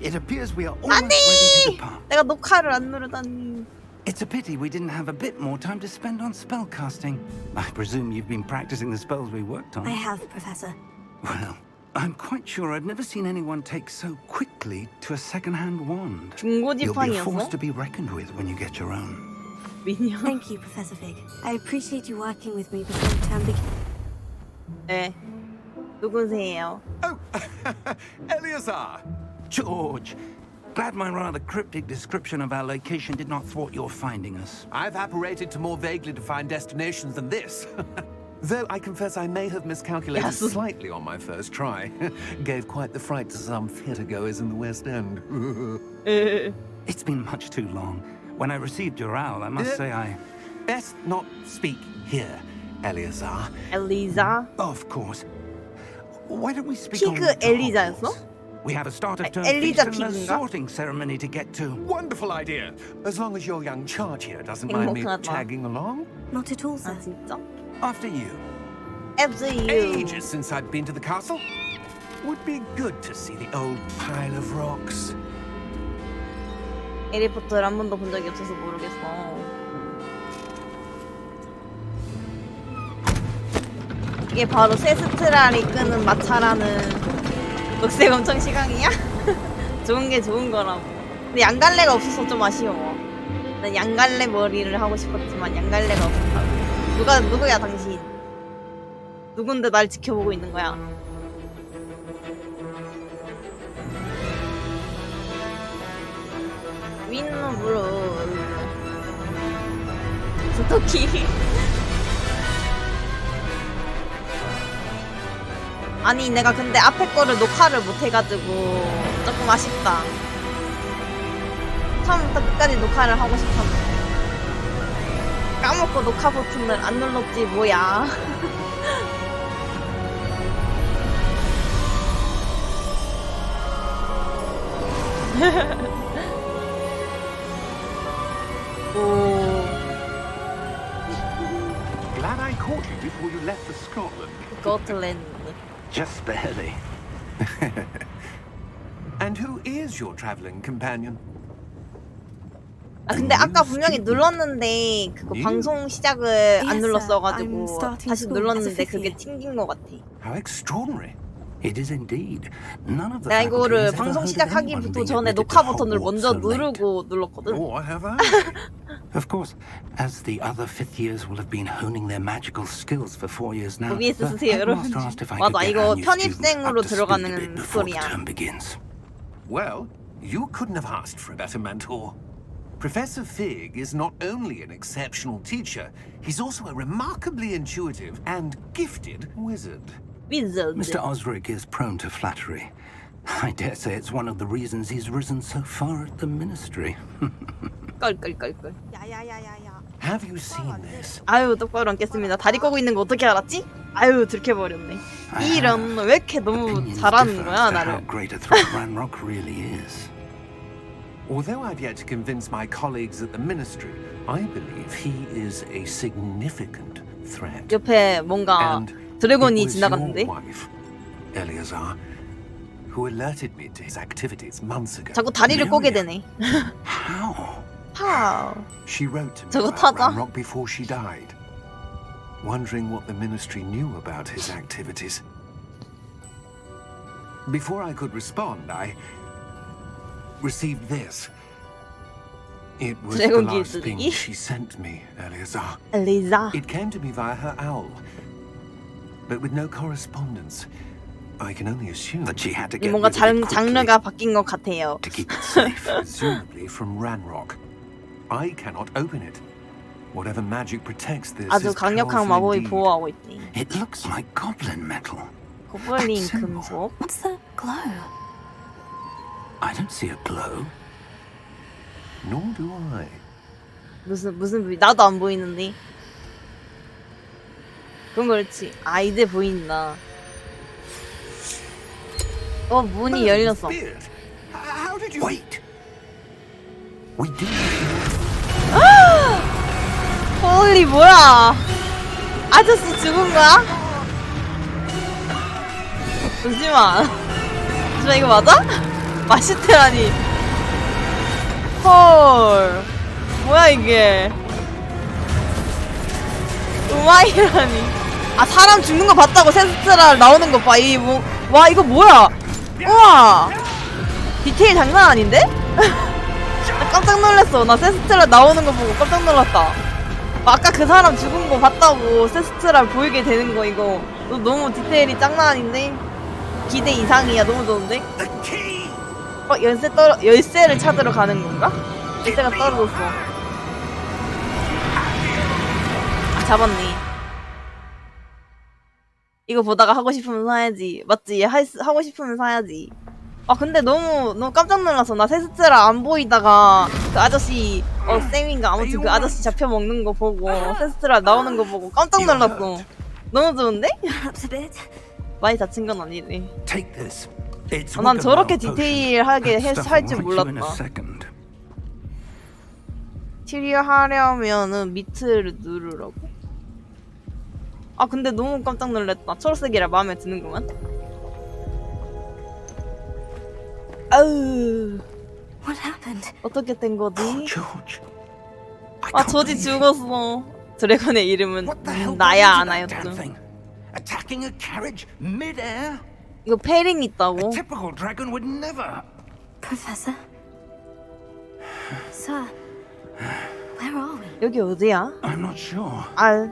It appears we are almost ready to depart. 내가 녹화를 안 누르다니. It's a pity we didn't have a bit more time to spend on spellcasting. I presume you've been practicing the spells we worked on. I have, Professor. Well, I'm quite sure I've never seen anyone take so quickly to a second-hand wand. You'll be a 중고지판이었어? force to be reckoned with when you get your own. 미니언. Thank you, Professor Fig. I appreciate you working with me before the term begins. 네. 누구세요? Oh, Eleazar! George, glad my rather cryptic description of our location did not thwart your finding us. I've apparated to more vaguely defined destinations than this. Though I confess I may have miscalculated Yes. slightly on my first try. Gave quite the fright to some theatre goers in the West End. It's been much too long. When I received your owl, I must say I... Best not speak here, Eleazar. 엘리자? Of course. Why don't we speak on 피그 엘리자였어? We have a start of term 엘리자 feast and a 피그인가? sorting ceremony to get to. Wonderful idea. As long as your young charge here doesn't mind me 행복하다. tagging along. Not at all, sir. 아 진짜? After you. After you. Ages since I've been to the castle. Would be good to see the old pile of rocks. 해리포터를 한 번도 본 적이 없어서 모르겠어. 이게 바로 세스트랄이 끄는 마차라는 녹색 엄청 시강이야? 좋은 게 좋은 거라고. 근데 양갈래가 없어서 좀 아쉬워. 난 양갈래 머리를 하고 싶었지만 양갈래가 없었다고. 누구야 당신? 누군데 날 지켜보고 있는 거야? 윈브루 스토키. 아니 내가 근데 앞에 거를 녹화를 못 해가지고 조금 아쉽다. 처음부터 끝까지 녹화를 하고 싶었는데 까먹고 녹화 버튼을 안 눌렀지 뭐야. 오. Glad I caught you before you left for Scotland. 스코틀랜드. Just barely. And who is your traveling companion? 아 근데 아까 분명히 눌렀는데 그거 예? 방송 시작을 안 Yes, 눌렀어가지고 I'm starting 다시 school 눌렀는데 as a 그게 fifth 튕긴 것 같아. How extraordinary. It is indeed. None of the 내가 이거를 faculty has ever 방송 heard of anyone 시작하기부터 being 전에 admitted 녹화 to 버튼을 Hogwarts 먼저 so late. 누르고 눌렀거든. Or have I? Of course, as the other fifth years will have been honing their magical skills for 4 years now. OBS the 쓰세요 여러분. headmaster asked if I 맞아 could get 이거 our new student 편입생으로 up to speed a 들어가는 bit before the 소리야. term begins. Well, you couldn't have asked for a better mentor. Professor Fig is not only an exceptional teacher, he's also a remarkably intuitive and gifted wizard. 위즈드. Mr. Osric is prone to flattery. I dare say it's one of the reasons he's risen so far at the ministry. 껄껄껄껄. Have you seen this? 아유 똑바로 앉겠습니다. 다리 꼬고 있는 거 어떻게 알았지? 아유 들켜버렸네. 이런 왜 이렇게 너무 Opinions 잘하는 differ 거야 as to how 나를. great a threat Ranrock really is. Although I've yet to convince my colleagues at the ministry, I believe he is a significant threat. 옆에 뭔가 And 드래곤이 it was your 지나갔는데 wife, Eleazar, who alerted me to his activities months ago. 자꾸 다리를 꼬게 되네. How? 하. She wrote to me 저거 about 타자? Ranrock before she died, wondering what the ministry knew about his activities. Before I could respond, I received this. It was the 드래곤 last thing 길들이기? she sent me, Eleazar. 엘리자. It came to me via her owl, but with no correspondence. I can only assume That she had to 이 get 뭔가 rid of it quickly 장르가 바뀐 것 같아요. to keep it safe. presumably from Ranrock. I cannot open it. Whatever magic protects this 아주 is 강력한 powerful 마법이 indeed. 보호하고 있대. It looks like goblin metal. 고블린 That symbol. 금속. What's the glow? I don't see a glow. Nor do I. 무슨 불? 나도 안 보이는데. 그건 그렇지. 아 이제 보인다. 문이 열렸어. Beard. How did you? Wait! We do. 홀리 뭐야? 아저씨 죽은 거야? 잠시만. 이거 맞아? 맛있대라니. 헐. 뭐야 이게. 우마이라니. 아 사람 죽는 거 봤다고 세스트라 나오는 거 봐. 이 뭐. 와 이거 뭐야. 우와. 디테일 장난 아닌데? 나 깜짝 놀랐어. 나 세스트라 나오는 거 보고 깜짝 놀랐다. 아까 그 사람 죽은 거 봤다고 세스트라 보이게 되는 거 이거 너무 디테일이 장난 아닌데? 기대 이상이야. 너무 좋은데? 열쇠를 찾으러 가는 건가? 열쇠가 떨어졌어. 아, 잡았네. 이거 보다가 하고 싶으면 사야지. 맞지? 하고 싶으면 사야지. 아 근데 너무 깜짝 놀라서 나 세스트라 안 보이다가 그 아저씨 쌤인가 아무튼 그 아저씨 잡혀 먹는 거 보고 세스트라 나오는 거 보고 깜짝 놀랐어. 너무 좋은데? 많이 다친 건 아니네. 난 저렇게 디테일하게 할 줄 몰랐다. 치료 하려면은 밑을 누르라고? 아 근데 너무 깜짝 놀랐다. 초록색이라 마음에 드는구만. 아우. What happened? 어떻게 된 거지? 아 조지 죽었어. 드래곤의 이름은 나야 아나였음. Attacking a carriage mid-air? 이거 패링 A 있다고? typical dragon would never. Professor? Sir? Where are we? 여기 어디야? I'm not sure. 아,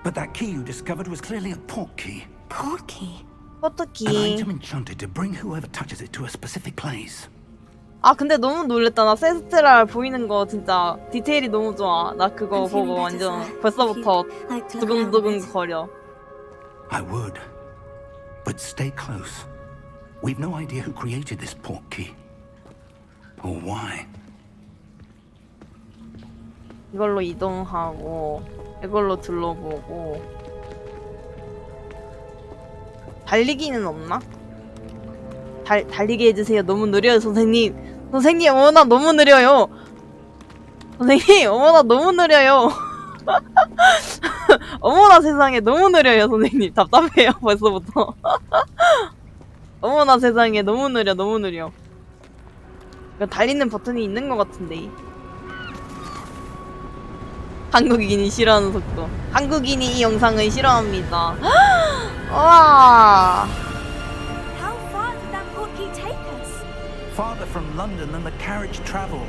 But that key you discovered was clearly a port key. Portkey? An 포토키. item enchanted to bring whoever touches it to a specific place. 아 근데 너무 놀랬다. 나 세스트랄 보이는 거 진짜 디테일이 너무 좋아. 나 그거 I'm feeling 보고 better, 완전 sir. 벌써부터 If you'd like to look around a 두근두근 bit. 거려. I would. But stay close. We've no idea who created this port key. Or why. 이걸로 이동하고 이걸로 둘러보고. 달리기는 없나? 달리게 해주세요. 너무 느려요 선생님. 선생님 어머나 너무 느려요. 선생님 어머나 너무 느려요. 어머나 세상에 너무 느려요 선생님. 답답해요 벌써부터. 어머나 세상에 너무 느려 너무 느려. 이거 달리는 버튼이 있는 것 같은데. 한국인이 싫어하는 속도. 한국인이 이 영상을 싫어합니다. 와. How far did that portkey take us? Farther from London than the carriage travelled.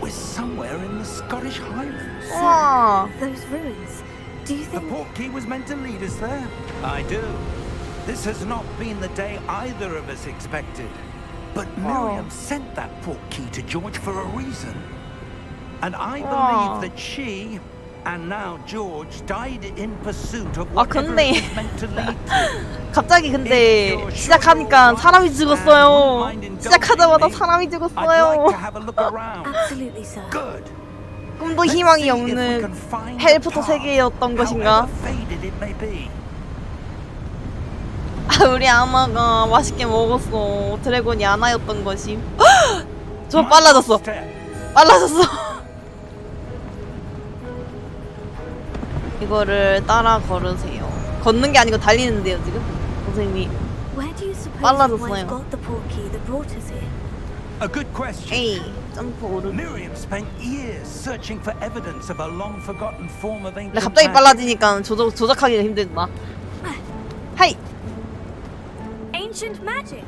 We're somewhere in the Scottish Highlands. 와. Those ruins. Do you The think... port key was meant to lead us there. I do. This has not been the day either of us expected. But Miriam sent that port key to George for a reason. And I believe that she, and now George, died in pursuit of whatever 근데- it was meant to lead to. 갑자기 근데 시작하니까 사람이 죽었어요. 시작하자마자 사람이 I'd like 죽었어요. to have a look around. Absolutely, sir. Good. 꿈도 Let's 희망이 see if we 없는 can find the 헬프터 path, 세계였던 것인가? however faded it may be. 아, 우리 아나가 맛있게 먹었어. 드래곤이 아나였던 것이. 저 빨라졌어. 빨라졌어. 이거를 따라 걸으세요. 걷는 게 아니고 달리는데요 지금 선생님. Where do you suppose 빨라졌어요. your wife got the portkey that brought us here? A good question. 에이 점프 오르기. Miriam spent years searching for evidence of a long-forgotten form of 근데 ancient 갑자기 magic. 빨라지니까 조작하기가 힘들다. 하이. Ancient magic!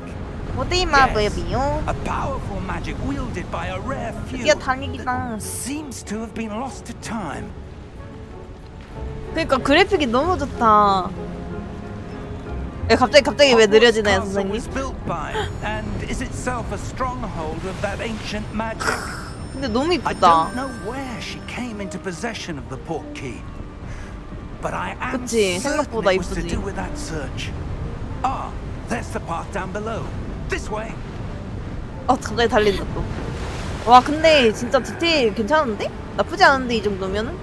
어디 Yes, 마법이요? a powerful magic wielded by a rare few 드디어 달리기다. seems to have been lost to time. 그러니까 그래픽이 너무 좋다. 갑자기 왜 느려지나요, Hogwarts 선생님? was built by and is itself a stronghold of that ancient magic. 근데 너무 I 이쁘다. don't know where she came into possession of the port key, but I am 그치, certain 생각보다 it was to 이쁘지. do with that search. Ah, there's the path down below. This way. 갑자기 달린다 또. 와, 근데 진짜 디테일 괜찮은데? 나쁘지 않은데 이 정도면은?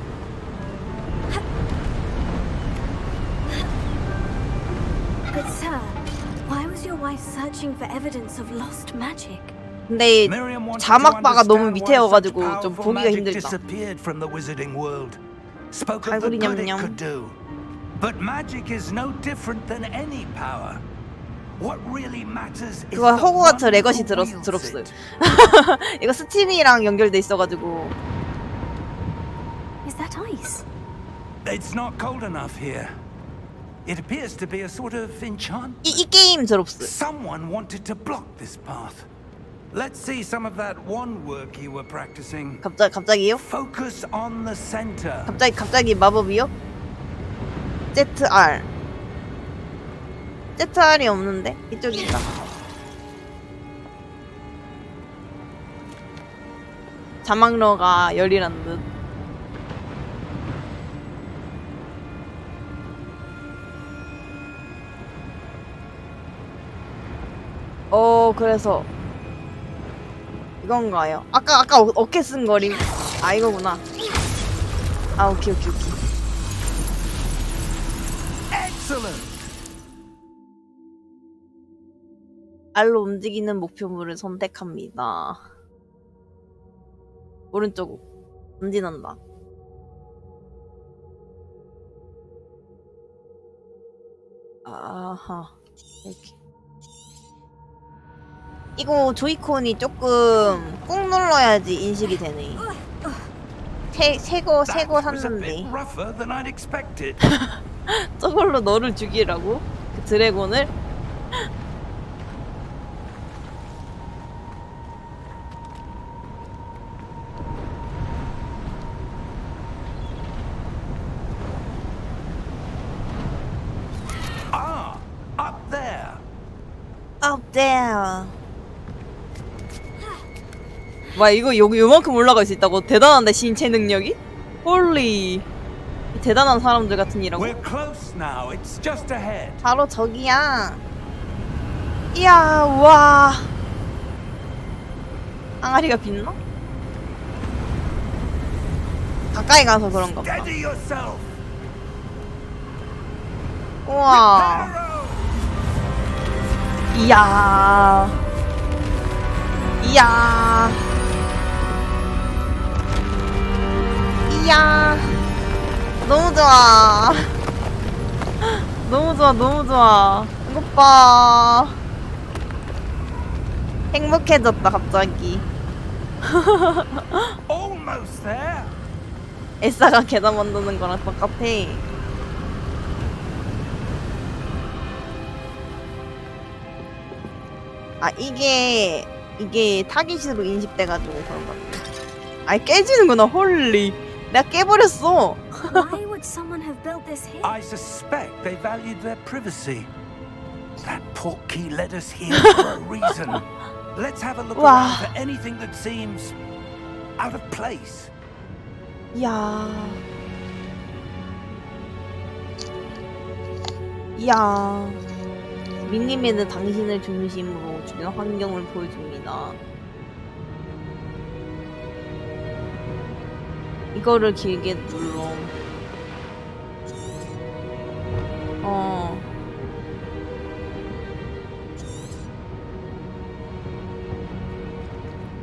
But sir, why was your wife searching for evidence of lost magic? 근데 Miriam wanted to 자막바가 너무 understand 밑에여가지고 why such 좀 powerful 보기가 magic 힘들다. disappeared from the wizarding world. Spoke of the 갈고리 good it 냠냠. could do. But magic is no different than any power. What really matters is 그거 the 호그와트 one 레거시 who wields 들었어요. it. 이거 스팀이랑 연결돼 있어가지고. Is that ice? It's not cold enough here. It appears to be a sort of enchantment. 이 게임 들었어요. Someone wanted to block this path. Let's see some of that wand work you were practicing. 갑자기요? Focus on the center. 갑자기 마법이요? ZR. ZR이 없는데? 이쪽인가? 자막러가 열이란 듯. 그래서 이건가요? 아까 어깨 쓴 거림. 아 이거구나. 아 오케이. Excellent. 알로 움직이는 목표물을 선택합니다. 오른쪽 전진한다. 아하 이렇게. 이거 조이콘이 조금 꾹 눌러야지 인식이 되네. 새거 That was a 샀는데 bit rougher than I'd expected. 저걸로 너를 죽이라고? 그 드래곤을? Ah, up there. Up there. 와 이거 여기 요만큼 올라갈 수 있다고? 대단한데 신체 능력이? 홀리. 대단한 사람들 같은 이라고? We're close now. It's just ahead. 바로 저기야. 이야 와. 항아리가 빛나? 가까이 가서 그런가 보다. Steady yourself. 우와. 이야. 이야. 이야. 너무 좋아. 너무 좋아. 이것 봐. 행복해졌다 갑자기. Almost there. 엘사가 계단 만드는 거랑 똑같아. 아 이게 타깃으로 인식돼가지고 그런 것 같아. 아이 깨지는구나. 홀리. 내가 깨버렸어. Why would someone have built this here? I suspect they valued their privacy. That portkey led us here for a reason. Let's have a look Wow. around for anything that seems out of place. 이야. 이야. 민님에는 당신을 중심으로 주변 환경을 보여줍니다. 이거를 길게 눌러.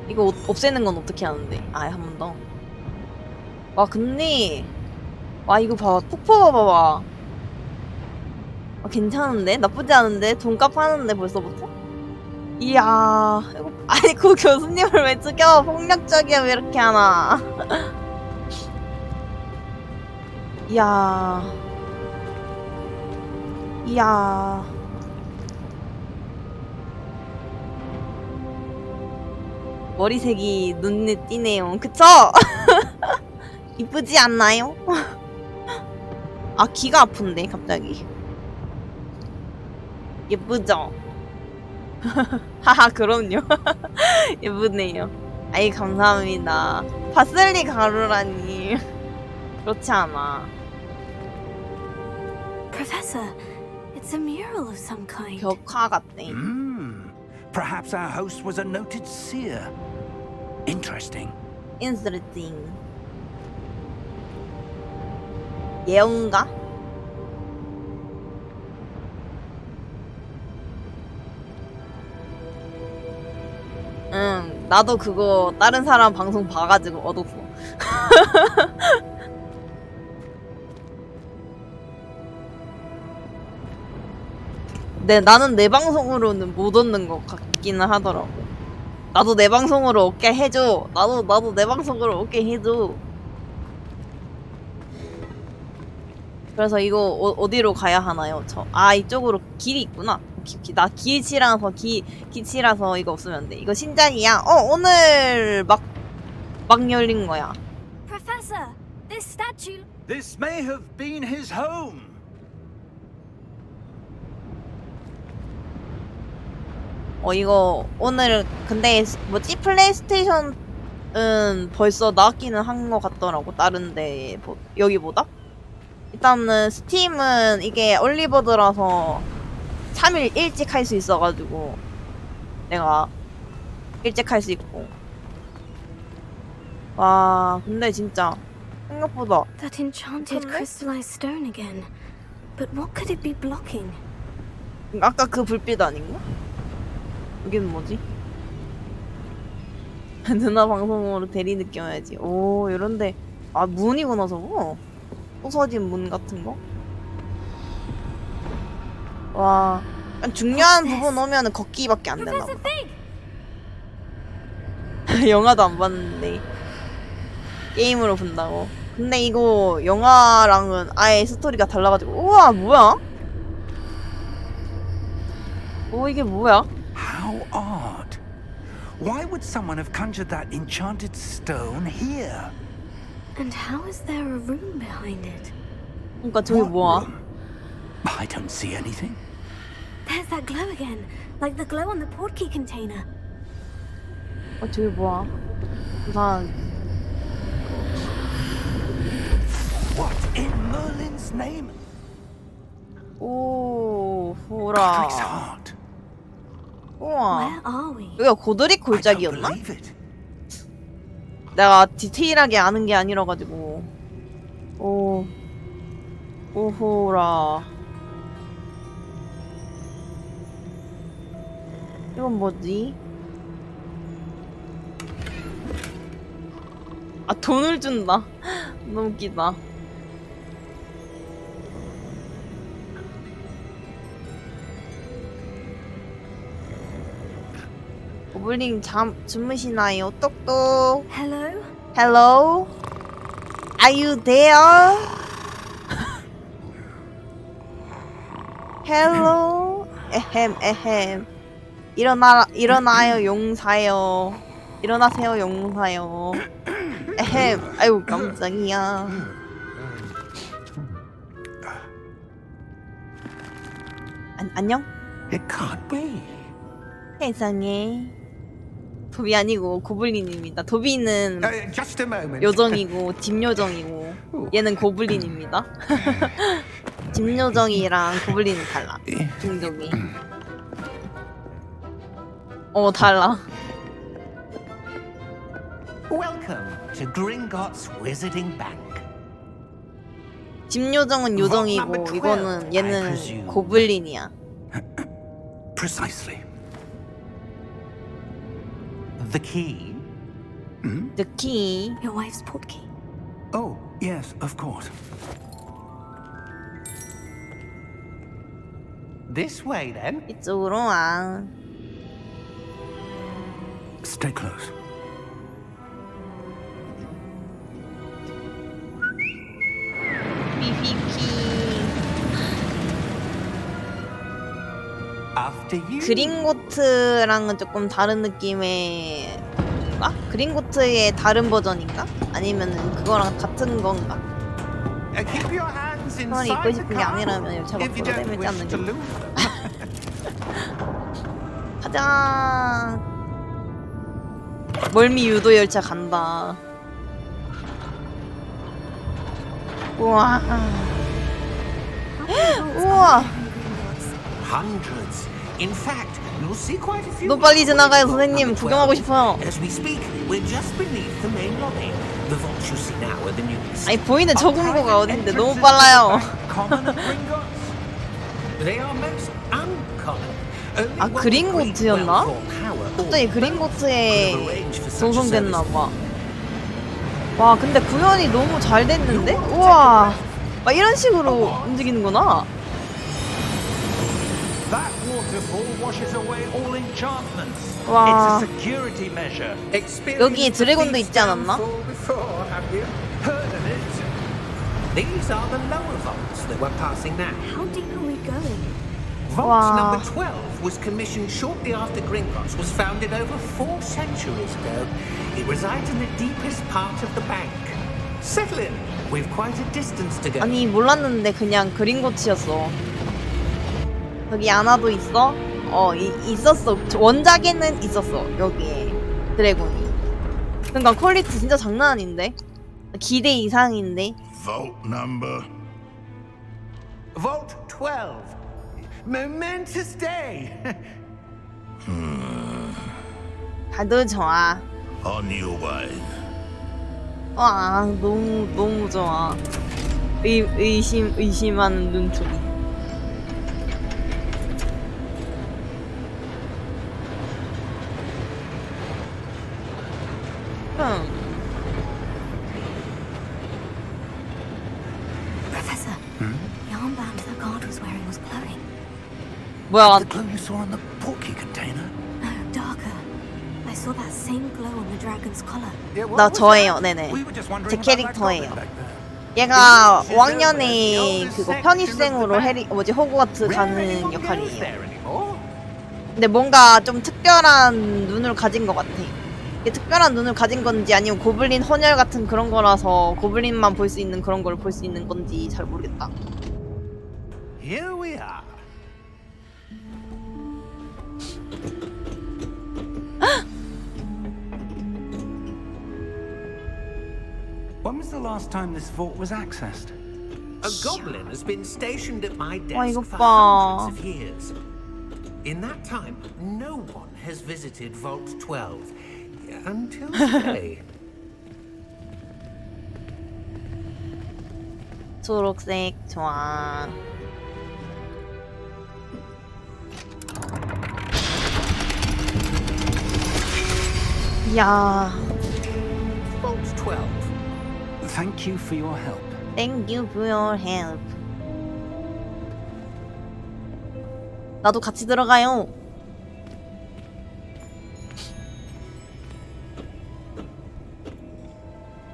이거 없애는 건 어떻게 하는데? 아, 한 번 더. 와, 근데 와, 이거 봐봐. 폭포 봐봐. 괜찮은데? 나쁘지 않은데? 돈값 하는데 벌써부터? 이야. 이거, 아니 그 교수님을 왜 죽여? 폭력적이야. 왜 이렇게 하나? 이야. 이야. 머리색이 눈에 띄네요. 그쵸? 이쁘지 않나요? 아, 귀가 아픈데 갑자기. 예쁘죠? 하하, 그럼요. 예쁘네요. 아이, 감사합니다. 파슬리 가루라니. 그렇지 않아. Professor, it's a mural of some kind. 벽화 같네. Perhaps our host was a noted seer. Interesting. Interesting. 예언가? 응, 나도 그거 다른 사람 방송 봐가지고 얻었어. 나는 내 방송으로는 못 얻는 것 같기는 하더라고. 나도 내 방송으로 얻게 해줘. 나도 내 방송으로 얻게 해줘. 그래서 이거 어디로 가야 하나요? 이쪽으로 길이 있구나. 나 길치라서 길치라서 이거 없으면 안 돼. 이거 신작이야. 오늘 막 열린 거야. Professor, this statue. This may have been his home. 이거 오늘 근데 뭐지 플레이스테이션은 벌써 나왔기는 한 것 같더라고. 다른데 여기보다. 일단은 스팀은 이게 얼리버드라서 3일 일찍 할 수 있어가지고 내가 일찍 할 수 있고. 와 근데 진짜 생각보다 That enchanted 그렇네? crystallized stone again. But what could it be blocking? 아까 그 불빛 아닌가? 여기는 뭐지? 누나 방송으로 대리 느껴야지. 오 이런데 문이구나 저거. 부서진 문 같은 거? 와 중요한 부분 오면은 걷기밖에 안 되나 Professor 보다. Fig! 영화도 안 봤는데 게임으로 본다고. 근데 이거 영화랑은 아예 스토리가 달라가지고. 우와 뭐야? 이게 뭐야? How odd. Why would someone have conjured that enchanted stone here? And how is there a room behind it? 그러니까 저게 What 뭐야? room? I don't see anything. There's that glow again, like the glow on the portkey container. 저게 뭐야? 우선 What in Merlin's name? 오 호라. Godric's heart. 우와. Where are we? 여기가 고드릭 I don't 골짜기였나? believe it. 내가 디테일하게 아는 게 아니라 가지고. 오호라. 이건 뭐지? 돈을 준다. 너무 웃기다. 고블린 주무시나요? 똑똑. Hello? Hello? Are you there? Hello? 에헴. 일어나요, 용사요. 일어나세요, 용사요. 에헴. 아이고, 깜짝이야. 안녕? It can't be. 세상에. 도비 아니고 고블린입니다. 도비는 Just a moment. 요정이고 딥요정이고 얘는 고블린입니다. 딥요정이랑 고블린은 달라. 종족이. 달라. Welcome to Gringotts Wizarding Bank. 딥요정은 요정이고 이거는 얘는 고블린이야. Precisely. The key? The key. Your wife's portkey. Oh, yes, of course. This way, then. 이쪽으로 와. Stay close. 삐삐삐. After you. 그린고트랑은 조금 다른 느낌의 건가? 그린고트의 다른 버전인가? 아니면은 그거랑 같은 건가? Keep your hands 그걸 inside 입고 the 싶은 게 car 아니라면 차 if you 밖으로 don't 내밀지 wish to 않는 게. lose. 가자. 멀미 유도 열차 간다. 우와. 우와. Hundreds. In fact, you'll see quite a few. 너 빨리 지나가요, 선생님. 구경하고 싶어요. As we speak, we're just beneath the main lobby. The vaults you see now are the newest. 아니 보이는 저 공고가 어딘데 너무 빨라요. Common at Gringotts? They are most uncommon. Only 아 one 그린고트였나? great well-thought power 갑자기 or 그린고트에 could arrange for such a 조성됐나봐. 와 근데 구현이 너무 잘 됐는데? 우와 막 이런 식으로 움직이는구나. That waterfall washes away all enchantments. 와. It's a security measure. 여기 드래곤도 있지 않았나? Heard of it? These are the lower vaults that we're passing now. How deep are we going? Vault Wow. number 12 was commissioned shortly after Gringotts was founded over 4 centuries ago. It resides in the deepest part of the bank. Settle in. We've quite a distance to go. 아니 몰랐는데 그냥 그린고치였어. 여기 아나도 있어? 있었어. 원작에는 있었어. 여기에 드래곤이. 그러니까 퀄리티 진짜 장난 아닌데? 기대 이상인데? Vault number. Vault 12. Momentous day. 다들 좋아. On your way. 와 너무 좋아. 의심하는 눈초리. Professor, the armband the guard was wearing was glowing. 뭐야? The glow you saw on the portkey container? No, darker. I saw that same glow on the dragon's collar. 나 저예요. 네네. We were just wondering 제 about that 캐릭터예요. goblin back there. 얘가 5학년에 그거 편입생으로 호그와트 가는 역할이에요. 근데 뭔가 좀 특별한 눈을 가진 것 같아. 이게 특별한 눈을 가진 건지 아니면 고블린 헌혈 같은 그런 거라서 고블린만 볼 수 있는 그런 걸 볼 수 있는 건지 잘 모르겠다. Here we are. When was the last time this vault was accessed? A goblin has been stationed at my 와, desk 이거 for 봐. hundreds of years. In that time, no one has visited Vault 12 until today. 초록색 좋아. 이야, Vault 12. Thank you for your help. thank you for your help. 나도 같이 들어가요.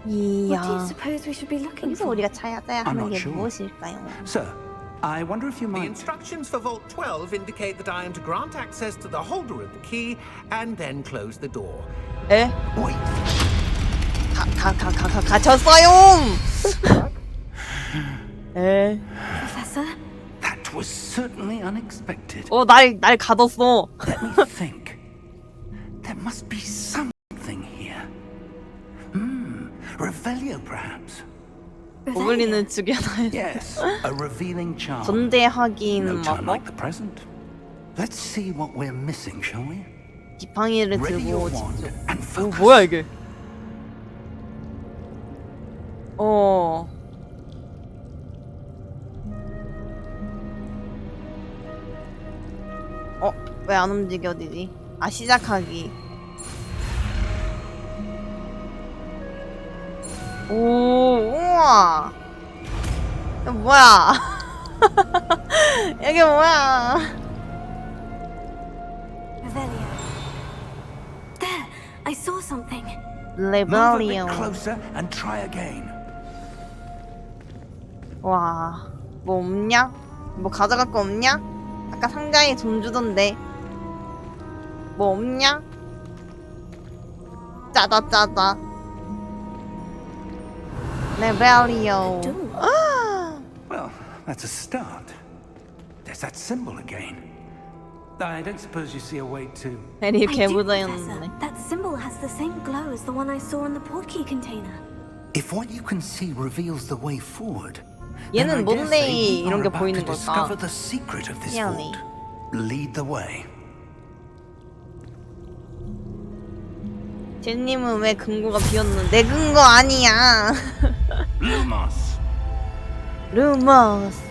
What do you 이야, suppose we should be looking 여기서 for? 우리가 찾아야 I'm 하는 not 게 sure. 무엇일까요? Sir, I wonder if you The might... instructions for Vault 12 indicate that I am to grant access to the holder of the key and then close the door. 에? Wait. 갇혔어요! 에? Professor? That was certainly unexpected. 날 가뒀어. Let me think. There must be something here. Revelio, perhaps. 고블린을 죽여놔야 돼. Yes, a revealing charm. 전대 확인 No time 마법? like the present. Let's see what we're missing, shall we? 지팡이를 Ready your 들고 wand 직접. and focus. 뭐야 이게? 왜 안 움직여 디디? 아 시작하기. 오 우와. 이거 뭐야? 이게 뭐야? Revelio. There! I saw something. Move a bit 레벨리온. closer and try again. 와, 뭐 없냐? 뭐 가져갈 거 없냐? 아까 상자에 돈 주던데. 뭐 없냐? 짜다. 레벨리오. Door. Well, that's a start. There's that symbol again. I don't suppose you see a way to... 에리 I do, Professor. 개부자였네. That symbol has the same glow as the one I saw in the portkey container. If what you can see reveals the way forward, then I 얘는 dare 뭔데 say we 이런 are 게 about 보이는 to 걸까? discover the secret of this 희한해. vault. Lead the way. 젠님은 왜 금고가 비었는데? 내 금고 아니야. Lumos! 루머스.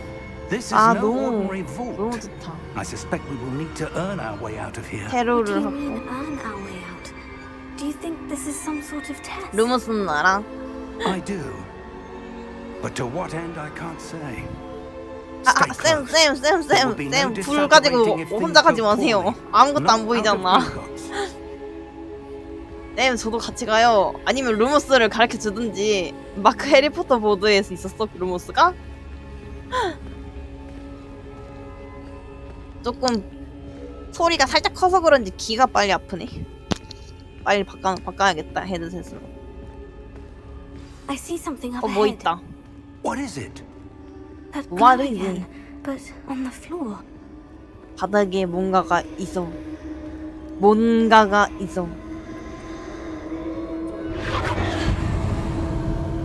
This is 아 no ordinary 너무 vault. 좋다. I suspect we will need to earn our way out of here. What do 테러를 you 하고. mean, earn our way out? Do you think this is some sort of test? 루머스는 알아? I do. But to what end, I can't say. Stay close. There will be no 쌤, 불 가지고 disapparating if 혼자 things 가지 go 마세요. poorly. 아무것도 Not 안 보이잖아. out of Gringotts. 쌤, 저도 같이 가요. 아니면 루머스를 가르쳐 주든지. 마크 해리포터 보드에서 있었어, 루머스가? 조금 소리가 살짝 커서 그런지 귀가 빨리 아프네. 빨리 바꿔야겠다, 헤드셋으로. I see something up 뭐 ahead. 있다. What is it? That What glow is it? again, but on the floor. 바닥에 뭔가가 있어. 뭔가가 있어.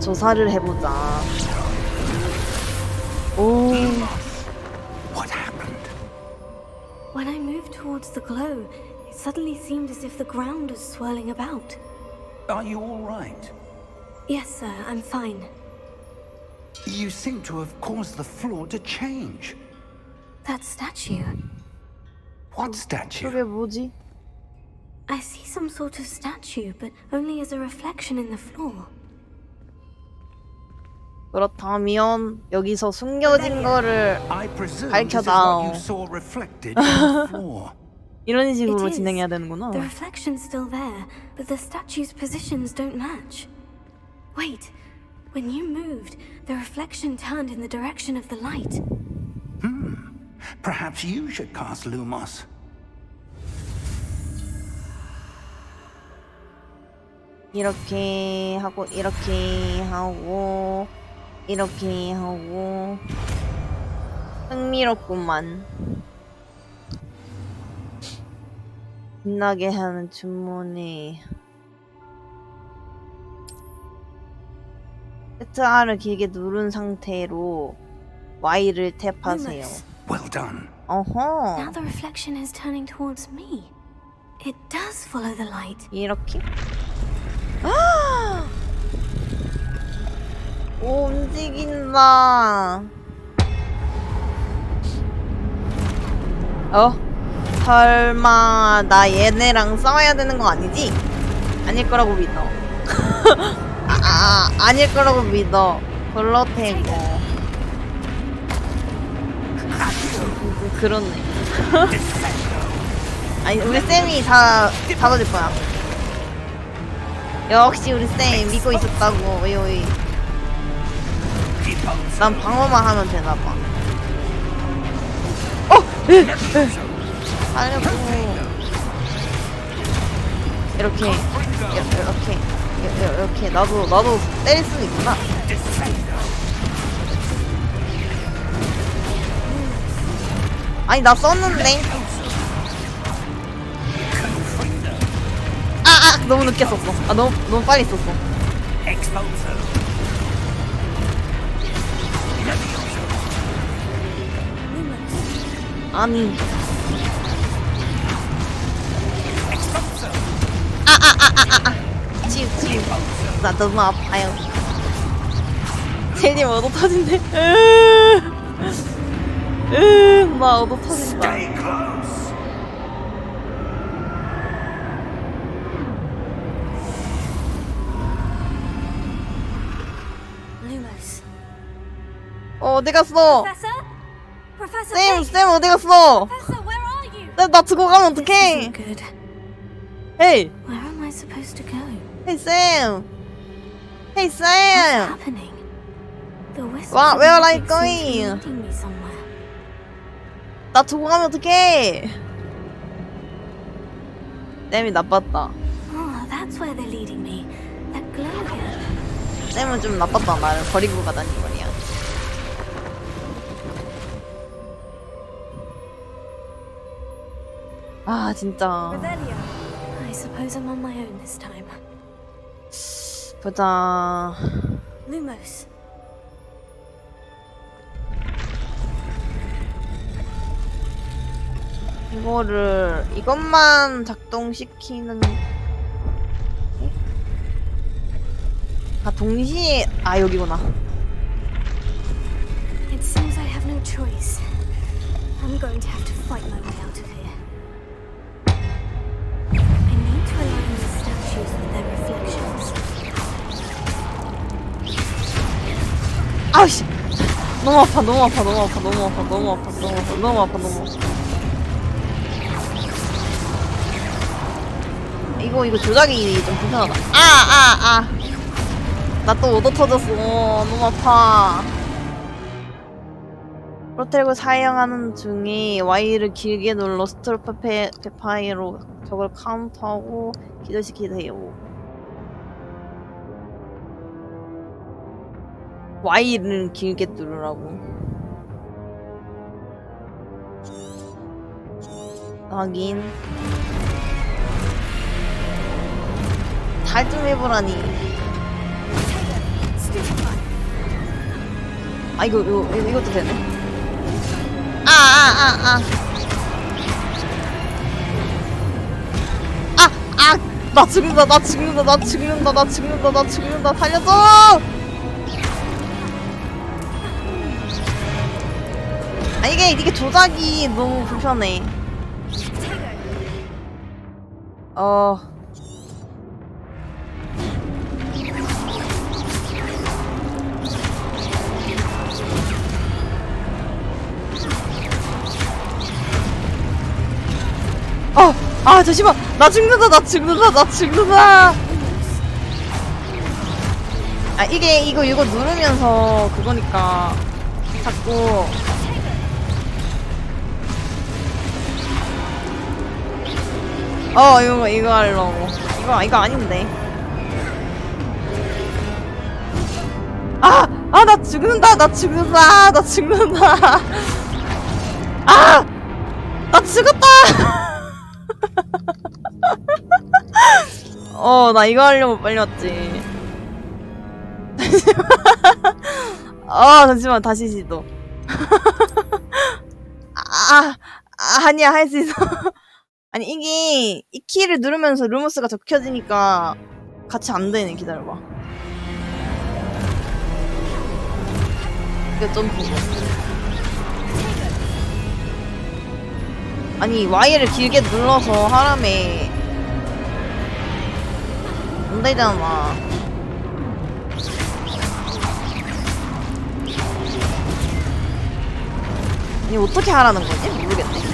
조사를 해보자. 오, What happened? When I moved towards the glow, it suddenly seemed as if the ground was swirling about. Are you all right? Yes, sir, I'm fine. You seem to have caused the floor to change. That statue. What statue? 그게 뭐지? I see some sort of statue, but only as a reflection in the floor. 그렇다면 여기서 숨겨진 거를 I presume this is what 밝혀다오. you saw reflected on the floor. 이런 식으로 It is. 진행해야 되는구나. The reflection's still there, but the statue's positions don't match. Wait, when you moved, the reflection turned in the direction of the light. Perhaps you should cast Lumos. 이렇게 하고 이렇게 하고 이렇게 하고 흥미롭구만. 빛나게 하는 주문이 Shift R을 길게 누른 상태로 Y를 탭하세요. Well done. Now 어허. the reflection is turning towards me. It does follow the light. 이렇게? 오, 움직인다. 설마 나 얘네랑 싸워야 되는 거 아니지? 아닐 거라고 믿어. 아닐 거라고 믿어. 그렇대고. 그렇네. 아니, 우리 쌤이 다 잡아줄 거야. 역시 우리 쌤 믿고 있었다고. 오이. 난 방어만 하면 되나봐. 살려고. 이렇게 나도 때릴 수는 있구나. 아니, 나 썼는데. 너무 늦게 썼어. 너무 빨리 썼어. 아니. 치우. 나 너무 아파요. 젤리 얻어 터진대. 나 얻어 터진다. Lumos. 어디 갔어? Professor? Professor 쌤 어디 갔어? Professor, where are you? 나 두고 가면 This 어떡해? isn't good. 헤이! Where am I supposed to go? 헤이 쌤! 헤이 What's 쌤! happening? The whispers where of are the you magic seem to be going? leading me somewhere. 나 두고 가면 어떡해? 쌤이 나빴다. Oh, that's where they're leading me. That glow again. 쌤은 좀 나빴다. 나를 버리고 가다니 말이야. 진짜. Revelio. I suppose I'm on my own this time. 보자. Lumos. 이것만 작동시키는. 동시에. 여기구나. It seems I have no choice. I'm going to have to fight my way out of here. I need to align the statues with their reflections. 아우씨! 너무 아파 너무 아파 너무 아파 너무 아파 너무 아파 너무 아파 너무 아파 너무 아파. 이거 조작이 좀 불편하다. 나 또 오더 터졌어. 너무 아파. 프로텔을 사용하는 중에 Y를 길게 눌러 스트로프 페파이로 적을 카운터하고 기절시키세요. Y를 길게 누르라고. 확인. 잘 좀 해보라니. 이것도 되네. 나 죽는다 살려줘. 이게 조작이 너무 불편해. 잠시만. 나 죽는다. 이거 누르면서 그거니까 자꾸. 이거 하려고. 이거 아닌데. 나 죽는다. 나 죽었다. 나 이거 하려고 빨리 왔지. 잠시만 다시 시도. 아니야 할 수 있어. 아니 이 키를 누르면서 루무스가 적혀지니까 같이 안 되네. 기다려봐. 이거 점프. 아니 Y를 길게 눌러서 하라며. 안 되잖아. 아니 어떻게 하라는 거지? 모르겠네.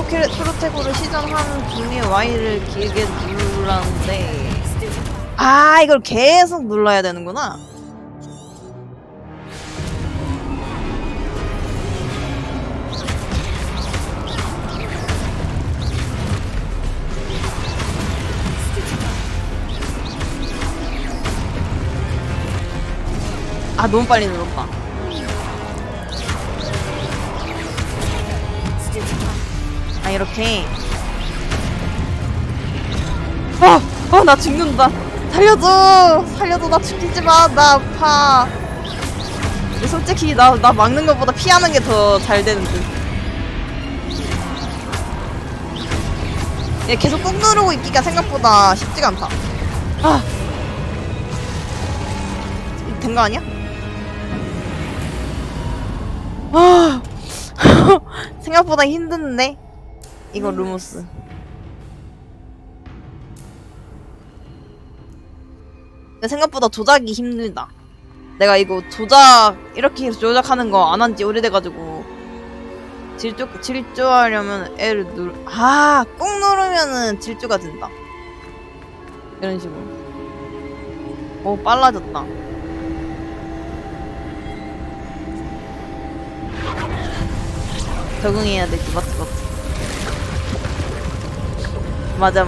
프로테고를 시전하는 중에 Y를 길게 누르라는데. 이걸 계속 눌러야 되는구나. 너무 빨리 눌렀다. 이렇게. 나 죽는다. 살려줘. 나 죽이지 마. 나 아파. 솔직히 나 막는 것보다 피하는 게 더 잘 되는 듯. 얘 계속 꾹 누르고 있기가 생각보다 쉽지가 않다. 된 거 아니야? 생각보다 힘든데? 이거 루무스. 생각보다 조작이 힘들다. 내가 이거 이렇게 조작하는 거 안 한 지 오래돼가지고 질주하려면 L을 꾹 누르면은 질주가 된다. 이런 식으로. 빨라졌다. 적응해야 되지. 맞지. 맞아.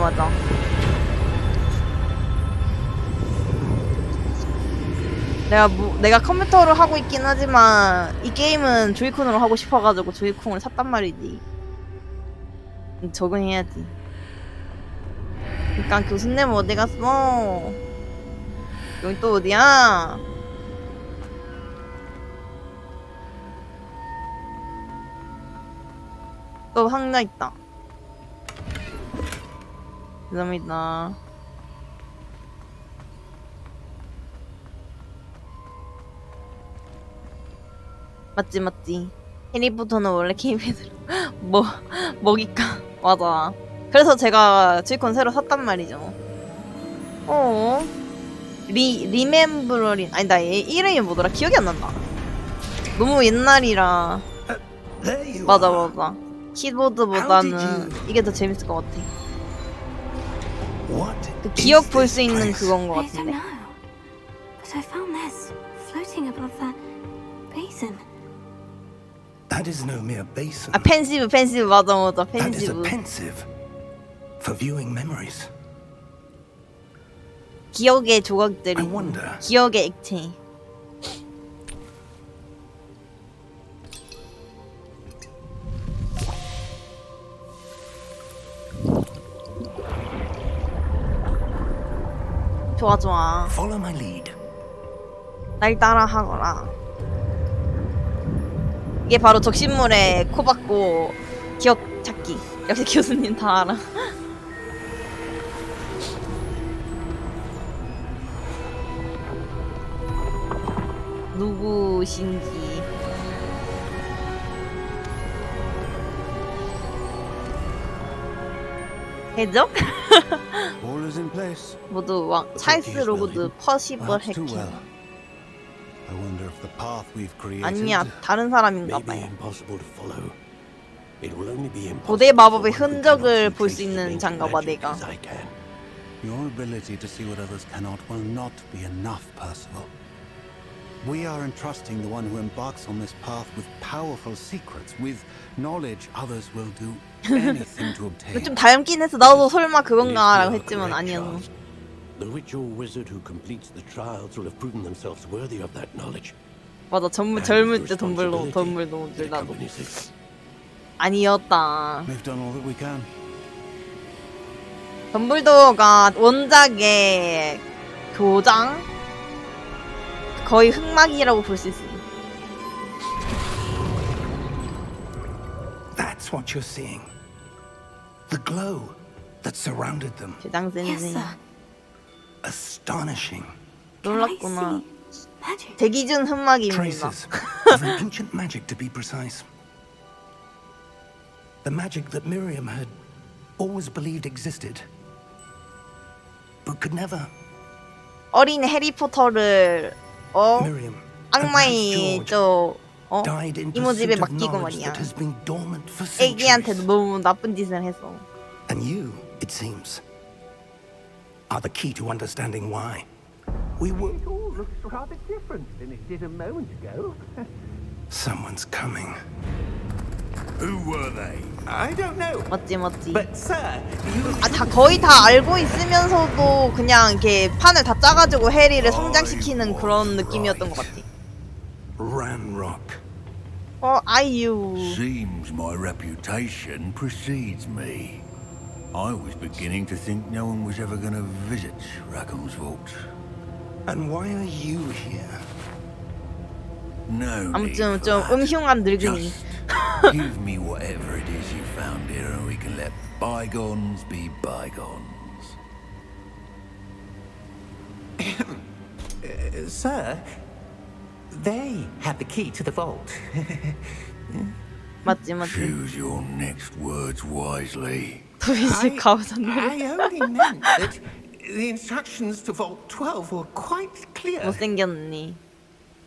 내가 컴퓨터로 하고 있긴 하지만 이 게임은 조이콘으로 하고 싶어가지고 조이콘을 샀단 말이지. 적응해야지. 그니까 교수님 어디 갔어? 여기 또 어디야? 또 상자 있다. 감사합니다. 맞지. 해리포터는 원래 KBS로 먹이까. 맞아. 그래서 제가 조이콘 새로 샀단 말이죠. 리멤버린 아니 나 얘 이름이 뭐더라 기억이 안 난다. 너무 옛날이라. There you 맞아 are. 맞아. 키보드보다는 이게 더 재밌을 것 같아. What 그 is 기억 볼 this 수 있는 place? 그건 것 I don't 같은데. know. But I found this floating above that basin. That is no mere basin. 아 펜시브 맞아 맞아 That is a 펜시브. pensive for viewing memories. 기억의 조각들이. I wonder. 기억의 액체. 좋아 좋아. Follow my lead. 날 따라 하거라. 이게 바로 적신물에 코 박고 기억 찾기. 역시 교수님 다 알아. 누구신지. 해적? All is in place. 모두 왕 찰스 로그드 퍼시벌 Perhaps too 해킹. well. I wonder if the path we've created 아니야 다른 사람인가 May be 봐요. impossible to follow. It will only be impossible 고대 마법의 for one who 흔적을 cannot 볼 수 trace the 있는 ancient 장가 봐 magic 내가. as I can. Your ability to see what others cannot will not be enough, Percival. We are entrusting the one who embarks on this path with powerful secrets, with knowledge others will do anything to 근데 obtain. 좀 닮긴 했어. 나도 설마 If 그건가라고 you are 했지만 correct, 아니었어. Charles, the ritual wizard who completes the trials will have proven themselves worthy of that knowledge. 맞아 And 젊을 the 때 덤블도 responsibility that 나도 accompanies it. 아니었다. We've done all that we can. 덤블도어가 원작의 교장 거의 흑막이라고 볼 수 있어. That's what you're seeing. The glow that surrounded them. 교장 Yes, 선생 sir. Astonishing. Can I 놀랐구나. see magic? 대기준 흑막입니다. Traces of an ancient magic, to be precise. The magic that Miriam had always believed existed, but could never. 어린 해리포터를 Miriam and perhaps 악마의 George 저 died in 이모집에 pursuit of 맡기고 knowledge 말이야. that has been dormant for 애기한테도 centuries. 너무 나쁜 짓을 했어. And you, it seems, are the key to understanding why. We were. It all looks rather different than it did a moment ago. Someone's coming. Who were they? I don't know. 맞지. But sir, you. 다 거의 다 알고 있으면서도 그냥 이렇게 판을 다 짜가지고 해리를 성장시키는 그런 느낌이었던 것 같아. Ranrock. 아이유. Seems my reputation precedes me. I was beginning to think no one was ever going to visit Rackham's vault. And why are you here? No need 아무튼 for 좀 that. 음흉한 늙은이. Just give me whatever it is you found here and we can let bygones be bygones. Sir, they have the key to the vault. 맞지. Choose your next words wisely. 도비씨 가오셨네. I only meant that the instructions to Vault 12 were quite clear. 못생겼니.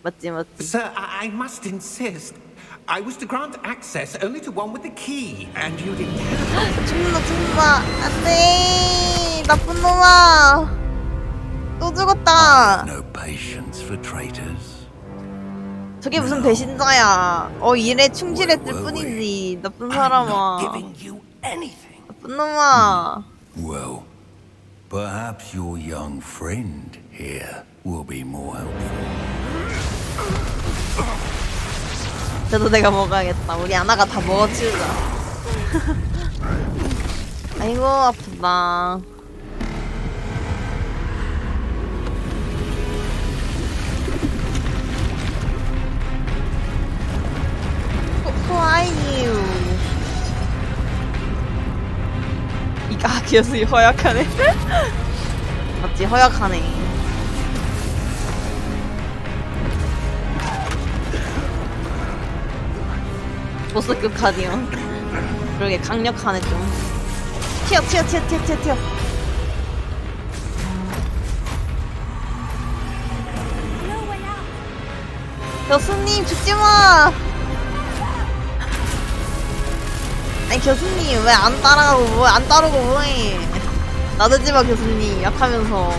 맞지. Sir, I must insist. I was to grant access only to one with the key, and you didn't have. 죽는다. 안돼. 나쁜 놈아. 또 죽었다. No patience for traitors. 저게 무슨 배신자야. 일에 충실했을 뿐이지. 나쁜 I'm not 사람아. giving you anything. 나쁜 놈아. Well, perhaps your young friend here will be more helpful. 그래도 내가 먹어야겠다. 우리 아나가 다 먹어치우자. 아이고 아프다. Who are you? 이가 기어스 허약하네. 맞지 허약하네. 보스급 카디언. 그러게 강력하네 좀. 튀어. 교수님 죽지 마. 아니 교수님 왜 안 따라가고 뭐 안 따르고 뭐해? 나대지 마 교수님 약하면서.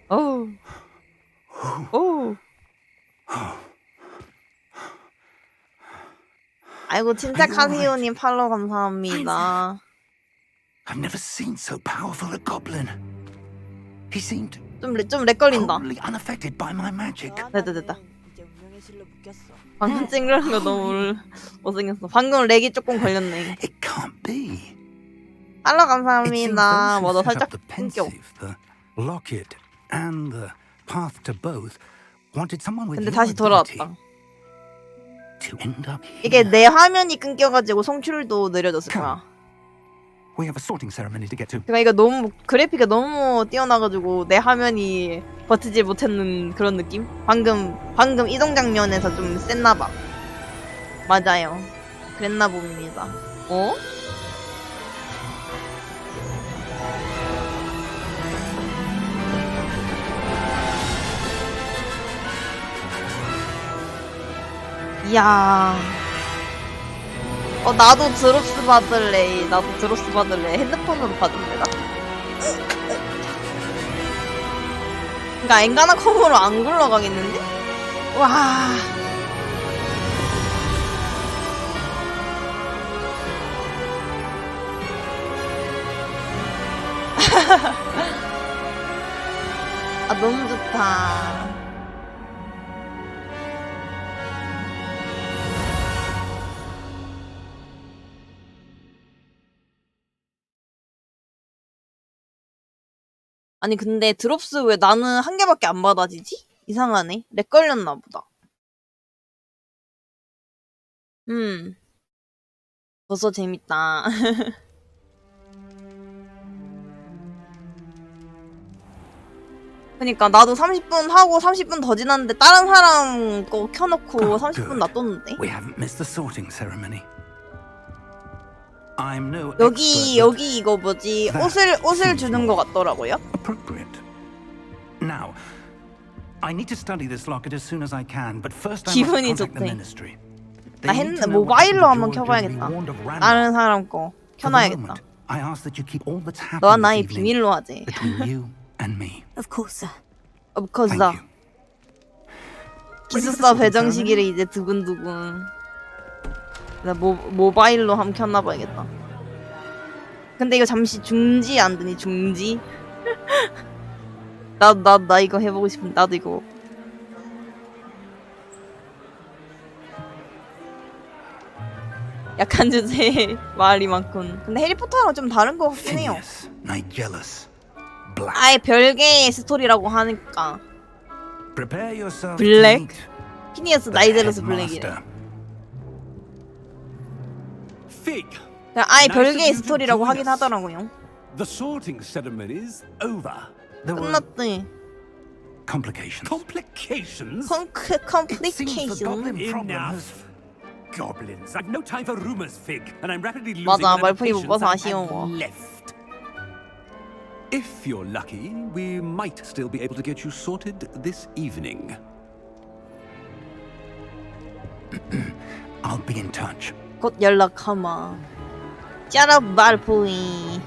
어우. 오. 아이고 침착하세요님 팔로우 감사합니다. I've never seen so powerful a goblin. He seemed 좀 렉 걸린다. totally unaffected by my magic. 됐다. 방금 찡그런 거 너무 못생겼어. 방금 렉이 조금 걸렸네. It can't be. 팔로우 It seems 감사합니다. those 뭐 who 너 set 살짝 up the 끊겨. pensive, the locket, and the path to both wanted someone with 근데 your 다시 ability 돌아왔다. to end up here. 이게 내 화면이 끊겨가지고 송출도 느려졌을 거야. We have a sorting ceremony to get to. 그러니까 이거 너무 그래픽이 너무 뛰어나가지고 내 화면이 버티지 못했는 그런 느낌? 방금 이동 장면에서 좀 셌나봐. 맞아요. 그랬나 봅니다. 어? 이야. 나도 드롭스 받을래. 나도 드롭스 받을래. 핸드폰으로 받을래. 나. 그니까 엔가나 컴으로 안 굴러가겠는데? 와. 아 너무 좋다. 아니 근데 드롭스 왜 나는 한 개밖에 안 받아지지? 이상하네. 렉 걸렸나 보다. 벌써 재밌다. 그니까 나도 30분 하고 30분 더 지났는데 다른 사람 거 켜놓고 30분 놔뒀는데. We haven't missed the sorting ceremony. I'm no 여기 expert, 이거 뭐지? that 옷을 seems 주는 것 같더라고요. appropriate. Now, I need to study this locket as soon as I can, but first I must 기분이 contact the 좋대. ministry. 나 They need to know what 모바일로 happened 한번 to George and to be 켜봐야겠다. warned of Randall. 다른 사람 거 For the 켜놔야겠다. moment, I ask that you keep all that's happened 너와 this 나의 evening 비밀로 하지. between you and me. Of course, sir. Of course. Thank you. 기숙사 배정 시기를 이제 두근두근. 나 모바일로 한번 켜놔봐야겠다. 근데 이거 잠시 중지 안 되니 중지? 나 이거 해보고 싶은데 나도 이거. 약한 주제에 말이 많군. 근데 해리포터랑 좀 다른 것 같긴 해요. Phineas, Nigellus, Black. 아예 별개의 스토리라고 하니까. Prepare yourself Black? to meet 피니어스 the 나이데르스 블랙이래. headmaster. Fig, 그냥 아예 Nice 별개의 of you to 스토리라고 join 하긴 us. 하더라고요. the sorting ceremony's over. There were 끝났대. complications. Complications? It seems the goblin 컴플리케이션. problem has Enough. Goblins. I've no time for rumors, Fig, and I'm rapidly losing 맞아, whatever 말풀이 못 patience 봐서 I 아쉬워. have left. If you're lucky, we might still be able to get you sorted this evening. I'll be in touch. 곧 연락하마. Shut up, 말풀이.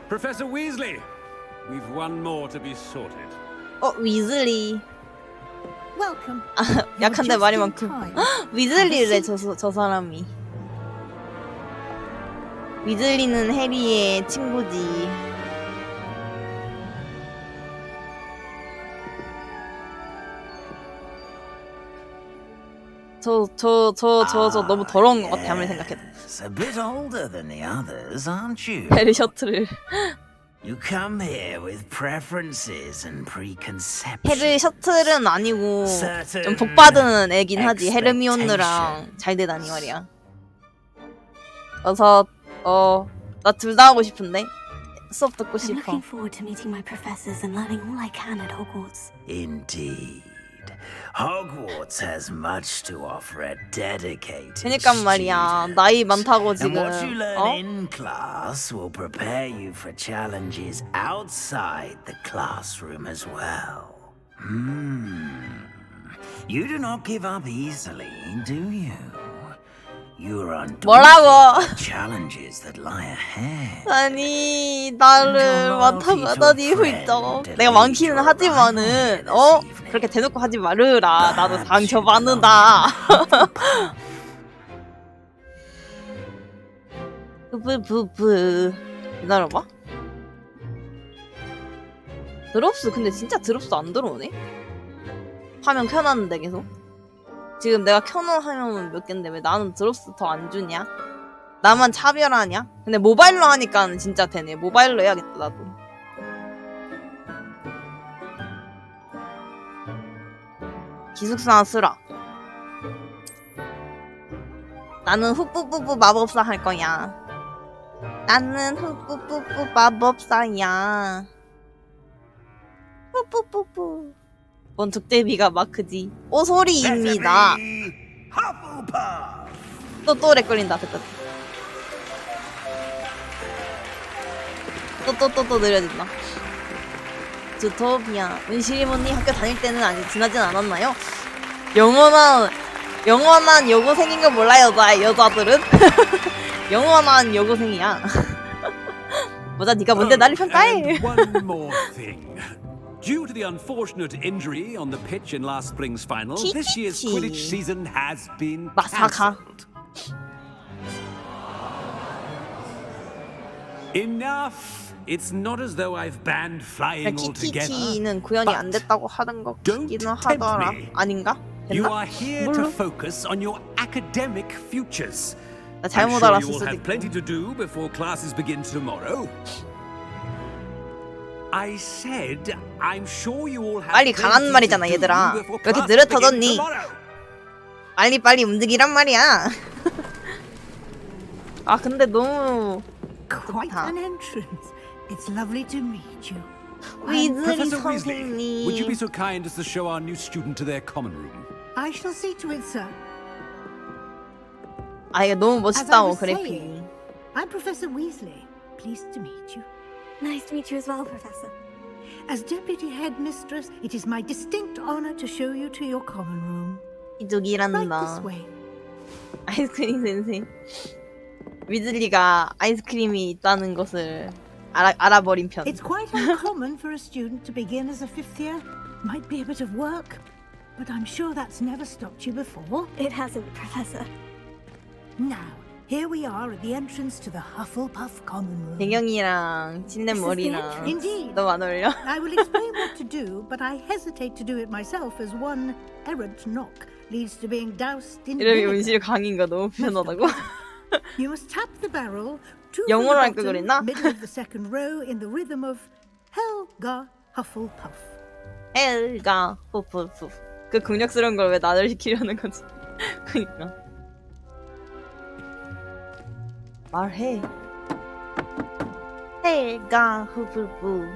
Professor Weasley, we've one more to be sorted. 위즐리. Welcome. 약한데 말이 많고. time. 위즐리래 저 사람이. 위즐리는 해리의 친구지. 저 너무 더러운 것 같아 아무리 생각해도. It's a bit older than the others, aren't you? 해리 셔츠를. You come here with preferences and 해리 preconceptions. 셔틀은 아니고 좀 복받은 애긴 하지. 헤르미온느랑 잘 되다니 말이야. 그래서 나 둘 다 하고 싶은데 수업 듣고 I'm 싶어. looking forward to meeting my professors and learning all I can at Hogwarts. Indeed. Hogwarts has much to offer a dedicated 그니까 말이야. 나이 많다고 And 지금. what you learn 어? in class will prepare you for challenges outside the classroom as well. You do not give up easily, do you? You're undaunted 뭐라고? by challenges that lie ahead. 아니 나를 맡아가다니 훌쩍. 내가 많기는 하지만은 그렇게 대놓고 하지 말으라. 나도 상처받는다. 부부부부. 기다려봐. 드롭스 근데 진짜 드롭스 안 들어오네? 화면 켜놨는데 계속. 지금 내가 켜놓은 화면은 몇 갠데 왜 나는 드롭스 더 안 주냐? 나만 차별하냐? 근데 모바일로 하니까 진짜 되네. 모바일로 해야겠다 나도. 기숙사 쓰라. 나는 훅뿌뿌뿌 마법사 할 거야. 나는 훅뿌뿌뿌 마법사야. 뿌뿌뿌뿌. 뭔 득대비가 마크지. 소리입니다. 또 렉 걸린다. 됐다. 또 느려진다. 주토피아. 은실이 언니 학교 다닐 때는 아직 지나진 않았나요? 영원한 여고생인 거 몰라요, 여자들은? 영원한 여고생이야. 뭐자, 네가 뭔데 나를 평가해? And one more thing. Due to the unfortunate injury on the pitch in last spring's final, this year's Quidditch season has been cancelled. Enough. It's not as though I've banned flying altogether. 키키키는 구현이 안 됐다고 하던 것 같기는 하더라. 아닌가? You 됐나? are here to focus on your academic futures. 나 I'm 잘못 sure 알았을 you will 수도 have 있고. plenty to do before classes begin tomorrow. I said, I'm sure you all have 빨리 가란 말이잖아, 얘들아. 왜 이렇게 느릿하더니? 빨리 움직이란 말이야. 아 근데 너무 Quite an entrance. It's lovely to meet you. 위즐리 Professor Weasley, would you be 선생님. so kind as to show our new student to their common room? I shall see to it, sir. 아 이거 너무 As I 멋있다, was 그래픽이. saying, I'm Professor Weasley. Pleased to meet you. Nice to meet you as well, Professor. As Deputy Headmistress, it is my distinct honor to show you to your common room. Right this 이쪽이란다. way. 아이스크림 선생. 위즐리가 아이스크림이 있다는 것을 알아버린 편. It's quite uncommon for a student to begin as a fifth year. Might be a bit of work, but I'm sure that's never stopped you before. It hasn't, Professor. Now, here we are at the entrance to the Hufflepuff common room. 배경이랑 찐낸 머리랑 Indeed. 너무 안 어울려. I will explain what to do, but I hesitate to do it myself as one errant knock leads to being doused in 이름이 vinegar. 운실 강인 거 너무 편하다고. You must tap the barrel two from 영어로 the 할걸 bottom, 그랬나? middle of the second row in the rhythm of Helga Hufflepuff. 엘가 후프프. 그 근육스러운 걸 왜 나를 시키려는 거지? 그니까. 말해. 엘가 후프프.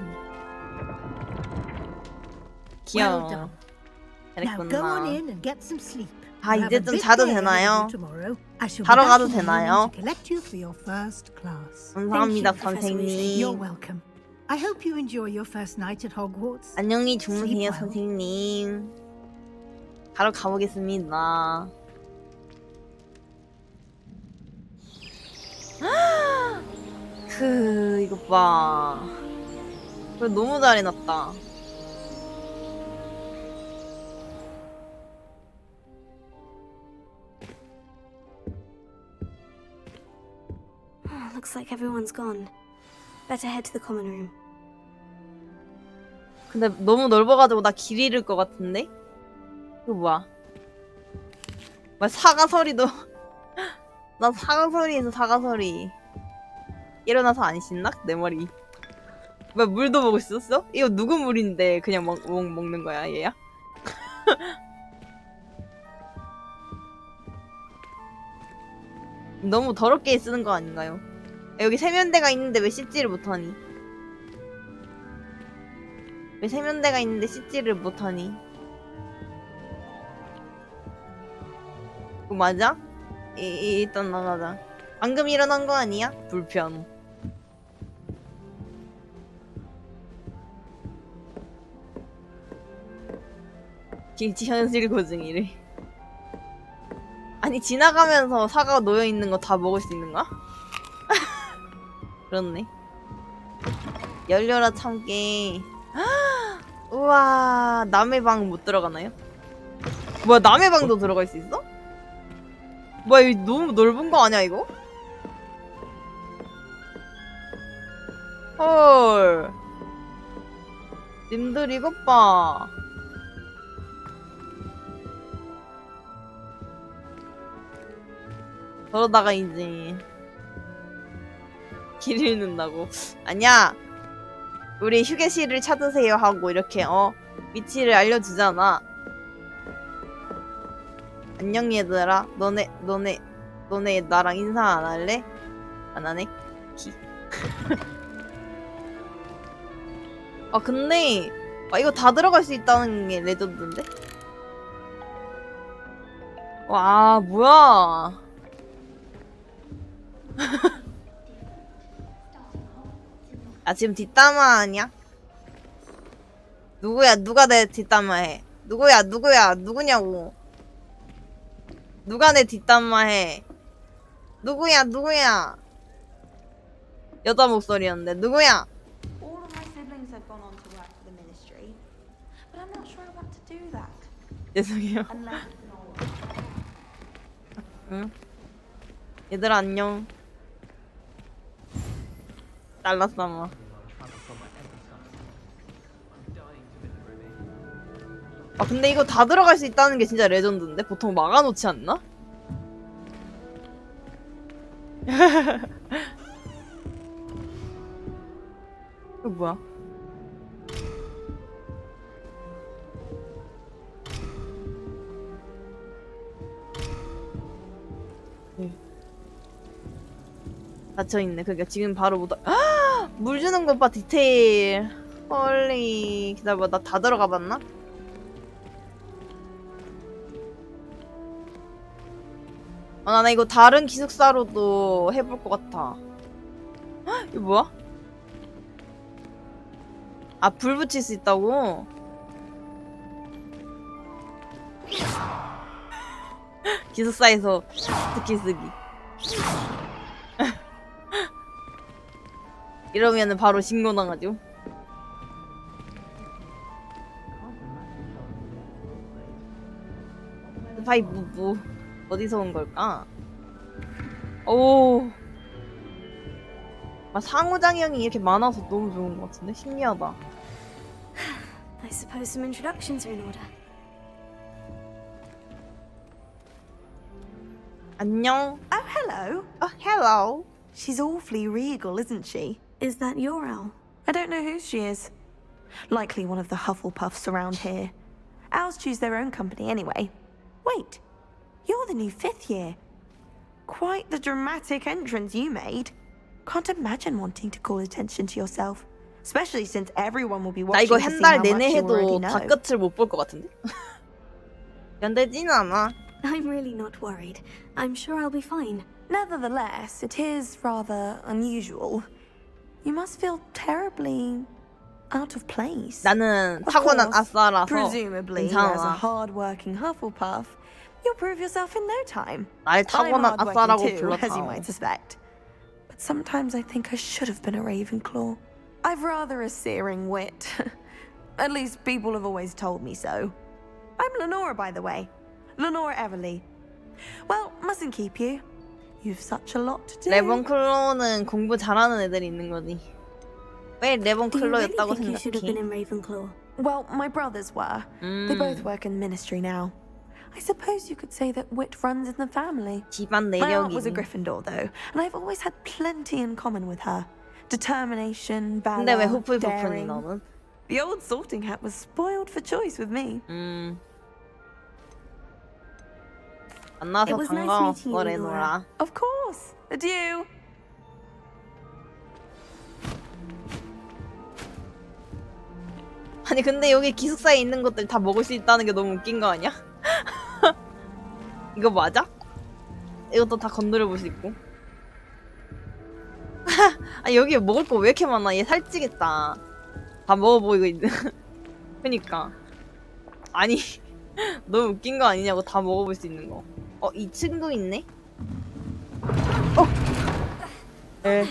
귀여워. Well done. Now go on 잘했구나. in and get some sleep. 아, You have 이제 a 좀 big 자도 day ahead of 되나요? you tomorrow. I shall be 자러 back 가도 in the 되나요? morning to collect you for your first class. 감사합니다, Professor 선생님. You're welcome. I hope you enjoy your first night at Hogwarts. 안녕히 주무세요, Sleep well. 선생님. 바로 가보겠습니다. 이것 봐. 그래, 너무 잘 해놨다. Oh, looks like everyone's gone. Better head to the common room. 근데 너무 넓어가지고 나 길 잃을 것 같은데? 이거 뭐야? 막 사과 소리도 나 사과 소리에서 사과 소리 일어나서 안 씻나? 내 머리 왜 물도 먹을 수 있었어? 이거 누구 물인데 그냥 먹는 거야 얘야? 너무 더럽게 쓰는 거 아닌가요? 여기 세면대가 있는데 왜 씻지를 못하니? 왜 세면대가 있는데 씻지를 못하니? 그거 맞아? 일단 나가자. 방금 일어난 거 아니야? 불편. 김치 현실 고증이래. 아니 지나가면서 사과 놓여 있는 거 다 먹을 수 있는 거야? 그렇네. 열려라 참깨. 우와, 남의 방 못 들어가나요? 뭐야, 남의 방도 들어갈 수 있어? 뭐야, 이거 너무 넓은 거 아니야 이거? 헐. 님들 이것 봐. 그러다가 이제 길 잃는다고. 아니야, 우리 휴게실을 찾으세요 하고 이렇게 위치를 알려주잖아. 안녕 얘들아, 너네 나랑 인사 안 할래? 안 하네? 기. 아 근데 이거 다 들어갈 수 있다는 게 레전드인데? 와 뭐야. 아 지금 뒷담화 하냐? 누구야? 누가 내 뒷담화해? 누구야? 누구냐고? 누가 내 뒷담화해? 누구야? 여자 목소리였는데 누구야? All of my siblings have gone on to work for the ministry, but I'm not sure I want to do that. 죄송해요. Unless 응? 얘들아 안녕. 달랐어. 아 근데 이거 다 들어갈 수 있다는 게 진짜 레전드인데? 보통 막아놓지 않나? 이거 뭐야? 닫혀있네. 그러니까 지금 바로 못 물 주는 것 봐, 디테일. 헐리. 기다려봐, 나 다 들어가 봤나? 나 이거 다른 기숙사로도 해볼 것 같아. 이거 뭐야? 아, 불 붙일 수 있다고? 기숙사에서 스킬 쓰기. 이러면은 바로 신고 나가죠. 스파이 부부 어디서 온 걸까? 오, 상호작용이 이렇게 많아서 너무 좋은 것 같은데? 신기하다. I suppose some introductions are in order. 안녕. Oh, hello. hello. She's awfully regal, isn't she? Is that your owl? I don't know who she is. Likely one of the Hufflepuffs around here. Owls choose their own company anyway. Wait, you're the new 5th year. Quite the dramatic entrance you made. Can't imagine wanting to call attention to yourself. Especially since everyone will be 나 watching 이거 to 한 see 달 how much 내내 you already 해도 다 know. 끝을 못 볼 것 같은데? 연대지는 않아. I'm really not worried. I'm sure I'll be fine. Nevertheless, it is rather unusual. You must feel terribly out of place. 나는 Of 타고난 course, 아싸라서 presumably, as a 괜찮아. hard-working Hufflepuff, you'll prove yourself in no time. 날 I'm 타고난 hard-working 아싸라고 too, as you 불렀다. might suspect. But sometimes I think I should have been a Ravenclaw. I've rather a searing wit. At least people have always told me so. I'm Lenora, by the way. Lenora Everly. Well, mustn't keep you. You've such a lot to do. 레몬클로는 공부 잘하는 애들이 있는 거지. 왜 Do you really 레몬클로였다고 think you should have been 생각해? in Ravenclaw? Well, my brothers were. They both work in the ministry now. I suppose you could say that wit runs in the family. 집안 My aunt was a 내력이니. Gryffindor, though, and I've always had plenty in common with her. Determination, 근데 왜 valor, 후플푸프니 daring. 너는? The old sorting hat was spoiled for choice with me. 만나서 It was nice 반가웠어, meeting you, 레노라. Of course. Adieu. 아니 근데 여기 기숙사에 있는 것들 다 먹을 수 있다는 게 너무 웃긴 거 아니야? 이거 맞아? 이것도 다 건드려 볼 수 있고. 아 여기 먹을 거 왜 이렇게 많아? 얘 살찌겠다. 다 먹어보이고 있는. 그니까. 아니 너무 웃긴 거 아니냐고 다 먹어볼 수 있는 거. 2층도 있네? 에.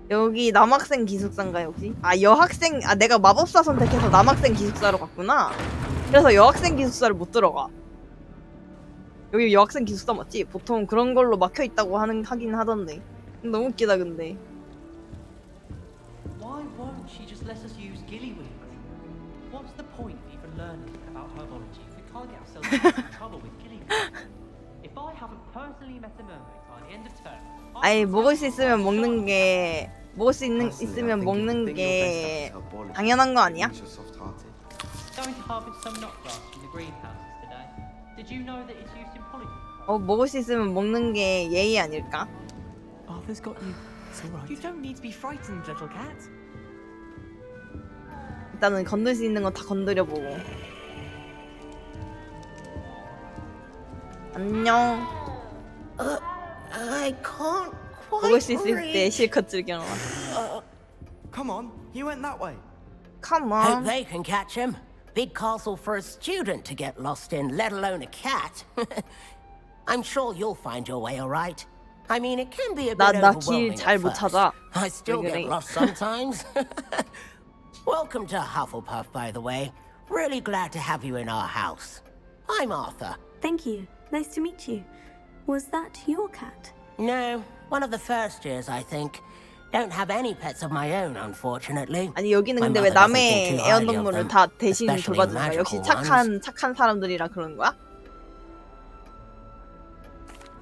여기 남학생 기숙사인가요 혹시? 아 여학생, 내가 마법사 선택해서 남학생 기숙사로 갔구나. 그래서 여학생 기숙사를 못 들어가. 여기 여학생 기숙사 맞지? 보통 그런 걸로 막혀 있다고 하긴 하던데. 너무 웃기다 근데. Why won't she just let us use Gillyweed? What's the point of even learning about herbology if we can't get ourselves into trouble with Gillyweed? If I haven't personally met a mermaid by the end of term, 아니 먹을 수 있으면 먹는 게 있으면 먹는 게 당연한 거 아니야? Going to harvest some knot grass from the greenhouses today. Did you know that it's used in polygon? 먹을 수 있으면 먹는 게 예의 아닐까? Arthur's got you. It's all right. You don't need to be frightened, little cat. 일단은 건들 수 있는 건 다 건드려 보고. 안녕. I can't quite 먹을 수 있을 때 reach. 실컷 즐겨라. Come on, you went that way. Come Hope on. they can catch him. Big castle for a student to get lost in, let alone a cat. I'm sure you'll find your way all right. I mean, it can be a bit 나 overwhelming 길 잘 at 못 first. 찾아. I still 왜 그래? get lost sometimes. Welcome to Hufflepuff, by the way. Really glad to have you in our house. I'm Arthur. Thank you. Nice to meet you. Was that your cat? No, one of the first years, I think. Don't have any pets of my own, unfortunately. 아니 여기는 My 근데 왜 mother doesn't think 남의 too highly of 애완동물을 them, 다 대신 especially 돌봐주는 거야? 역시 magical 착한 사람들이라 그런 거야?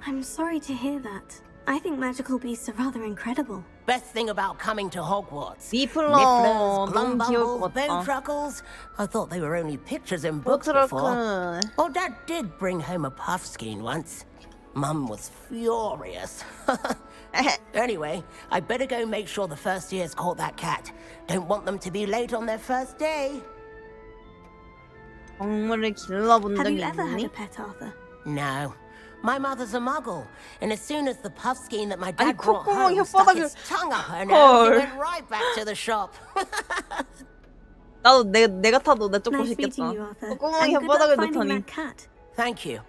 I'm sorry to hear that. I think magical beasts are rather incredible. Best thing about coming to Hogwarts. 니플러 Nifflers, 너무 귀여울 Glumbumbles, 것 같다. Bowtruckles. I thought they were only pictures in books before. 보트러크. Well, Dad did bring home a puffskein once. Mum was furious. Anyway, I better go make sure the first years caught that cat. Don't want them to be late on their first day. 동물을 길러본 Have 적이 you ever had 있니? a pet, Arthur? No. My mother's a muggle, and as soon as the puffskein that my 아니 dad brought 콧구멍 home stuck 혓바닥을 its tongue up her nose, 헐. it went right back to the shop. 나도 내가 타도 내 쫓고 Nice 싶겠다. meeting you, Arthur. 콧구멍에 And good luck 혓바닥을 finding 넣더니 that cat. Thank you.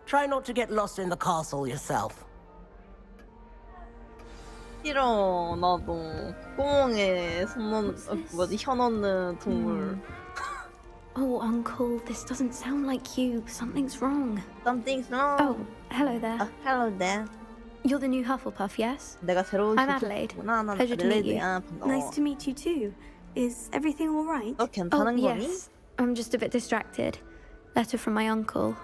Try not to get lost in the castle yourself. 싫어. 나도 콧구멍에 혀 넣는 동물. Oh, Uncle, this doesn't sound like you. Something's wrong. Something's wrong. Oh, hello there. Hello there. You're the new Hufflepuff, yes? 내가 새로운 I'm Adelaide. 난 Pleasure to meet you. 아들레이드야. 반가워. Nice to meet you too. Is everything all right? 너 괜찮은 거니? yes. I'm just a bit distracted. Letter from my uncle.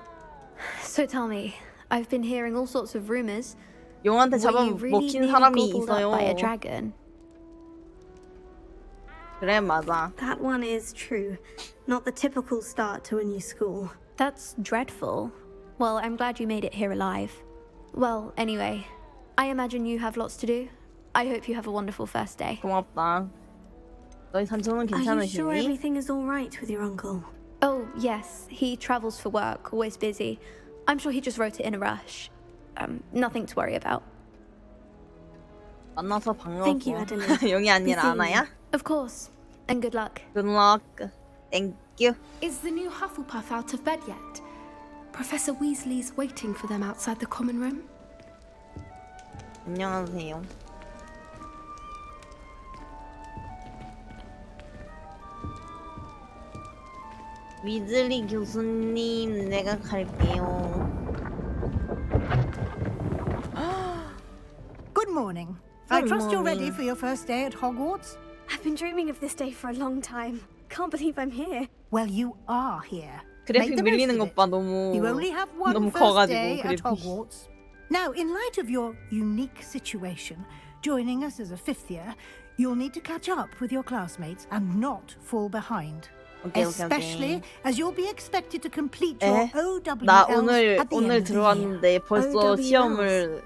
So tell me, I've been hearing all sorts of rumors. 용한테 Were you really 잡아먹힌 nearly 사람이 gobbled up by a 있어요. dragon? 그래 맞아. That one is true. Not the typical start to a new school. That's dreadful. Well, I'm glad you made it here alive. Well, anyway, I imagine you have lots to do. I hope you have a wonderful first day. 고맙다. 너희 삼촌은 Are you sure 괜찮으시니? everything is all right with your uncle? Oh, yes. He travels for work, always busy. I'm sure he just wrote it in a rush. Nothing to worry about. 만나서 반가웠어. Thank you, Adelaide. 용이 아니라 Good seeing 아나야? you. Of course. And good luck. Good luck. Thank you. Is the new Hufflepuff out of bed yet? Professor Weasley's waiting for them outside the common room. 안녕하세요. 위즐리 교수님, 내가 갈게요. Good morning. I Good trust you're ready morning. for your first day at Hogwarts? I've been dreaming of this day for a long time. Can't believe I'm here. Well, you are here. Make 그래픽 the most 밀리는 of 것 it. 봐. 너무 You only have one 너무 first day 커가지고 at 그래픽. Hogwarts. Now, in light of your unique situation, joining us as a fifth year, you'll need to catch up with your classmates and not fall behind. Okay. Especially as you'll be expected to complete your 에? OWLs 나 at the 오늘 end of the year. 들어왔는데 벌써 OWLs. 시험을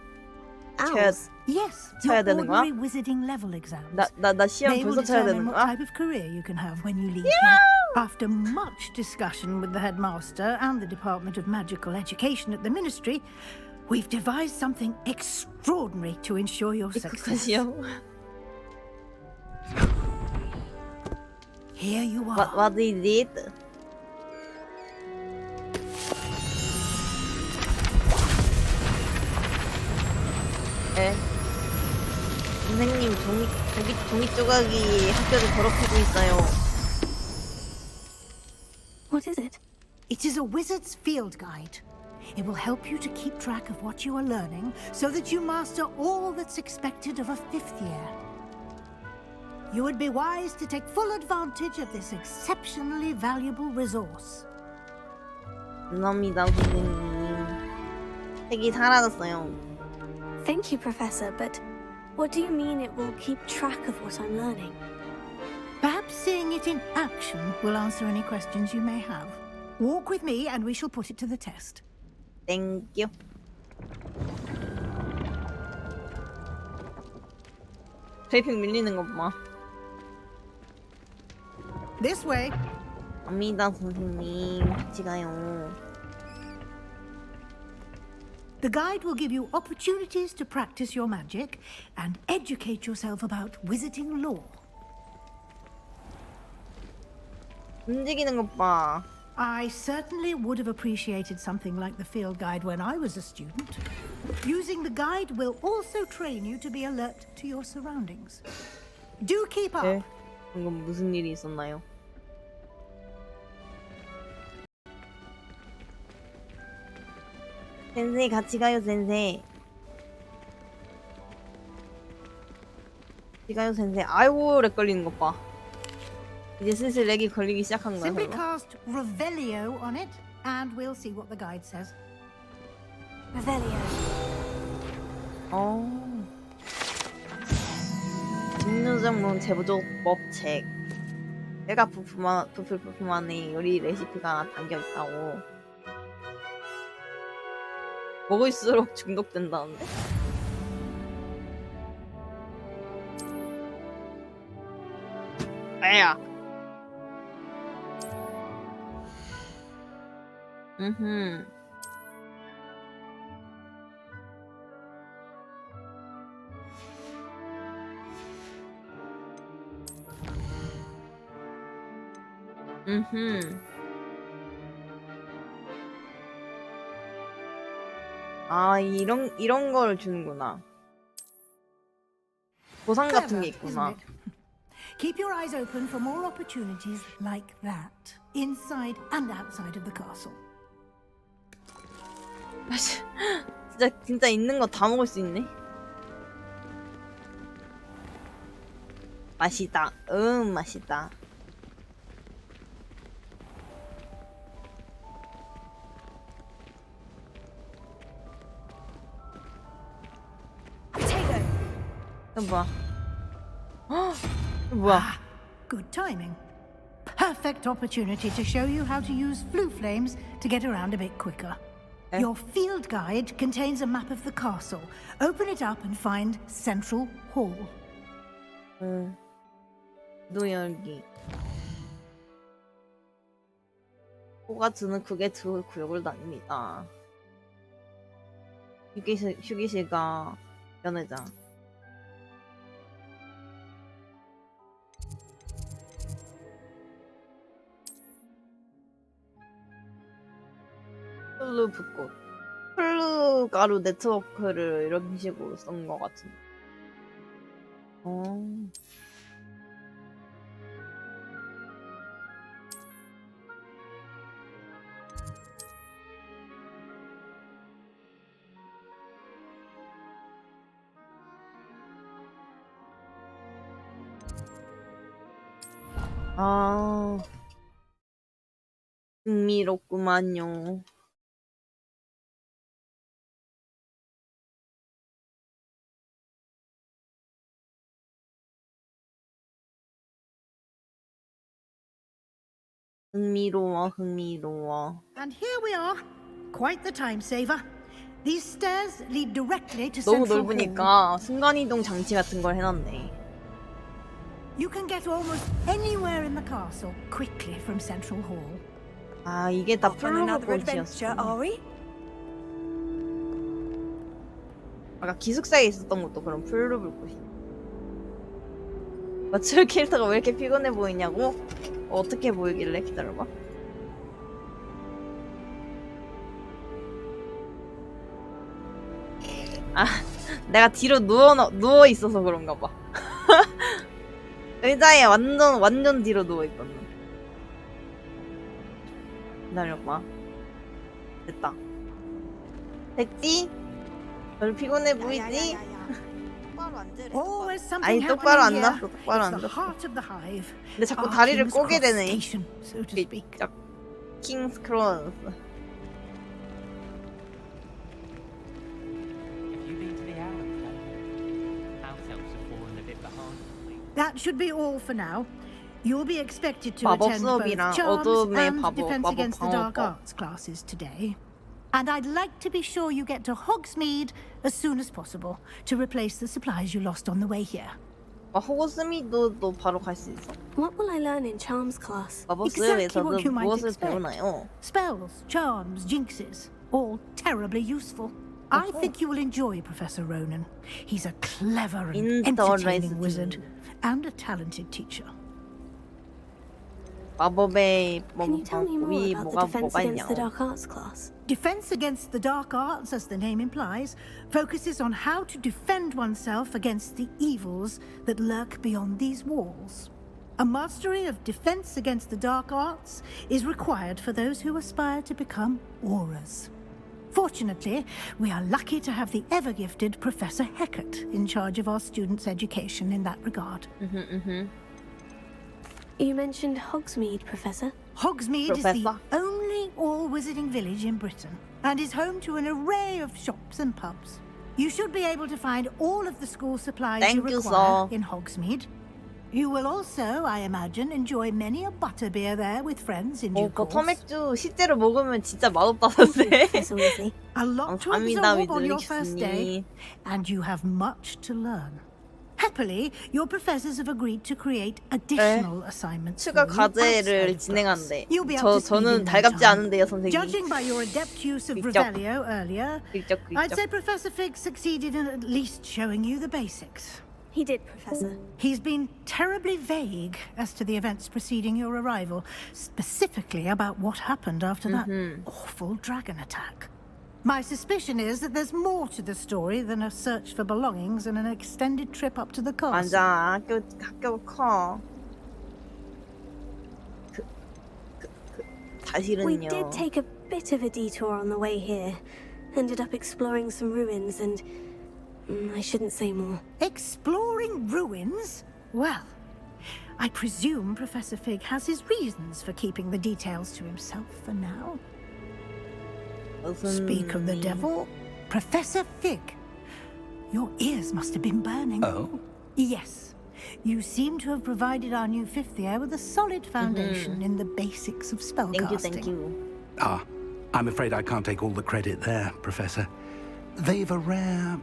쳐야 Owls. Yes, 쳐야 your 되는 거야? ordinary wizarding level exams. 나 시험 They will 벌써 쳐야 determine 되는 what 거야? type of career you can have when you leave here. After much discussion with the headmaster and the Department of Magical Education at the Ministry, we've devised something extraordinary to ensure your success. Here you are. What is it? 네. 선생님 종이 조각이 학교를 더럽히고 있어요. What is it? It is a wizard's field guide. It will help you to keep track of what you are learning so that you master all that's expected of a 5th year. You would be wise to take full advantage of this exceptionally valuable resource. 감사합니다, 선생님. 책이 사라졌어요. Thank you, Professor, but what do you mean it will keep track of what I'm learning? Perhaps seeing it in action will answer any questions you may have. Walk with me and we shall put it to the test. Thank you. 테이핑 밀리는 거 봐. This way. 갑니다, 선생님. 같이 가요. The guide will give you opportunities to practice your magic and educate yourself about wizarding lore. 움직이는 것 봐. I certainly would have appreciated something like the field guide when I was a student. Using the guide will also train you to be alert to your surroundings. Do keep up. 네. 방금 무슨 일이 있었나요? 센세이 같이 가요, 센세이. 같이 가요, 센세이. 아이고, 렉 걸리는 것 봐. 이제 슬슬 렉이 걸리기 시작한 거야. Simply cast Revelio on it, and we'll see what the guide says. Revelio. 직무정문 제조법 책. 내가 부풀 안에 요리 레시피가 담겨 있다고. 먹을수록 중독된다는데? 아야. 아, 이런 걸 주는구나. 보상 같은 게 있구나. Keep your eyes open for more opportunities like that, inside and outside of the castle. 진짜 있는 거 다 먹을 수 있네. 맛있다. 맛있다. 뭐야? 뭐야? Good timing. Perfect opportunity to show you how to use flue flames to get around a bit quicker. Your field guide contains a map of the castle. Open it up and find Central Hall. 노열기. 호가트는 크게 두 구역을 다닙니다. 휴게실과 연회장. 플루 붓꽃. 플루 가루 네트워크를 이런 식으로 쓴 것 같은데. 흥미롭구만요. 흥미로워. And here we are. Quite the time saver. These stairs lead directly to 너무 Central Hall. 넓으니까 순간이동 장치 같은 걸 해놨네. You can get almost anywhere in the castle quickly from Central Hall. 아, 이게 다 Off on another 플로버 adventure, 꽃이었어. are we? 아까 기숙사에 있었던 것도 그런 플로버 꽃이. 마츠 캐릭터가 왜 이렇게 피곤해 보이냐고? 어떻게 보이길래? 기다려봐. 아, 내가 뒤로 누워 있어서 그런가 봐. 의자에 완전 뒤로 누워 있거든. 기다려봐. 됐다. 됐지? 별 피곤해 보이지? Always something 아니 똑바로 happening 안 here. 놨어. 똑바로 It's 안 the 놨어. heart of the hive. 근데 자꾸 Our 다리를 King's 꼬게 Cross 되네. Station, so to speak. 킹스 크로스. Have you been to the Arab Plain? House elves have fallen a bit behind. That should be all for now. You'll be expected to 마법 attend both 수업이랑 charms 어둠의 and 마법, defense 마법 against the dark 방어법. arts classes today. And I'd like to be sure you get to Hogsmeade as soon as possible to replace the supplies you lost on the way here. 호그스미도 바로 갈 수 있어. What will I learn in charms class? 마법 Exactly 수업에서는 what you might 무엇을 expect. 배우나요? Spells, charms, jinxes, all terribly useful. I think you will enjoy Professor Ronan. He's a clever and entertaining wizard and a talented teacher. 마법의 Can you tell me more 위 about the 뭐가 defense against the 있냐고. dark arts class? Defense against the dark arts, as the name implies, focuses on how to defend oneself against the evils that lurk beyond these walls. A mastery of defense against the dark arts is required for those who aspire to become auras. Fortunately, we are lucky to have the ever-gifted Professor Hecat in charge of our students' education in that regard. You mentioned Hogsmeade, Professor. Hogsmeade is the only all-wizarding village in Britain and is home to an array of shops and pubs. You should be able to find all of the school supplies you Thank you, require sir. in Hogsmeade. You will also, I imagine, enjoy many a butterbeer there with friends in due course. 버터맥주 실제로 먹으면 진짜 맛없다던데. A lot to 감사합니다, absorb on your first 미드릭스님. day, and you have much to learn. Happily, your professors have agreed to create additional assignments 추가 for you 과제를 outside of class. 진행한대. You'll be up to speed 저는 in no 달갑지 time. 않은데요, 선생님. Judging by your adept use of 긁적. Revelio earlier, 긁적, I'd 긁적. say Professor Fig succeeded in at least showing you the basics. He did, Professor. He's been terribly vague as to the events preceding your arrival, specifically about what happened after that awful dragon attack. My suspicion is that there's more to the story than a search for belongings and an extended trip up to the castle. 맞아, 학교 커. We 사실은요. did take a bit of a detour on the way here. Ended up exploring some ruins and... I shouldn't say more. Exploring ruins? Well, I presume Professor Fig has his reasons for keeping the details to himself for now. Speak of the devil, Professor Fig. Your ears must have been burning. Oh? Yes. You seem to have provided our new fifth year with a solid foundation in the basics of spellcasting. Thank you. Ah, I'm afraid I can't take all the credit there, Professor. They've a rare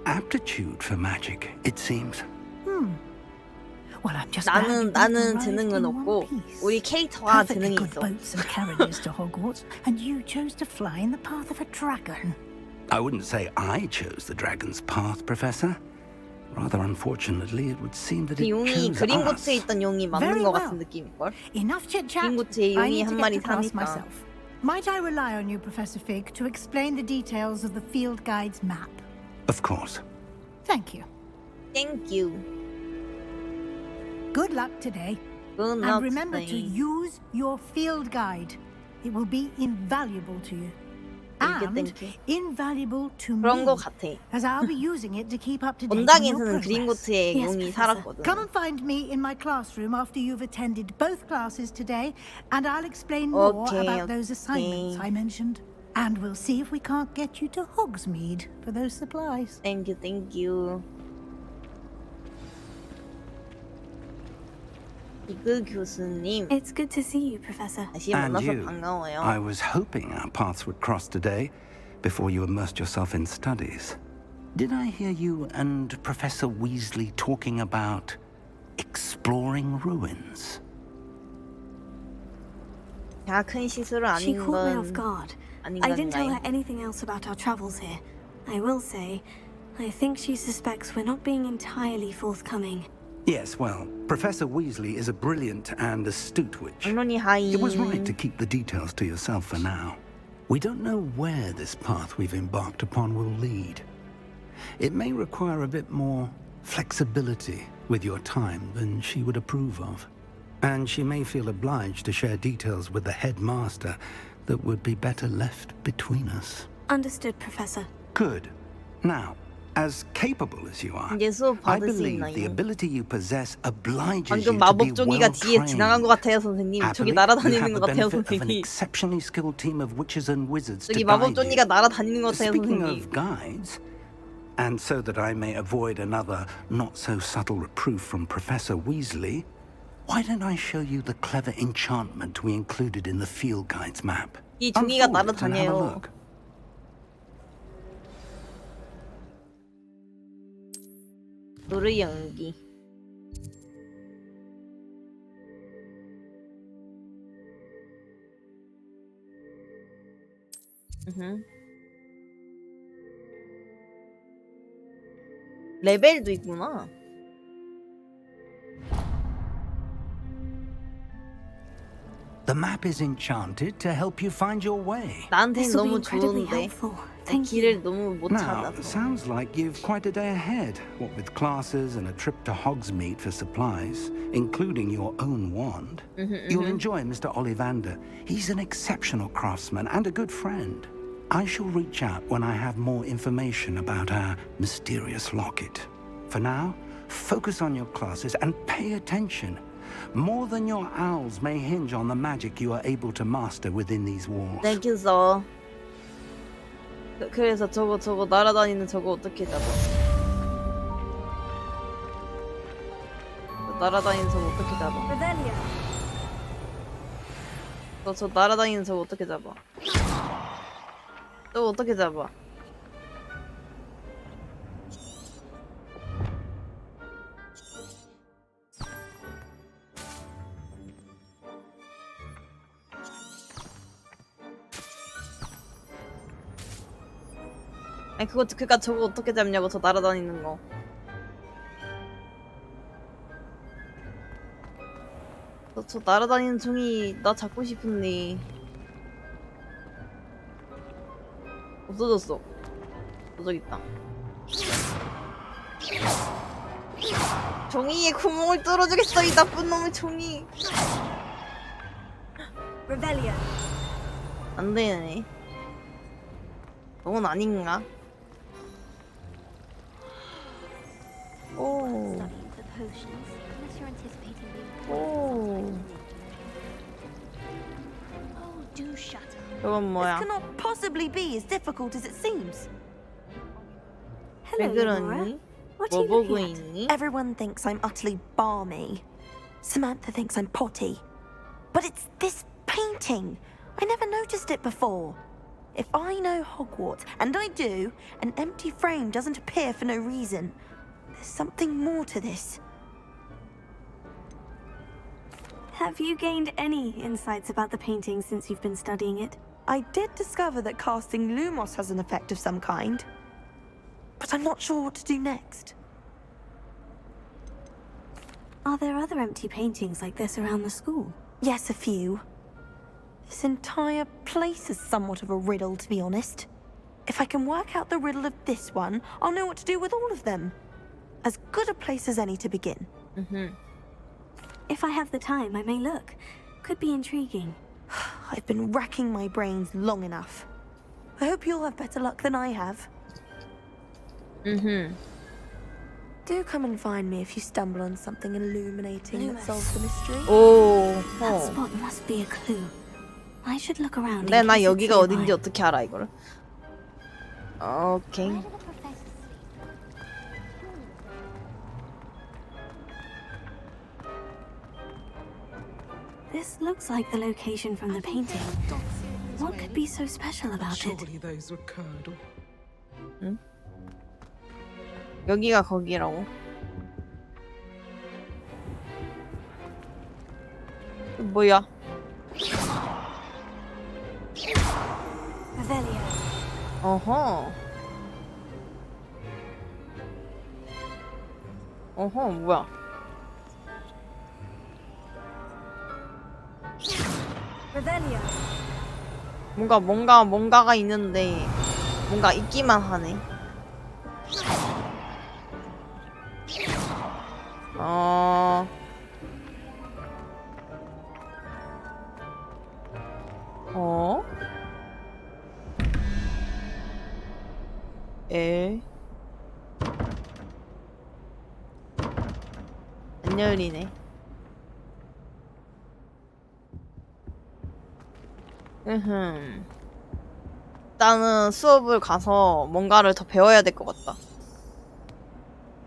aptitude for magic, it seems. Well, I'm just 나는 glad you both 재능은 arrived in 없고 one piece. 우리 캐릭터가 Perfectly 재능이 good 있어. boats and carriages to Hogwarts, and you chose to fly in the path of a dragon. I wouldn't say I chose the dragon's path, Professor. Rather unfortunately, it would seem that 그 it 용이 chose 그린고트에 us. 있던 용이 맞는 Very 것 well. 같은 느낌일걸? Enough chit-chat. 그린고트에 I 용이 need 한 to 마리 get to class 사니까. myself. Might I rely on you, Professor Fig, to explain the details of the field guide's map? Of course. Thank you. Thank you. Good luck today. Good And luck remember today. to use your field guide. It will be invaluable to you. Thank you, And thank you. invaluable to 그런 me, 거 같아. as I'll be using it to keep up to date on your 원작에서는 progress. 그린고트에 용이 살았거든. Come and find me in my classroom after you've attended both classes today, and I'll explain more about those assignments I mentioned. And we'll see if we can't get you to Hogsmeade for those supplies. Thank you, thank you. 이그 교수님. It's good to see you, Professor. 다시 And 만나서 you. 반가워요. I was hoping our paths would cross today before you immersed yourself in studies. Did I hear you and Professor Weasley talking about exploring ruins. 큰 시술을 She 아닌 caught me off 건 guard. 아닌 I didn't tell her 건가요? anything else about our travels here. I will say, I think she suspects we're not being entirely forthcoming. Yes, well, Professor Weasley is a brilliant and astute witch. 언론이 하이. It was right to keep the details to yourself for now. We don't know where this path we've embarked upon will lead. It may require a bit more flexibility with your time than she would approve of. And she may feel obliged to share details with the headmaster that would be better left between us. Understood, Professor. Good. Now, as capable as you are, 이제 수업 I 받을 수 believe the 있나요? ability you possess obliges 방금 you to be 마법 종이가 well 뒤에 지나간 것 trained. 같아요, 선생님. 저기 Happily, you 날아다니는 have 것 the 같아요, benefit of an 선생님. exceptionally skilled team of witches and wizards to 저기 마법 guide you. 종이가 날아다니는 것 같아요, Speaking 선생님. of guides, and so that I may avoid another not-so-subtle reproof from Professor Weasley, why don't I show you the clever enchantment we included in the field guide's map? 이 종이가 Unfold it and have a 날아다녀요. look. 노르 연기. 레벨도 있구나. The map is enchanted to help you find your way. 나한테는 This will be 너무 incredibly 좋은데 helpful. Thank you. 길을 너무 못 Now, 찾아서. sounds like you've quite a day ahead, what with classes and a trip to Hogsmeade for supplies, including your own wand. You'll enjoy Mr. Ollivander. He's an exceptional craftsman and a good friend. I shall reach out when I have more information about our mysterious locket. For now, focus on your classes and pay attention. More than your owls may hinge on the magic you are able to master within these walls. Thank you, sir. 그래서 저거 날아다니는 저거 어떻게 잡아? 날아다니는 저거 어떻게 잡아? Revelia. 저 날아다니는 저거 어떻게 잡아? 저거 어떻게 잡아? 아니 그러니까 저거 어떻게 잡냐고, 저 날아다니는 거. 저 날아다니는 종이 나 잡고 싶은데 없어졌어. 저기 있다. 종이에 구멍을 뚫어주겠어, 이 나쁜 놈의 종이. Revelia. 안 되네. 그건 아닌가? 오. 오. 저건 뭐야? This cannot possibly be as difficult as it seems. 왜 Hello, 그러니? Laura. What 뭐 are you 보고 looking at? 있니? Everyone thinks I'm utterly balmy. Samantha thinks I'm potty. But it's this painting. I never noticed it before. If I know Hogwarts, and I do, an empty frame doesn't appear for no reason. There's something more to this. Have you gained any insights about the painting since you've been studying it? I did discover that casting Lumos has an effect of some kind. But I'm not sure what to do next. Are there other empty paintings like this around the school? Yes, a few. This entire place is somewhat of a riddle, to be honest. If I can work out the riddle of this one, I'll know what to do with all of them. As good a place as any to begin. If I have the time, I may look. Could be intriguing. I've been racking my brains long enough. I hope you'll have better luck than I have. Do come and find me if you stumble on something illuminating that solves the mystery. 오. That spot must be a clue. I should look around. 근데 in 나 case it's 여기가 nearby. 어딘지 어떻게 알아 이거를? 오케이. This looks like the location from the painting. What could be so special about it? those were curdle. 여기가 거기라고. 뭐야? 어허. 어허, 뭐야? 뭔가가 있는데 뭔가 있기만 하네. 안 열리네. 일단은 수업을 가서 뭔가를 더 배워야 될 것 같다.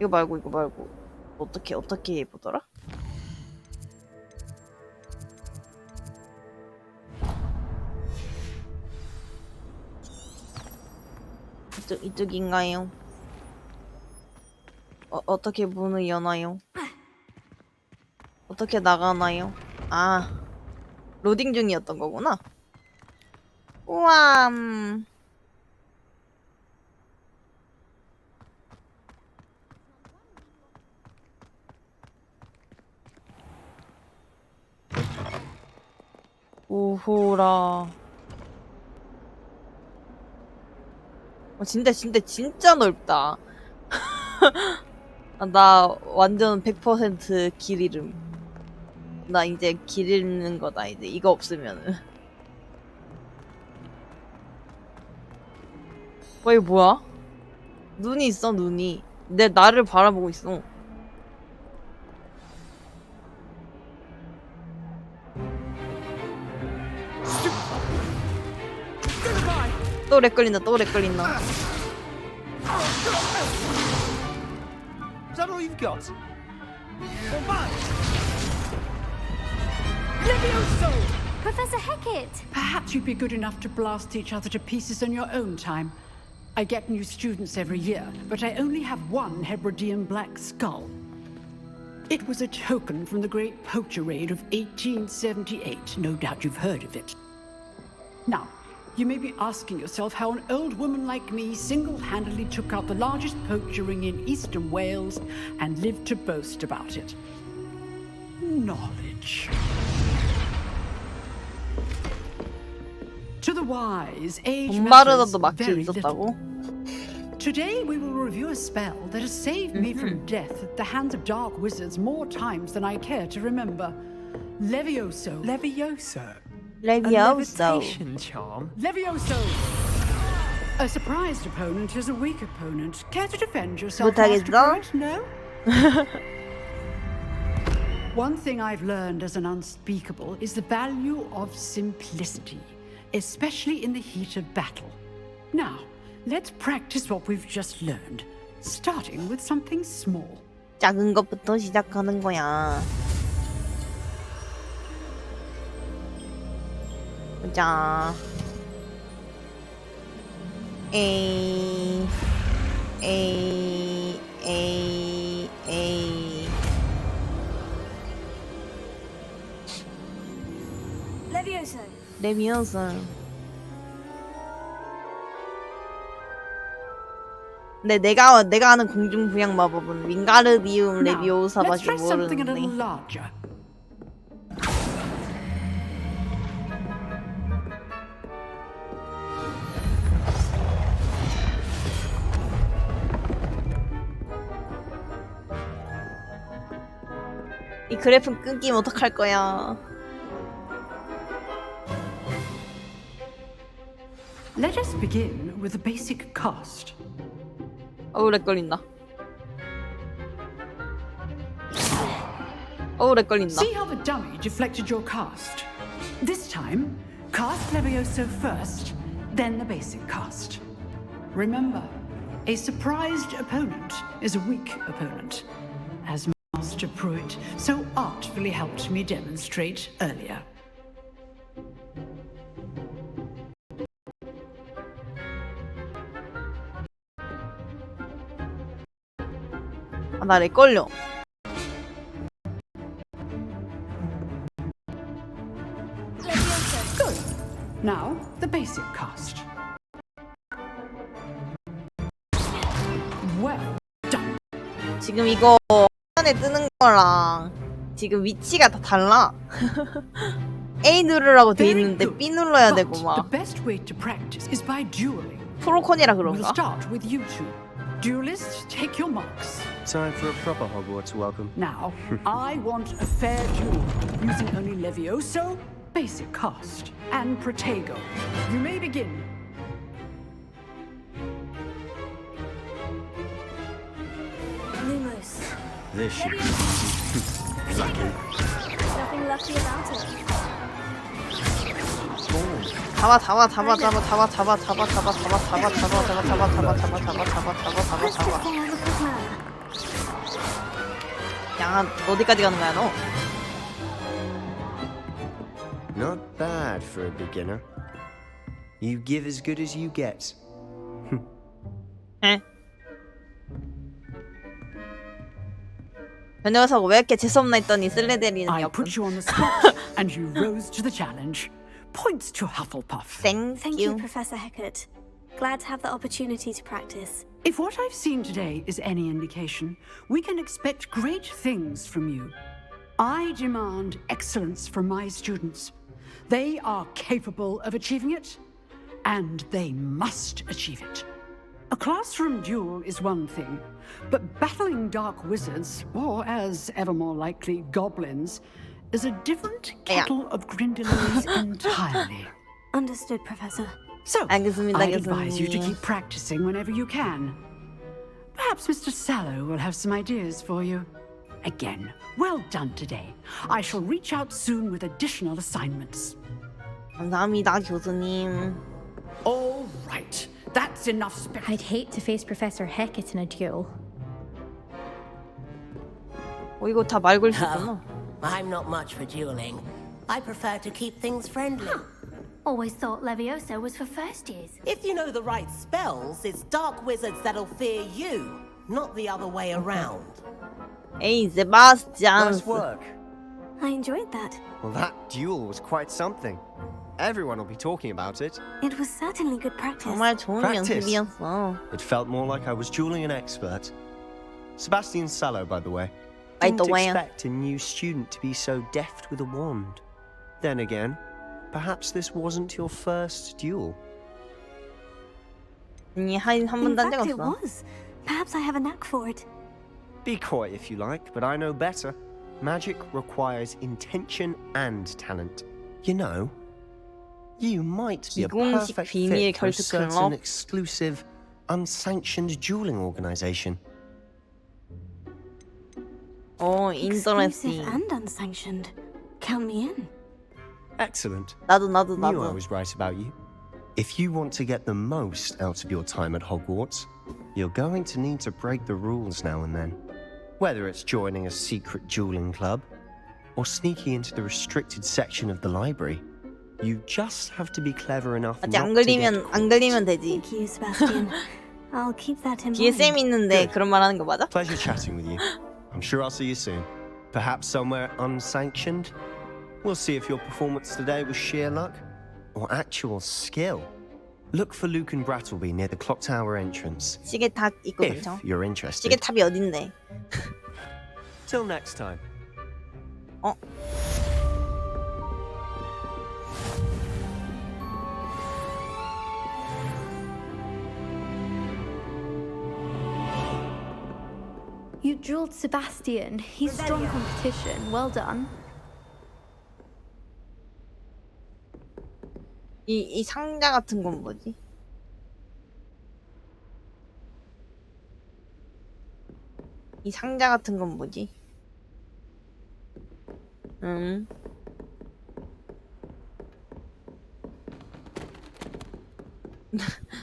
이거 말고 어떻게 보더라? 이쪽인가요? 어떻게 문을 여나요? 어떻게 나가나요? 아, 로딩 중이었던 거구나. 우와. 오호라. 진짜 넓다. 나 완전 100% 길 잃음. 나 이제 길 잃는 거다. 이제 이거 없으면은. 이게 뭐야? 눈이 있어, 눈이. 나를 바라보고 있어. 또 렉 걸린다. Is that all you've got? Professor Hecat! Perhaps you'd be good enough to blast each other to pieces on your own time. I get new students every year, but I only have one Hebridean black skull. It was a token from the Great Poacher Raid of 1878. No doubt you've heard of it. Now, you may be asking yourself how an old woman like me single-handedly took out the largest poacher ring in eastern Wales and lived to boast about it. Knowledge. To the wise, age matters very little. Today we will review a spell that has saved me from death at the hands of dark wizards more times than I care to remember. Levioso. Levioso? Levioso. A levitation charm? Levioso! A surprised opponent is a weak opponent. Care to defend yourself, 못하겠어? Master Curate? No? One thing I've learned as an unspeakable is the value of simplicity, especially in the heat of battle. Now, let's practice what we've just learned, starting with something small. 작은 것부터 시작하는 거야. 보자. 에이. 레비오사. 근데 내가 아는 공중 부양 마법은 윙가르디움 레비오사밖에 모르는데. 이 그래프 끊기면 어떡할 거야? Let us begin with the basic cast. 렉 걸린다. 렉 걸린다. See how the dummy deflected your cast. This time, cast Levioso first, then the basic cast. Remember, a surprised opponent is a weak opponent, as Master Pruitt so artfully helped me demonstrate earlier. 나 렉 걸려. basic cast. Well done. 지금 이거 화면에 뜨는 거랑 지금 위치가 다 달라. A 누르라고 돼 있는데 B 눌러야 되고 The 막. best way to practice is by dueling. 프로콘이라 We'll 그런가? start with you two. Duelists, take your marks. Time for a proper Hogwarts welcome. Now, I want a fair duel, using only Levioso, basic cast, and Protego. You may begin. Lumos. This should be easy. Lucky. Nothing lucky about it. 야, 어디까지 가는 거야 너? Not bad for a beginner. You give as good as you get. 에? 저 녀석 왜 이렇게 재수없나 했더니 슬레데리는 I 옆으로. put you on the spot, and you rose to the challenge. Points to Hufflepuff. Thank you, Professor Hecat. Glad to have the opportunity to practice. If what I've seen today is any indication, we can expect great things from you. I demand excellence from my students. They are capable of achieving it, and they must achieve it. A classroom duel is one thing, but battling dark wizards, or as ever more likely, goblins, is a different kettle of grindelings entirely. Understood, Professor. So, 알겠습니다, I advise you to 교수님. keep practicing whenever you can. Perhaps Mr. Sallow will have some ideas for you. Again, well done today. I shall reach out soon with additional assignments. 감사합니다, 교수님. All right, that's enough spectacle. I'd hate to face Professor Hecat in a duel. 이거 다 말 걸 수 있구나. I'm not much for dueling. I prefer to keep things friendly. Always thought Levioso was for first years. If you know the right spells, it's dark wizards that'll fear you, not the other way around. 에이, 세바스찬. Nice work. I enjoyed that. Well, that duel was quite something. Everyone will be talking about it. It was certainly good practice. 정말 좋은 Practice. 연습이었어. It felt more like I was dueling an expert. Sebastian Sallow, by the way. By the Didn't way. expect a new student to be so deft with a wand. Then again, perhaps this wasn't your first duel. 아니, 한 In 번도 한 적 fact, it 없어. was. Perhaps I have a knack for it. Be coy if you like, but I know better. Magic requires intention and talent. You know, you might be a 비공식 perfect 비밀 fit for a 결투 certain 클럽. exclusive, unsanctioned dueling organization. Exclusive interesting. and unsanctioned. Count me in. Excellent. 나도. Knew I was right about you. If you want to get the most out of your time at Hogwarts, you're going to need to break the rules now and then. Whether it's joining a secret dueling club or sneaking into the restricted section of the library, you just have to be clever enough 아직 not 안 to get 걸리면 안 걸리면 되지. Thank you, Sebastian. I'll keep that in 뒤에 쌤 mind. 있는데 그런 말 하는 거 맞아? Pleasure chatting with you. I'm sure I'll see you soon. Perhaps somewhere unsanctioned? We'll see if your performance today was sheer luck or actual skill. Look for Luke and Brattleby near the clock tower entrance. 시계탑 있고 If 그렇죠? you're interested. 시계탑이 어딘데? Till next time. 어? You drilled Sebastian. He's strong competition. Well done. 이 상자 같은 건 뭐지? 이 상자 같은 건 뭐지?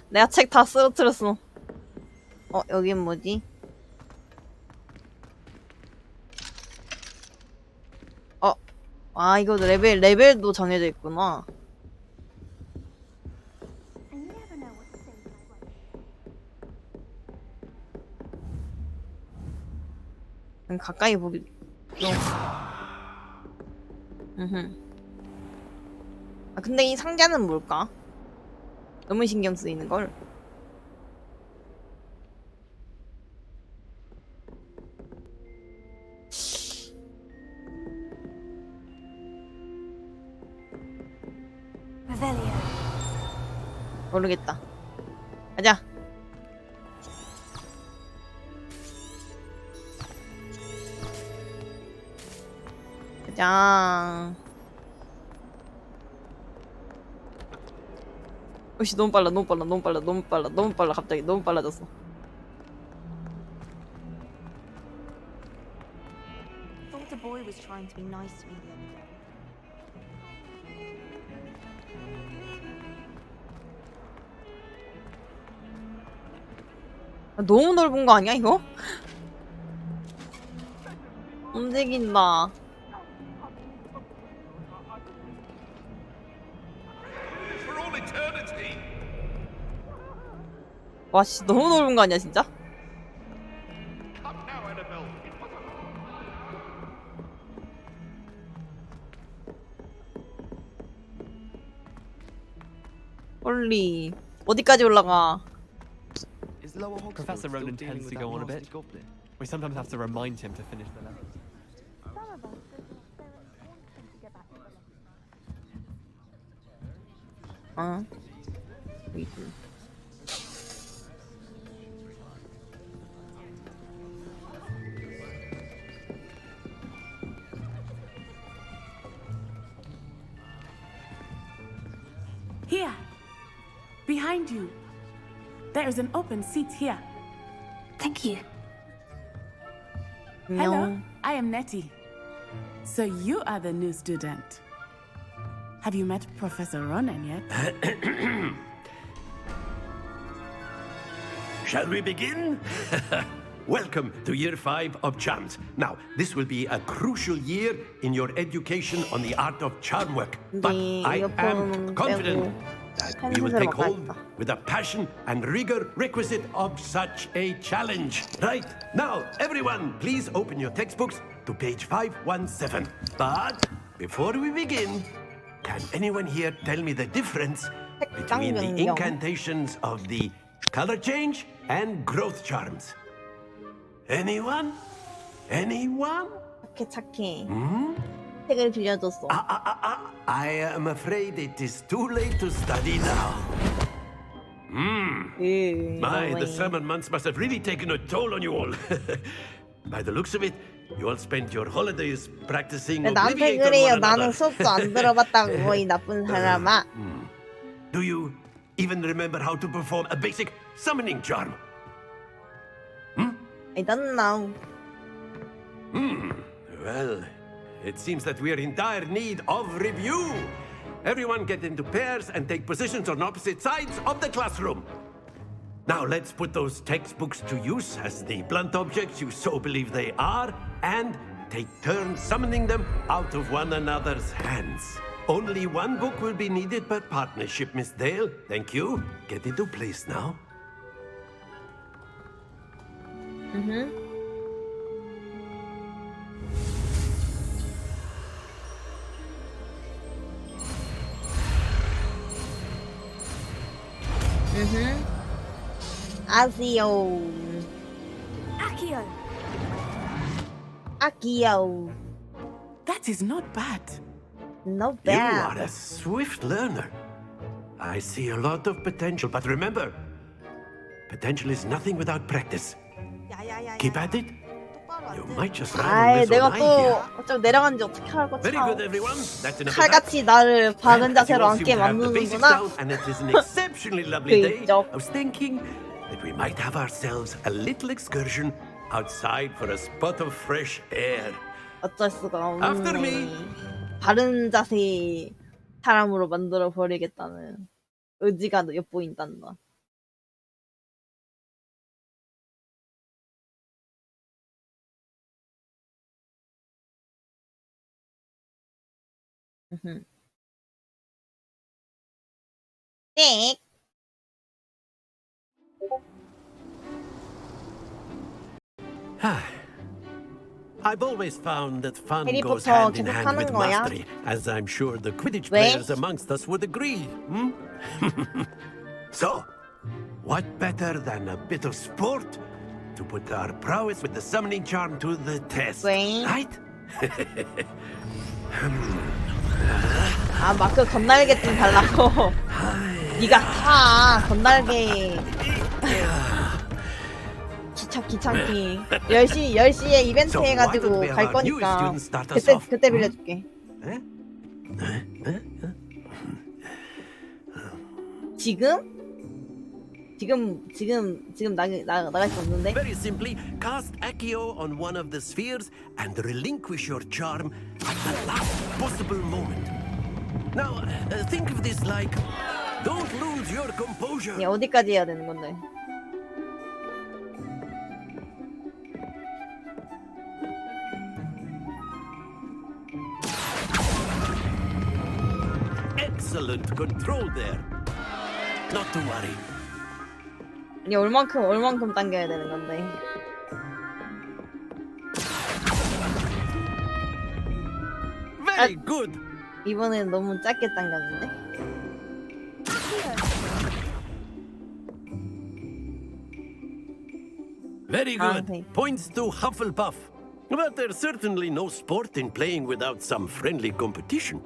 내가 책 다 쓰러뜨렸어. 여긴 뭐지? 이거 레벨도 정해져 있구나. 가까이 보기 좀. 근데 이 상자는 뭘까? 너무 신경 쓰이는 걸. 모르겠다. 가자. 가자. 오씨 너무 빨라 너무 빨라 너무 빨라 너무 빨라 너무 빨라 갑자기 너무 빨라졌어. Thought the boy was trying to be nice to me the other day. 너무 넓은 거 아니야 이거? 움직인다. 와씨 너무 넓은 거 아니야 진짜? 홀리 어디까지 올라가? Professor Ronan tends to go on a bit. We sometimes have to remind him to finish the level. Here, behind you. There is an open seat here. Thank you. Hello, I am Nettie. So you are the new student. Have you met Professor Ronan yet? Shall we begin? Welcome to Year 5 of Charms. Now, this will be a crucial year in your education on the art of charm work. But I am confident that we will take hold with the passion and rigor requisite of such a challenge. Right, now, everyone, please open your textbooks to page 517. But before we begin, can anyone here tell me the difference between the incantations of the color change and growth charms? Anyone? Anyone? 착해. 책을 빌려줬어. I am afraid it is too late to study now. My, the summer months must have really taken a toll on you all. By the looks of it, you all spent your holidays practicing 나한테 그래요. 나는 수업도 안 들어봤다고 이 나쁜 사람아. Do you even remember how to perform a basic summoning charm? I don't know. Well, it seems that we are in dire need of review. Everyone get into pairs and take positions on opposite sides of the classroom. Now let's put those textbooks to use as the blunt objects you so believe they are, and take turns summoning them out of one another's hands. Only one book will be needed per partnership, Miss Dale. Thank you. Get into place now. Accio. Accio. That is not bad. Not You bad. are a swift learner. I see a lot of potential, but remember, potential is nothing without practice. Keep at it. You might just 아이, rather 내가 miss 또 어쩜 내려간지 어떻게 알고 Very good, everyone. That's enough of that. 칼같이 나를 박은 자세로 As you all 앉게 seem to have the basics 만드는구나. down, and it is an exceptionally lovely day. 그죠. I was thinking that we might have ourselves a little excursion outside for a spot of fresh air. 어쩔 수가 After me. 없네. 바른 자세의 사람으로 만들어 버리겠다는 의지가 엿보인단다. 네. I've always found that fun 해리포터 goes hand in 계속 hand 하는 with 거야? mastery, as I'm sure the Quidditch 왜? players amongst us would agree. So, what better than a bit of sport to put our prowess with the summoning charm to the test, right? 아 마크 건날개 좀 달라고. 네가 타 건날개. 귀찮기. 10시에 이벤트 해가지고 갈 거니까 그때 빌려줄게. 지금 나갈 수 없는데. Very simply, cast Accio on one of the spheres and relinquish your charm at the last possible moment. Now, think of this like, don't lose your composure. 야, 어디까지 해야 되는 건데? Excellent control there. Not to worry. 이게 얼만큼 당겨야 되는 건데? Very good. 이번엔 너무 짧게 당겼는데? Very good. Points to Hufflepuff. But there's certainly no sport in playing without some friendly competition.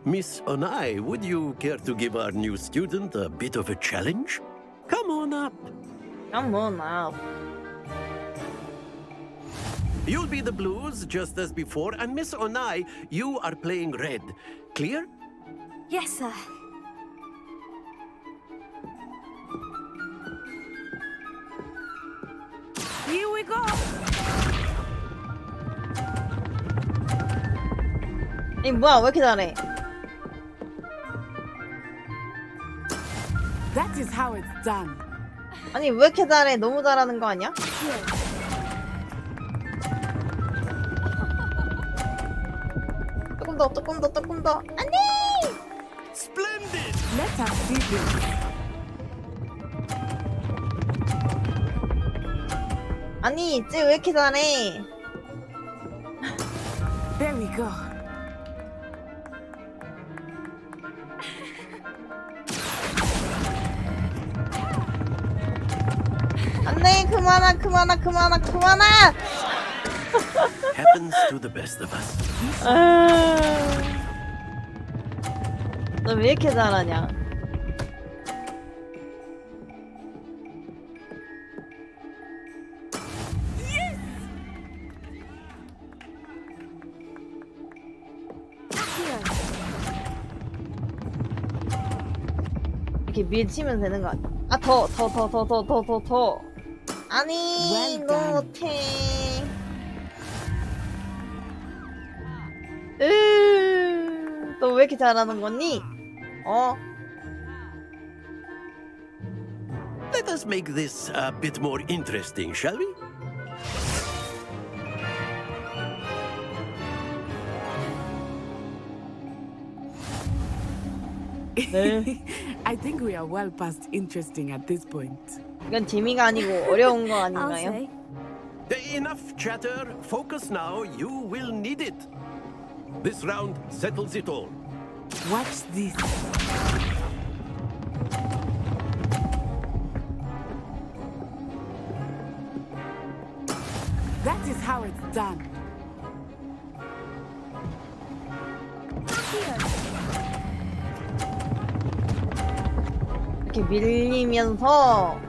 Miss Onai, would you care to give our new student a bit of a challenge? Come on up. Come on up. You'll be the blues, just as before, and Miss Onai, you are playing red. Clear? Yes, sir. Here we go. 이 뭐야 왜 이렇게 잘해? That is how it's done. 아니 왜 이렇게 잘해? 너무 잘하는 거 아니야? 조금 더. 안돼! Splendid! Let us see this. 아니 쟤 왜 이렇게 잘해? There we go. 안돼 그만아. Happens to the best of us. 너 왜 이렇게 잘하냐? 이렇게 밀치면 되는 거 아니야? 아 더. 아니 너무 못해. 너 왜 이렇게 잘하는 거니? Let us make this a bit more interesting, shall we? I think we are well past interesting at this point. 이건 재미가 아니고 어려운 거 아닌가요? Enough chatter. Focus now. You will need it. This round settles it all. Watch this. That is how it's done. 이렇게 밀리면서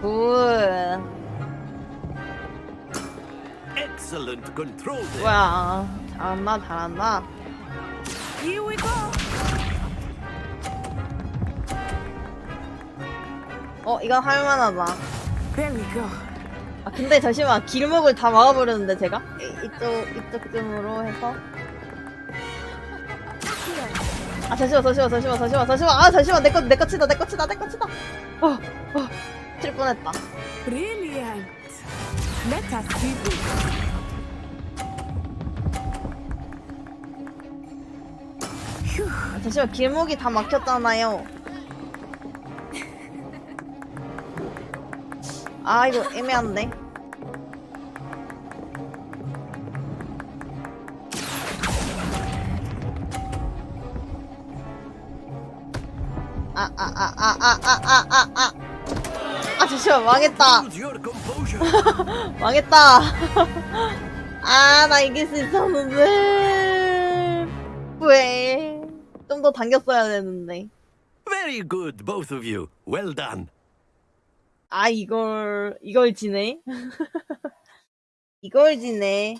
굿. Excellent control there. 뭐야 잘한다. Here we go. 이건 할만하다. There we go. 아 근데 잠시만 길목을 다 막아버렸는데 제가 이쪽쯤으로 해서. 아 잠시만 내 거 치다. 칠 뻔했다. Brilliant. Let us see this. 아, 잠시만 길목이 다 막혔잖아요. 아 이거 애매한데. 잠시만 망했다. 망했다. 아, 나 이길 수 있었는데. 왜? 좀 더 당겼어야 되는데. Very good, both of you. Well done. 아, 이걸 지네? 이걸 지네.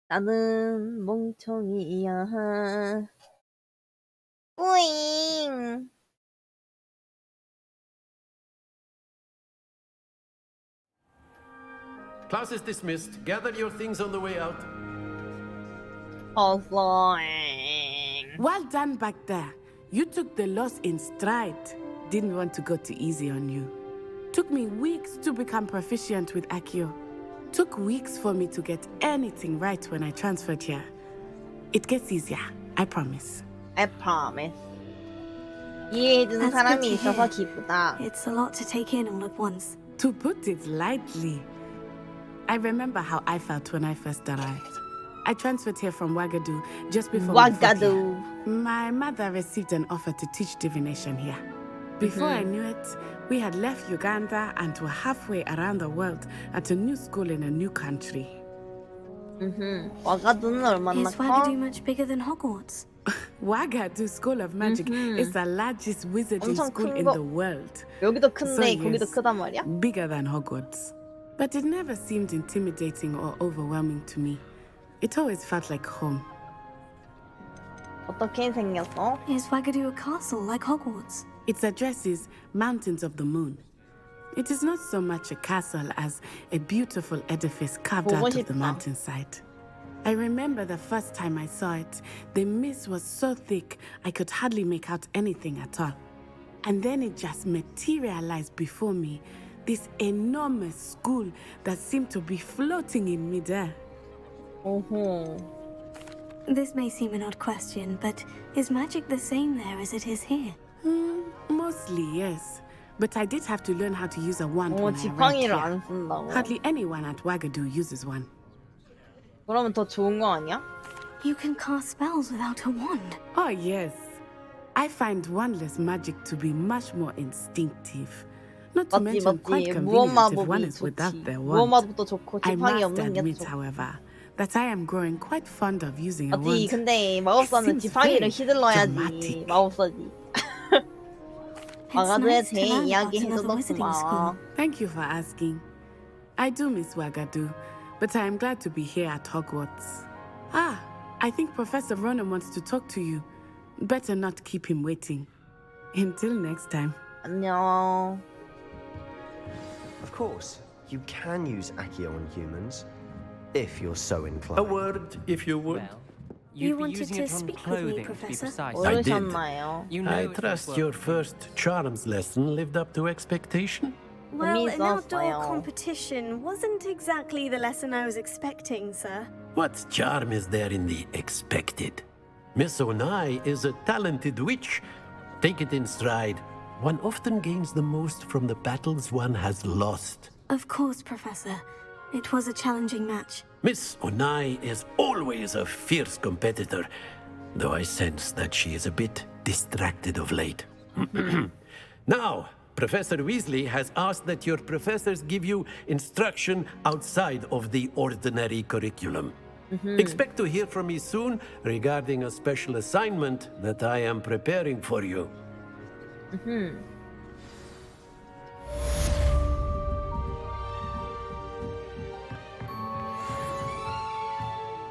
나는 멍청이야. 뿌잉. Class is dismissed. Gather your things on the way out. Well done back there. You took the loss in stride. Didn't want to go too easy on you. Took me weeks to become proficient with Accio. Took weeks for me to get anything right when I transferred here. It gets easier, I promise. I promise. 이해해주는 사람이 있어서 기쁘다. It's a lot to take in all at once. To put it lightly, I remember how I felt when I first arrived. I transferred here from Ouagadougou just before Ouagadougou. My mother received an offer to teach divination here. Before I knew it, we had left Uganda and were halfway around the world at a new school in a new country. Ouagadougou는 얼마나 Is Ouagadougou much bigger than Hogwarts? Ouagadougou School of Magic is the largest wizarding school in the world. 여기도 큰데 So 거기도 yes, 크단 말이야? bigger than Hogwarts. But it never seemed intimidating or overwhelming to me. It always felt like home. 어떻게 생겼어? Is Ouagadougou a castle like Hogwarts? Its address is Mountains of the Moon. It is not so much a castle as a beautiful edifice carved out of the mountainside. I remember the first time I saw it, the mist was so thick I could hardly make out anything at all. And then it just materialized before me, this enormous school that seemed to be floating in midair. This may seem an odd question, but is magic the same there as it is here? Mostly, yes. But I did have to learn how to use a wand when I arrived 지팡이를 안 here. 쓴다고. Hardly anyone at Ouagadougou uses one. 그러면 더 좋은 거 아니야? You can cast spells without a wand. Oh, yes. I find wandless magic to be much more instinctive. Not to mention quite convenient if one is without their wand. 무엇마법도 좋고 I 지팡이 must 없는 게 admit, 좋고. however, that I am growing quite fond of using a 맞지? wand. 근데 마법사는 It seems 지팡이를 very 휘둘러야지 dramatic. 마법사지. 와가도에 제 이야기 해줘서 고마워. Thank you for asking. I do miss Ouagadougou, but I am glad to be here at Hogwarts. Ah, I think Professor Ronan wants to talk to you. Better not keep him waiting. Until next time. 안녕. Of course, you can use Accio on humans, if you're so inclined. A word, if you would. You wanted to speak with me, Professor? I did. 모르셨나요? I trust your first charms lesson lived up to expectation. Well, an outdoor 재미있었어요. competition wasn't exactly the lesson I was expecting, sir. What charm is there in the expected? Miss Onai is a talented witch. Take it in stride. One often gains the most from the battles one has lost. Of course, Professor. It was a challenging match. Miss Onai is always a fierce competitor, though I sense that she is a bit distracted of late. Now, Professor Weasley has asked that your professors give you instruction outside of the ordinary curriculum. Expect to hear from me soon regarding a special assignment that I am preparing for you.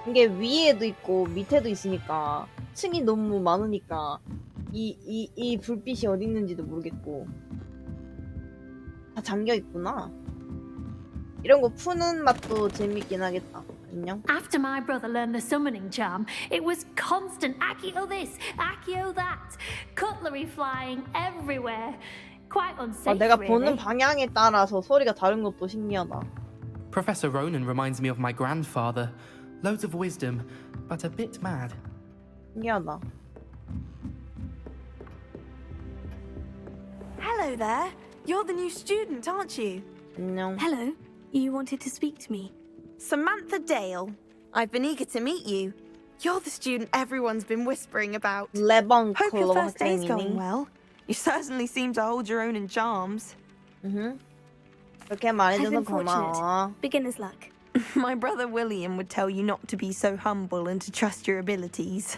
이게 위에도 있고 밑에도 있으니까 층이 너무 많으니까 이 불빛이 어디 있는지도 모르겠고 다 잠겨 있구나. 이런 거 푸는 맛도 재밌긴 하겠다. 안녕. After my brother learned the summoning charm, it was constant Accio this, Accio that, cutlery flying everywhere. Quite unsafe, 내가 really. 보는 방향에 따라서 소리가 다른 것도 신기하다. Professor Ronan reminds me of my grandfather. Loads of wisdom, but a bit mad. 신기하다. Hello there. You're the new student, aren't you? 안녕. Hello. You wanted to speak to me? Samantha Dale. I've been eager to meet you. You're the student everyone's been whispering about. Hope your first day's 학생이니? going well. You certainly seem to hold your own in charms. 그렇게 말해줘서 고마워. Beginner's luck. My brother William would tell you not to be so humble and to trust your abilities.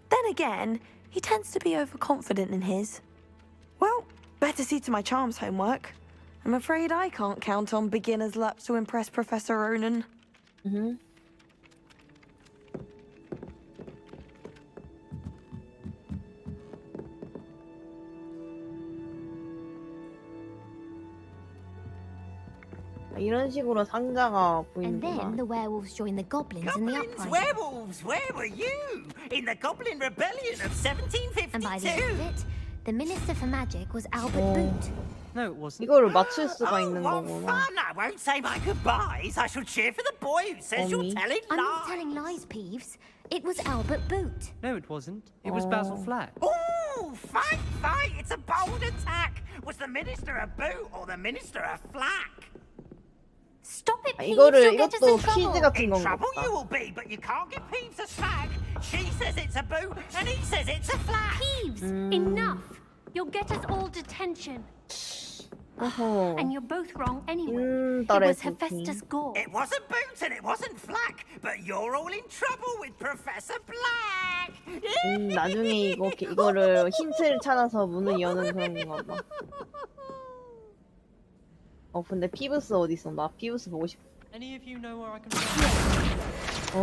Then again, he tends to be overconfident in his. Well, better see to my charms homework. I'm afraid I can't count on beginner's luck to impress Professor Ronan. 이런 식으로 상자가 And then 보이는구나. the werewolves joined the goblins in the uprising. Werewolves, where were you? In the Goblin Rebellion of 1752. And by the end of it, the Minister for Magic was Albert Boot. No, it wasn't. 이거를 맞출 수가 있는 What 거구나. fun! I won't say my goodbyes. I shall cheer for the boy who says you're telling I'm not lies. telling lies, Peeves. It was Albert Boot. No, it wasn't. It was Basil Flack. Ooh, fight, fight! It's a bold attack. Was the Minister a boot or the Minister a flack? Stop it, Peeves. 이거를 You'll get us 이것도 in trouble. 퀴즈 같은 In 건가 trouble 보다. you will be, but you can't give Peeves a slack. She says it's a boot, and he says it's a flack. Peeves, enough. You'll get us all detention. And you're both wrong anyway. It was Hephaestus Gore. It wasn't boot and it wasn't flack, but you're all in trouble with Professor Black. 나중에 이거를 힌트를 찾아서 문을 여는 그런 건가 봐. 근데 피브스 어디 있어? 나 피브스 보고 싶어. Any of you know where I can find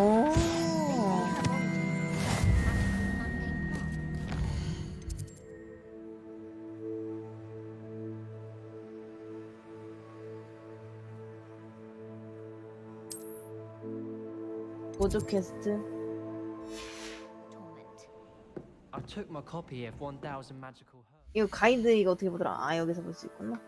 보조 퀘스트. I took my copy of 1000 Magical Herbs. 이거 가이드 이거 어떻게 보더라? 아 여기서 볼 수 있구나.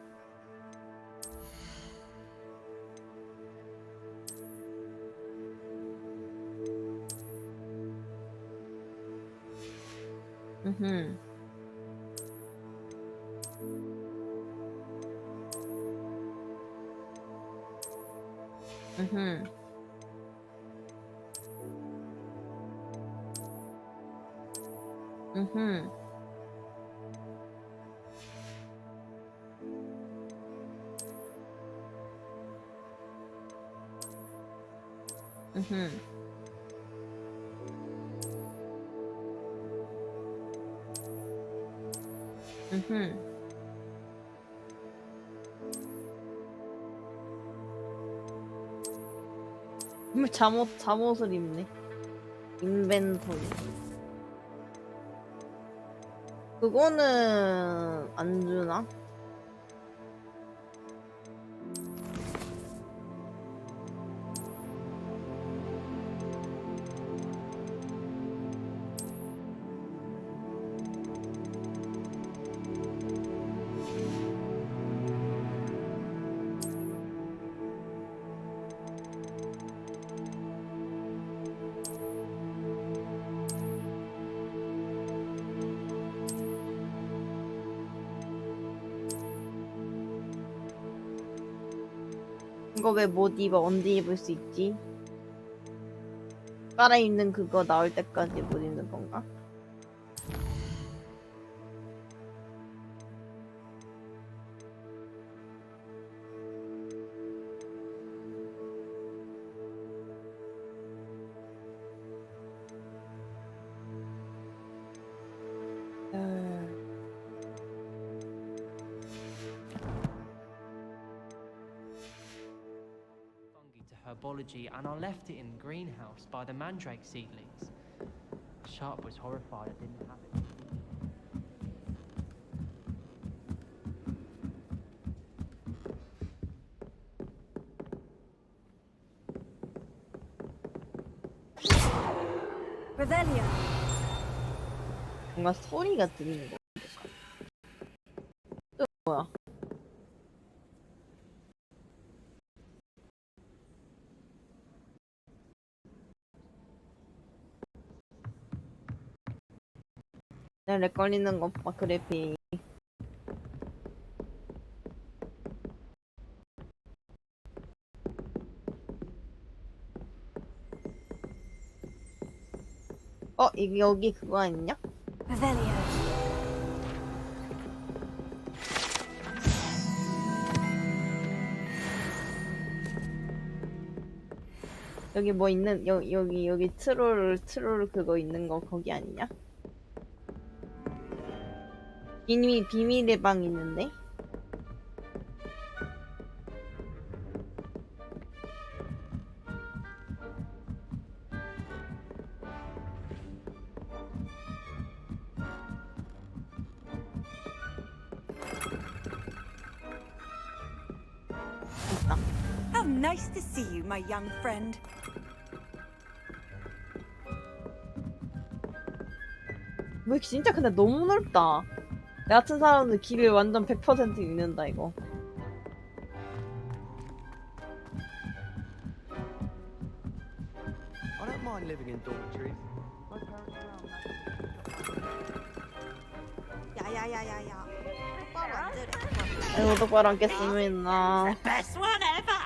잠옷을 입네. 인벤토리. 그거는 안 주나? 이거 왜 못 입어? 언제 입을 수 있지? 깔아입는 그거 나올 때까지 못 입는 건가? herbology, and I left it in the greenhouse by the mandrake seedlings. Sharp was horrified I didn't have it. Revelio. 뭔가 소리가 들리는 거. 또 뭐야? 렉 걸리는 거 봐, 그래픽. 이게 여기 그거 아니냐? 여기 뭐 있는 여기 트롤 그거 있는 거 거기 아니냐? 비밀의 방 있는데? How nice to see you, my young friend. 뭐 진짜 근데 너무 넓다. 내 같은 사람은 길을 완전 100% 읽는다 이거. I don't mind living in dormitories. 야야야야야. 똑바로 앉으래. 아이고 똑바로 앉겠습니다. Best one ever.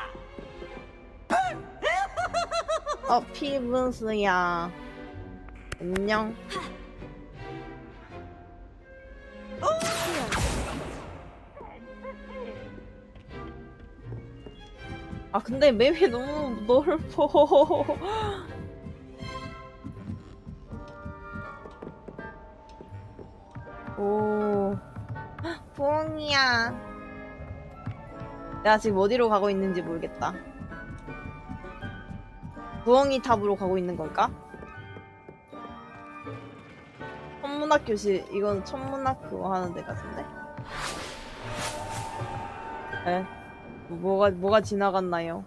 피분수야. 안녕. 근데 맵이 너무 넓어. 오, 부엉이야. 내가 지금 어디로 가고 있는지 모르겠다. 부엉이 탑으로 가고 있는 걸까? 천문학 교실, 이건 천문학 그거 하는 데 같은데? 에? 뭐가 지나갔나요?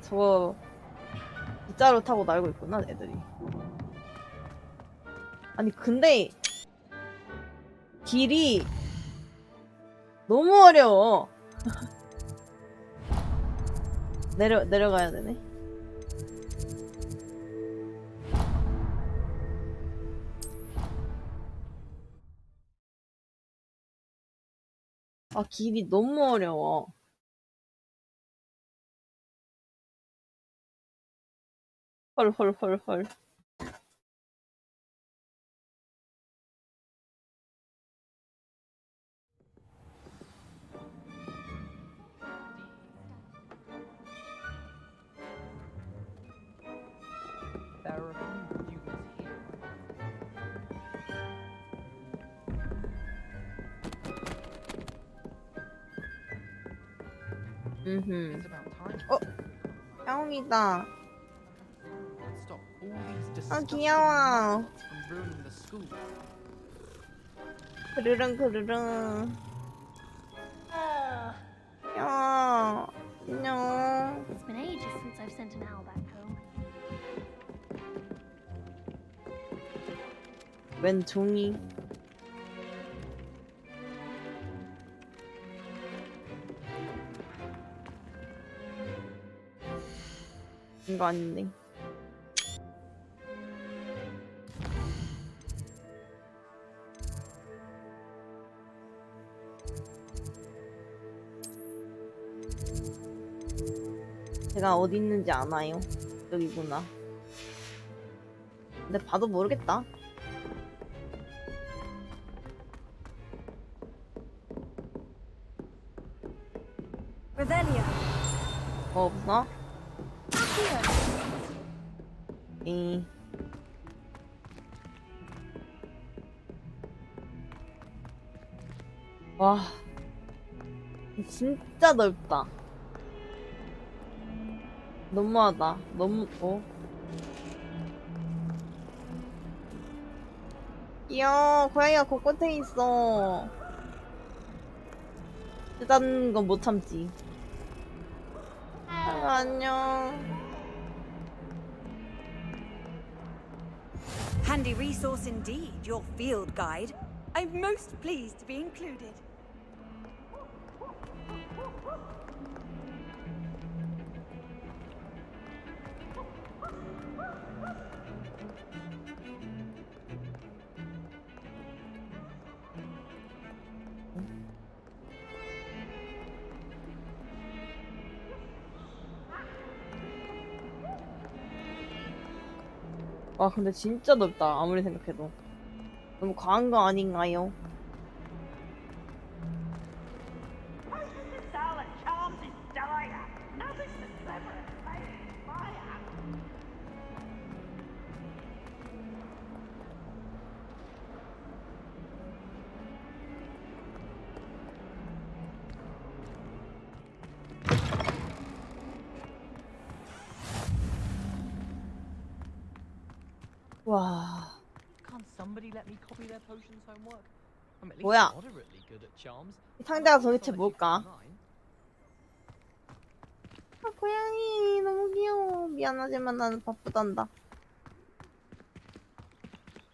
저거 빗자루 타고 날고 있구나 애들이. 아니 근데 길이 너무 어려워. 내려가야 되네. 길이 너무 어려워. 헐. 뿅이다. 귀여워. 그르릉. 야, 안녕. It's been ages since I've sent an owl back home. 웬 종이? 이거 아닌데. 제가 어디 있는지 아나요? 여기구나. 근데 봐도 모르겠다. Revelia. 없어? 와, 진짜 넓다. 너무하다. 귀여워. 고양이가 곳곳에 있어. 쓰다는 건 못 참지. 안녕. Handy resource indeed, your field guide. I'm most pleased to be included. 와 근데 진짜 넓다. 아무리 생각해도 너무 과한 거 아닌가요? 와. Can't somebody let me copy their potions homework? I'm at least 뭐야? moderately good at charms. 이 상자가 도대체 뭘까? 아, 고양이 너무 귀여워. 미안하지만 나는 바쁘단다.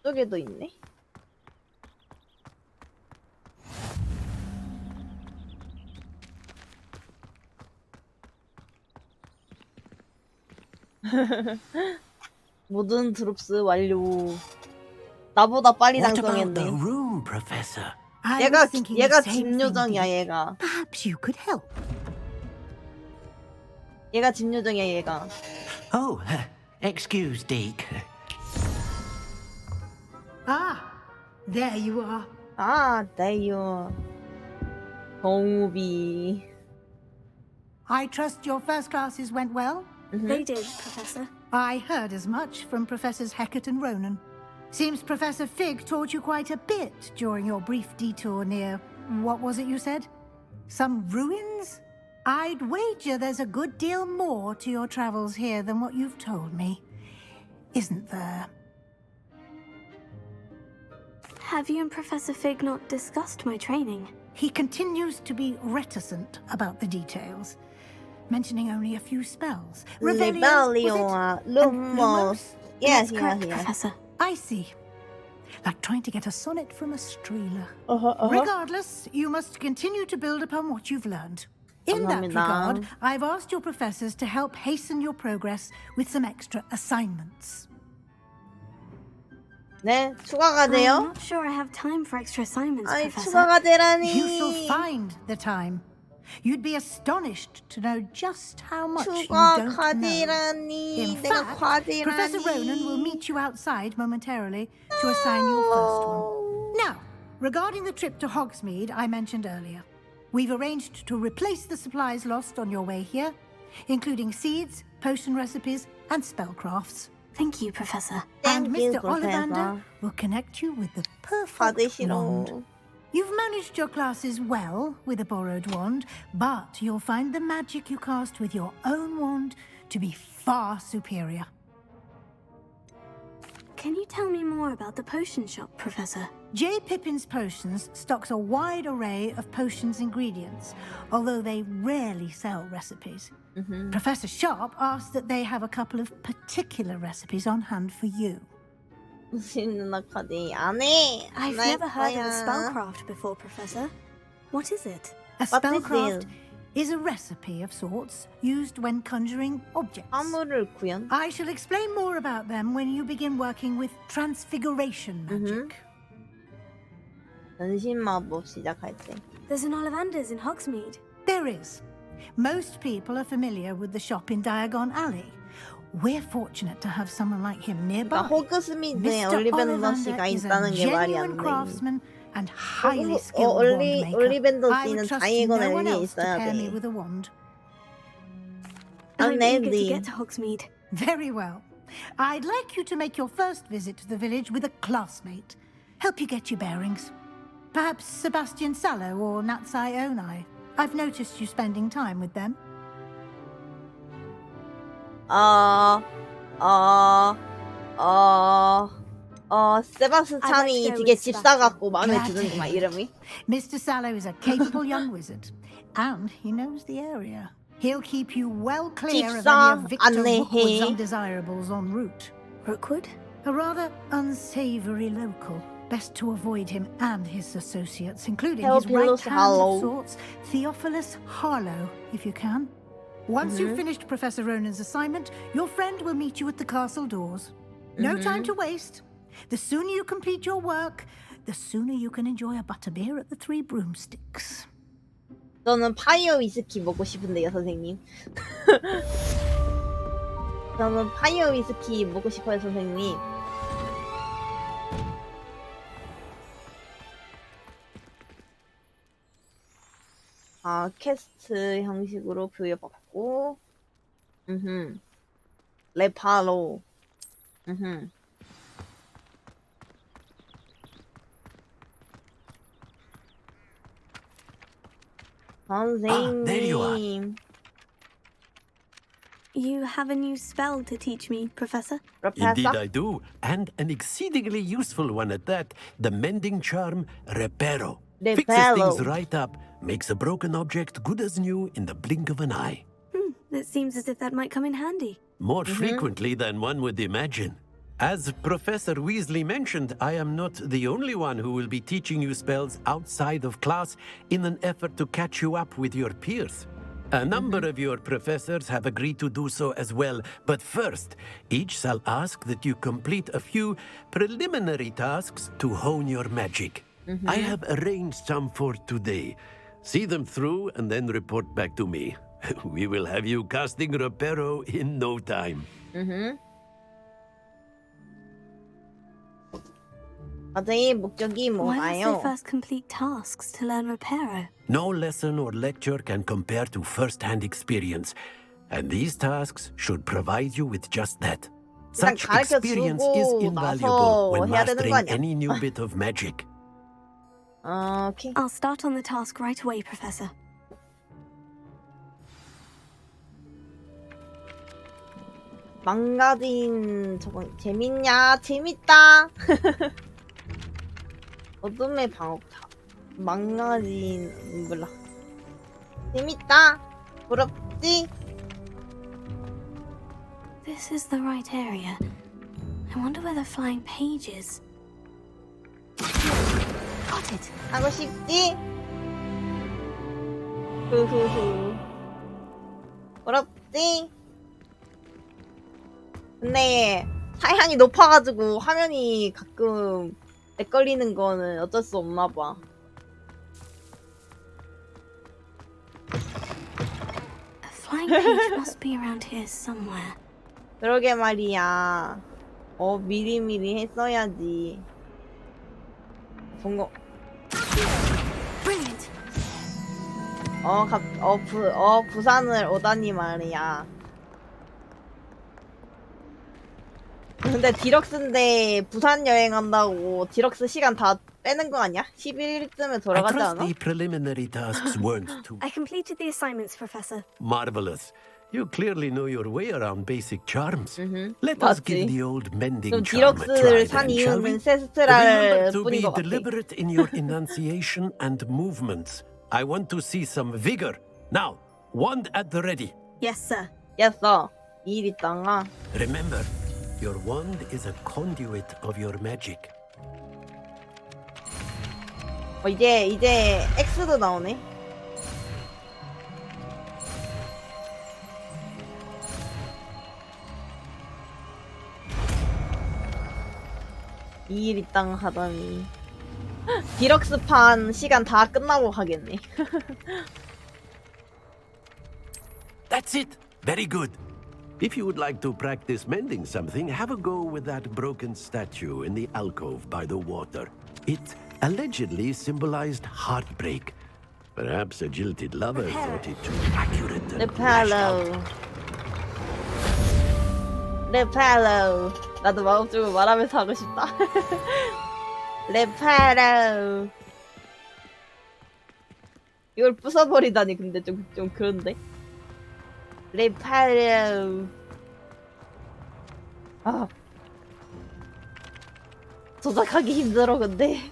저쪽에도 있네. 모든 드롭스 완료. 나보다 빨리 What about the 당첨했네. room, Professor? 얘가 집 요정이야 얘가. Perhaps you could help. 얘가 집 요정이야 얘가. Oh, excuse, Deke. Ah, there you are. 아, 네요. 정우비. I trust your first classes went well? They did, Professor. I heard as much from Professors Hecat and Ronan. Seems Professor Fig taught you quite a bit during your brief detour near, what was it you said? Some ruins? I'd wager there's a good deal more to your travels here than what you've told me. Isn't there? Have you and Professor Fig not discussed my training? He continues to be reticent about the details, mentioning only a few spells. Rebellion, Lumos. Yes, correct, yes. Professor. I see. Like trying to get a sonnet from a streeler. Uh-huh. Regardless, you must continue to build upon what you've learned. In that regard, I've asked your professors to help hasten your progress with some extra assignments. 네, 추가가 I'm 돼요? not sure I have time for extra assignments, 아이, Professor. 추가가 되라니. You shall find the time. You'd be astonished to know just how much you don't know. 과제라니. In 내가 fact, 과제라니. Professor Ronan will meet you outside momentarily to assign your first one. Now, regarding the trip to Hogsmeade I mentioned earlier, we've arranged to replace the supplies lost on your way here, including seeds, potion recipes, and spellcrafts. Thank you, Professor. And Thank you, Mr. Ollivander Professor. will connect you with the perfect 과제 싫어. wand. You've managed your classes well with a borrowed wand, but you'll find the magic you cast with your own wand to be far superior. Can you tell me more about the potion shop, Professor? J. Pippin's Potions stocks a wide array of potions ingredients, although they rarely sell recipes. Professor Sharp asked that they have a couple of particular recipes on hand for you. 누나 카드 안 해. I've never heard of a spellcraft before, Professor. What is it? A What is spellcraft it? is a recipe of sorts used when conjuring objects. 화물을 구현. I shall explain more about them when you begin working with transfiguration magic. 변신 마법 시작할 때. There's an Ollivander's in Hogsmeade. There is. Most people are familiar with the shop in Diagon Alley. We're fortunate to have someone like him nearby. 호그스미드에 Mr. 올리벤더 씨가 Ollivander is a 있다는 게 말이 genuine 안 돼. craftsman and highly skilled wand 올리벤더 maker. I 씨는 would trust 다이애곤 no one 엘리에 else to 있어야 pair me 돼. with a wand. I'm eager to 네. get to Hogsmeade. Very well. I'd like you to make your first visit to the village with a classmate. Help you get your bearings. Perhaps Sebastian Sallow or Natsai Onai. I've noticed you spending time with them. 세바스찬이 되게 집사 같고 마음에 드는구만 이름이. Mr. Sallow is a capable young wizard, and he knows the area. He'll keep you well clear of any of Victor Rookwood's undesirables en route. Rookwood? A rather unsavory local. Best to avoid him and his associates, including his right hand of sorts, Theophilus Harlow, if you can. Once you've finished Professor Ronan's assignment, your friend will meet you at the castle doors. No time to waste. The sooner you complete your work, the sooner you can enjoy a butterbeer at the Three Broomsticks. 저는 파이어 위스키 먹고 싶은데요, 선생님. 저는 파이어 위스키 먹고 싶어요, 선생님. 아, 퀘스트 형식으로 부여받고, 레파로, 선생님. there you are. You have a new spell to teach me, Professor? Indeed I do, and an exceedingly useful one at that. The mending charm, Reparo. Fixes things right up, makes a broken object good as new in the blink of an eye. It seems as if that might come in handy. More frequently than one would imagine. As Professor Weasley mentioned, I am not the only one who will be teaching you spells outside of class in an effort to catch you up with your peers. A number of your professors have agreed to do so as well, but first, each shall ask that you complete a few preliminary tasks to hone your magic. I have arranged some for today. See them through and then report back to me. We will have you casting Reparo in no time. 목적이 Why must 뭐가요? they first complete tasks to learn Reparo? No lesson or lecture can compare to first-hand experience, and these tasks should provide you with just that. Such experience is invaluable when mastering any new bit of magic. Okay. I'll start on the task right away, Professor. 망가진 저거 재밌냐? 재밌다. 어둠의 방어타. 망가진 몰라. 재밌다. 부럽지? This is the right area. I wonder where the flying page is. Got it. 하고 싶지? 후후후. 부럽지? 근데 사양이 높아가지고 화면이 가끔 렉걸리는 거는 어쩔 수 없나 봐. A flying page must be around here somewhere. 그러게 말이야. 미리미리 했어야지. 성공. Brilliant. 부산을 오다니 말이야. 근데 디럭스인데 부산 여행한다고 디럭스 시간 다 빼는 거 아니야? 11일쯤에 돌아가지 I trust 않아? the preliminary tasks weren't too I completed the assignments, Professor. marvelous. You clearly know your way around basic charms. Let us give the old mending charm a try 디럭스를 산 then, shall 이유는 we? 세스트랄 Remember to 뿐인 be 것 같아. deliberate in your enunciation and movements. I want to see some vigor. Now, wand at the ready. Yes, sir. Yes, sir. 일 있다가. Remember, your wand is a conduit of your magic. 이제 X도 나오네. 이 일 있당 하더니 디럭스판 시간 다 끝나고 가겠네. That's it. Very good. If you would like to practice mending something, have a go with that broken statue in the alcove by the water. It allegedly symbolized heartbreak. Perhaps a jilted lover thought it too accurate and lashed out. 레팔로. 나도 마법 주고 말하면서 하고 싶다. 레팔로. 이걸 부숴버리다니 근데 좀 그런데. 레팔로. 조작하기 힘들어 근데.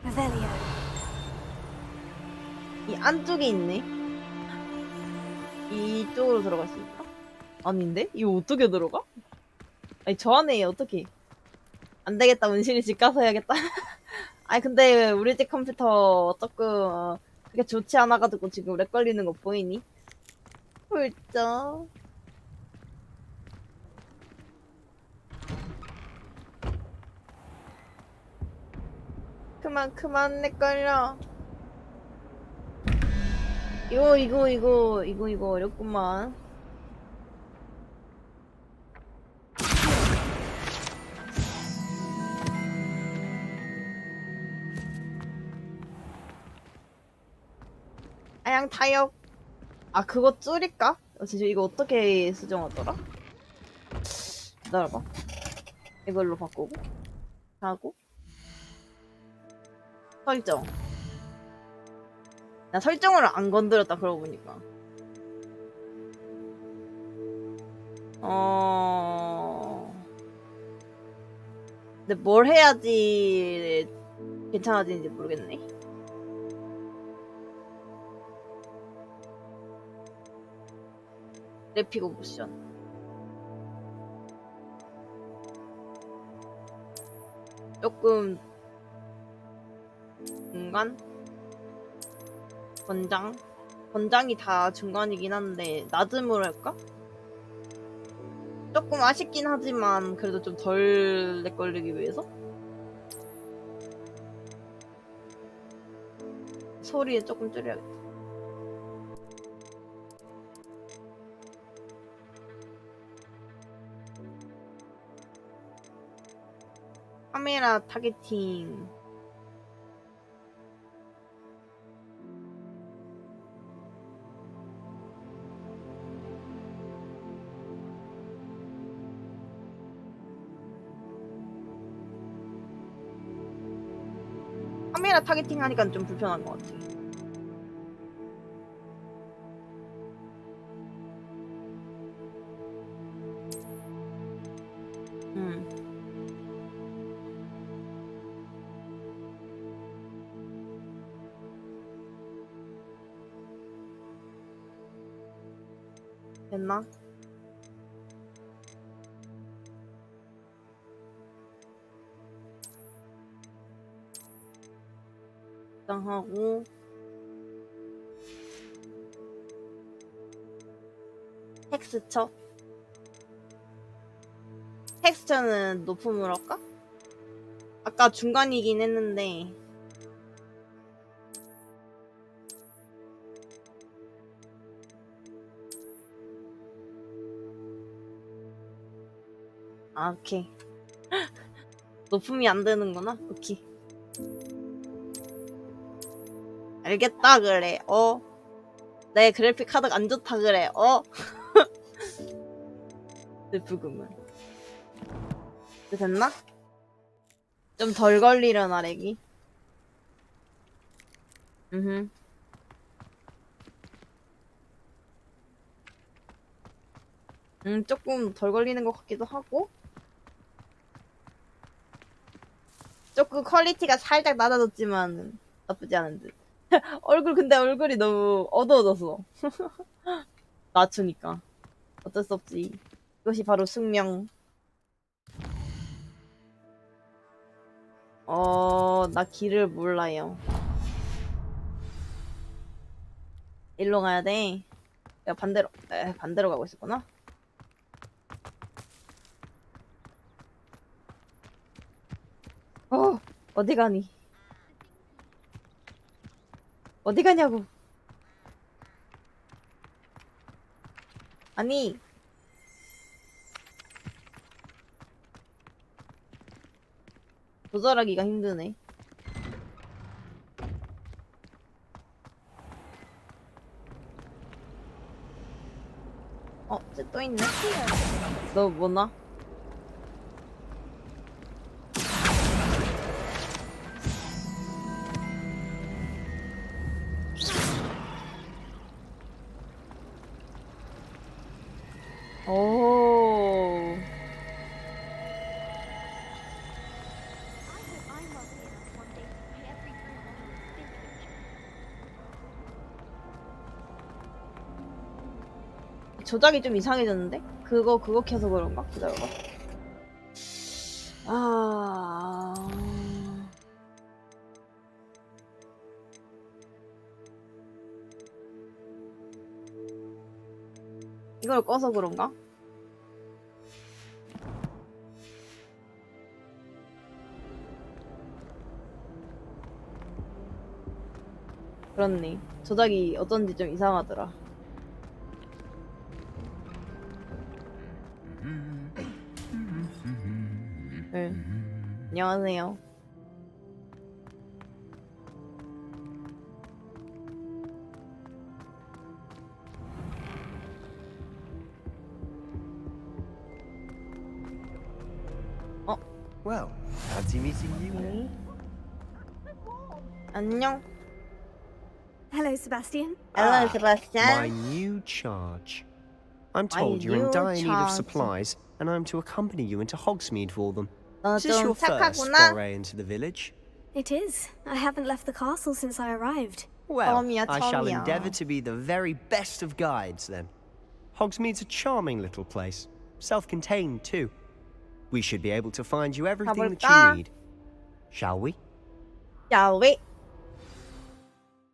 Revelio. 이 안쪽에 있네. 이쪽으로 들어갈 수 있나? 아닌데? 이거 어떻게 들어가? 아니 저 안에 어떻게? 안 되겠다. 운실이 집 가서 해야겠다. 아니 근데 우리 집 컴퓨터 조금 그렇게 좋지 않아가지고 지금 렉 걸리는 거 보이니? 훌쩍. 그만 렉 걸려. 이거 어렵구만. 아양 타협. 아 그거 줄일까? 진짜 이거 어떻게 수정하더라? 기다려봐. 이걸로 바꾸고 하고 설정. 나 설정을 안 건드렸다 그러고 보니까. 근데 뭘 해야지 괜찮아지는지 모르겠네. 그래픽 옵션. 조금 중간? 권장이 다 중간이긴 한데 낮음으로 할까? 조금 아쉽긴 하지만 그래도 좀 덜 렉걸리기 위해서 소리에 조금 줄여야겠다. 카메라 타겟팅. 카메라 타겟팅 하니까 좀 불편한 것 같아. 됐나? 하고 텍스처? 텍스처는 높음으로 할까? 아까 중간이긴 했는데 아 오케이. 높음이 안 되는구나. 오케이. 알겠다 그래. 내 그래픽 카드가 안 좋다 그래. 내 부금은 됐나? 좀 덜 걸리려나 렉이? 조금 덜 걸리는 것 같기도 하고 조금 퀄리티가 살짝 낮아졌지만 나쁘지 않은 듯. 근데 얼굴이 너무 어두워졌어. 낮추니까 어쩔 수 없지. 이것이 바로 숙명. 나 길을 몰라요. 일로 가야 돼. 내가 반대로 가고 있었구나. 어디 가니? 어디 가냐고. 아니 조절하기가 힘드네. 쟤 또 있네. 너 뭐나? 오. 조작이 좀 이상해졌는데? 그거 켜서 그런가? 기다려봐. 이걸 꺼서 그런가? 그렇네. 조작이 어쩐지 좀 이상하더라. 네. 안녕하세요. Well, fancy meeting you. 안녕. Hello, Sebastian. Hello, Sebastian. My new charge. I'm told you're in dire need of supplies, and I'm to accompany you into Hogsmeade for them. Is this your first foray into the village? It is. I haven't left the castle since I arrived. Well, I shall endeavour to be the very best of guides, then. Hogsmeade's a charming little place. Self-contained, too. We should be able to find you everything that you need. Shall we? Shall we?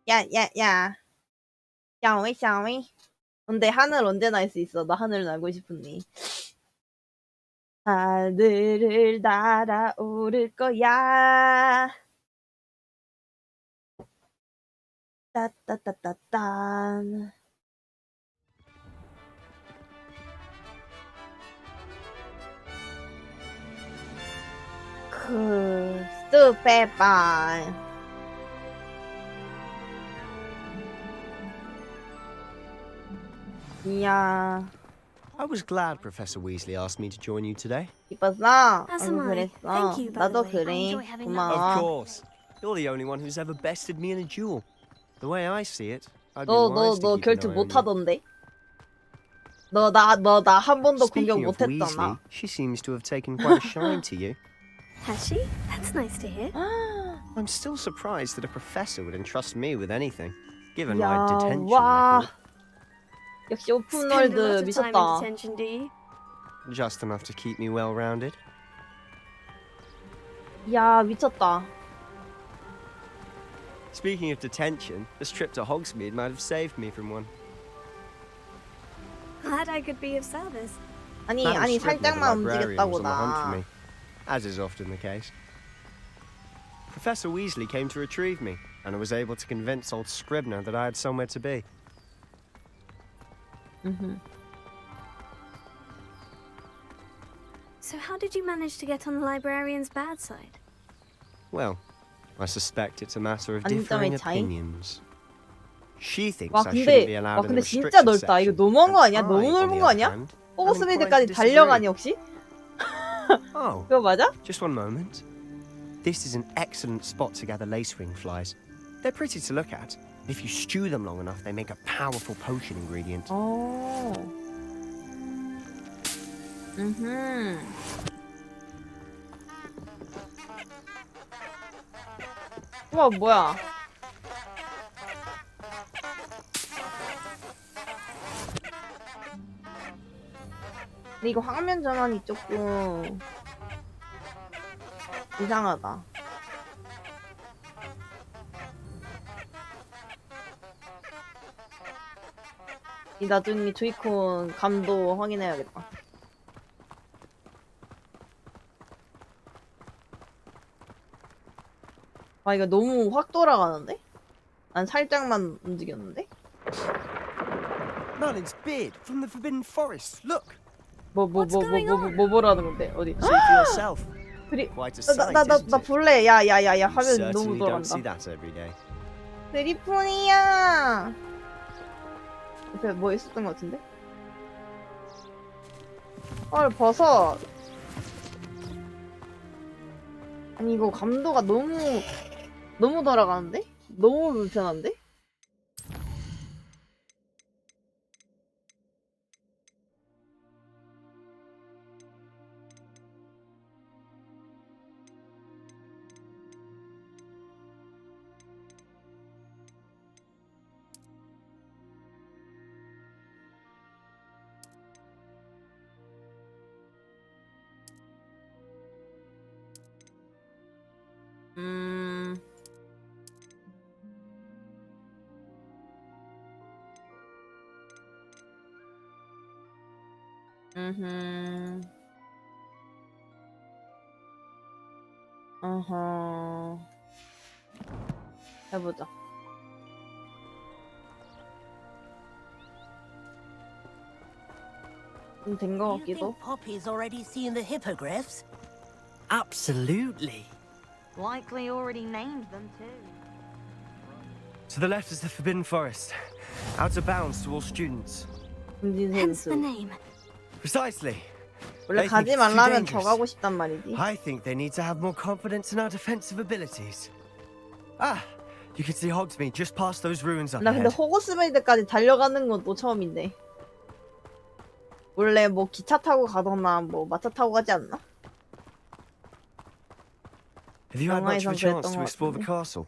Yeah. Shall we? 근데 하늘 언제 날 수 있어? 나 하늘 날고 싶은데. 하늘을 날아오를 거야. 따따따따딴. 스페반. 이야. I was glad Professor Weasley asked me to join you today. 이뻤어? As am I. 그랬어. Thank you, by the 나도 way. I 그래. enjoy having 고마워. Of course. You're the only one who's ever bested me in a duel. The way I see it, I'd be 너 wise to keep 결투 an eye on you. 못하던데? 너 나 한 번도 공격 Speaking of Weasley, 못했잖아. she seems to have taken quite a shine to you. Has she? That's nice to hear. I'm still surprised that a professor would entrust me with anything, given my 야, detention 와. record. 역시 Spend a lot 오픈월드 of time in 미쳤다. detention, do you? Just enough to keep me well-rounded. 야, 미쳤다. Speaking of detention, this trip to Hogsmeade might have saved me from one. Glad I could be of service. 아니 Madam Scribner, the 살짝만 librarian, was 움직였다고 on the hunt for 나. me, as is often the case. Professor Weasley came to retrieve me, and I was able to convince old Scribner that I had somewhere to be. So how did you manage to get on the librarian's bad side? Well, I suspect it's a matter of 안점의 differing 차이? opinions. She thinks 와 I shouldn't be 근데 allowed in the 진짜 restricted 넓다. 이거 section, 너무한 거 아니야? and 너무 I, on 넓은 the 거 other 아니야? hand, am 호그스미드까지 inclined to disagree. 달려가니 혹시? Oh, 그거 맞아? just one moment. This is an excellent spot to gather lacewing flies. They're pretty to look at. If you stew them long enough, they make a powerful potion ingredient. 어. 우와 뭐야? 근데 이거 화면 전환이 조금 이상하다. 이 나중에 조이콘 감도 확인해야겠다. 아 이거 너무 확 돌아가는데? 난 살짝만 움직였는데? Merlin's beard from the Forbidden Forest. Look. 뭐라는 건데? 어디? See for yourself. 그리 Quite a sight, isn't 나 it? 볼래. 야야야야 You 화면 너무 certainly don't see 돌아간다. that every day. 드리폰이야. 옆에 뭐 있었던 것 같은데? 벗어. 아니 이거 감도가 너무 돌아가는데? 너무 불편한데? 어허. 해보자. 된 거 같기도. Poppy's already seen the hippogriffs? Absolutely. Likely already named them too. To the left is the Forbidden Forest, out of bounds to all students. Hence the name. Precisely. 원래 They think 가지 it's too 말라면 더 dangerous. 가고 싶단 말이지. I think they need to have more confidence in our defensive abilities. Ah, you can see Hogsmeade just past those ruins up 나 근데 ahead. 호그스메이드까지 달려가는 건 또 처음인데. 원래 뭐 기차 타고 가거나 뭐 마차 타고 가지 않나? Have you had much of a 영화에선 chance 그랬던 to 것 explore the 같은데. castle?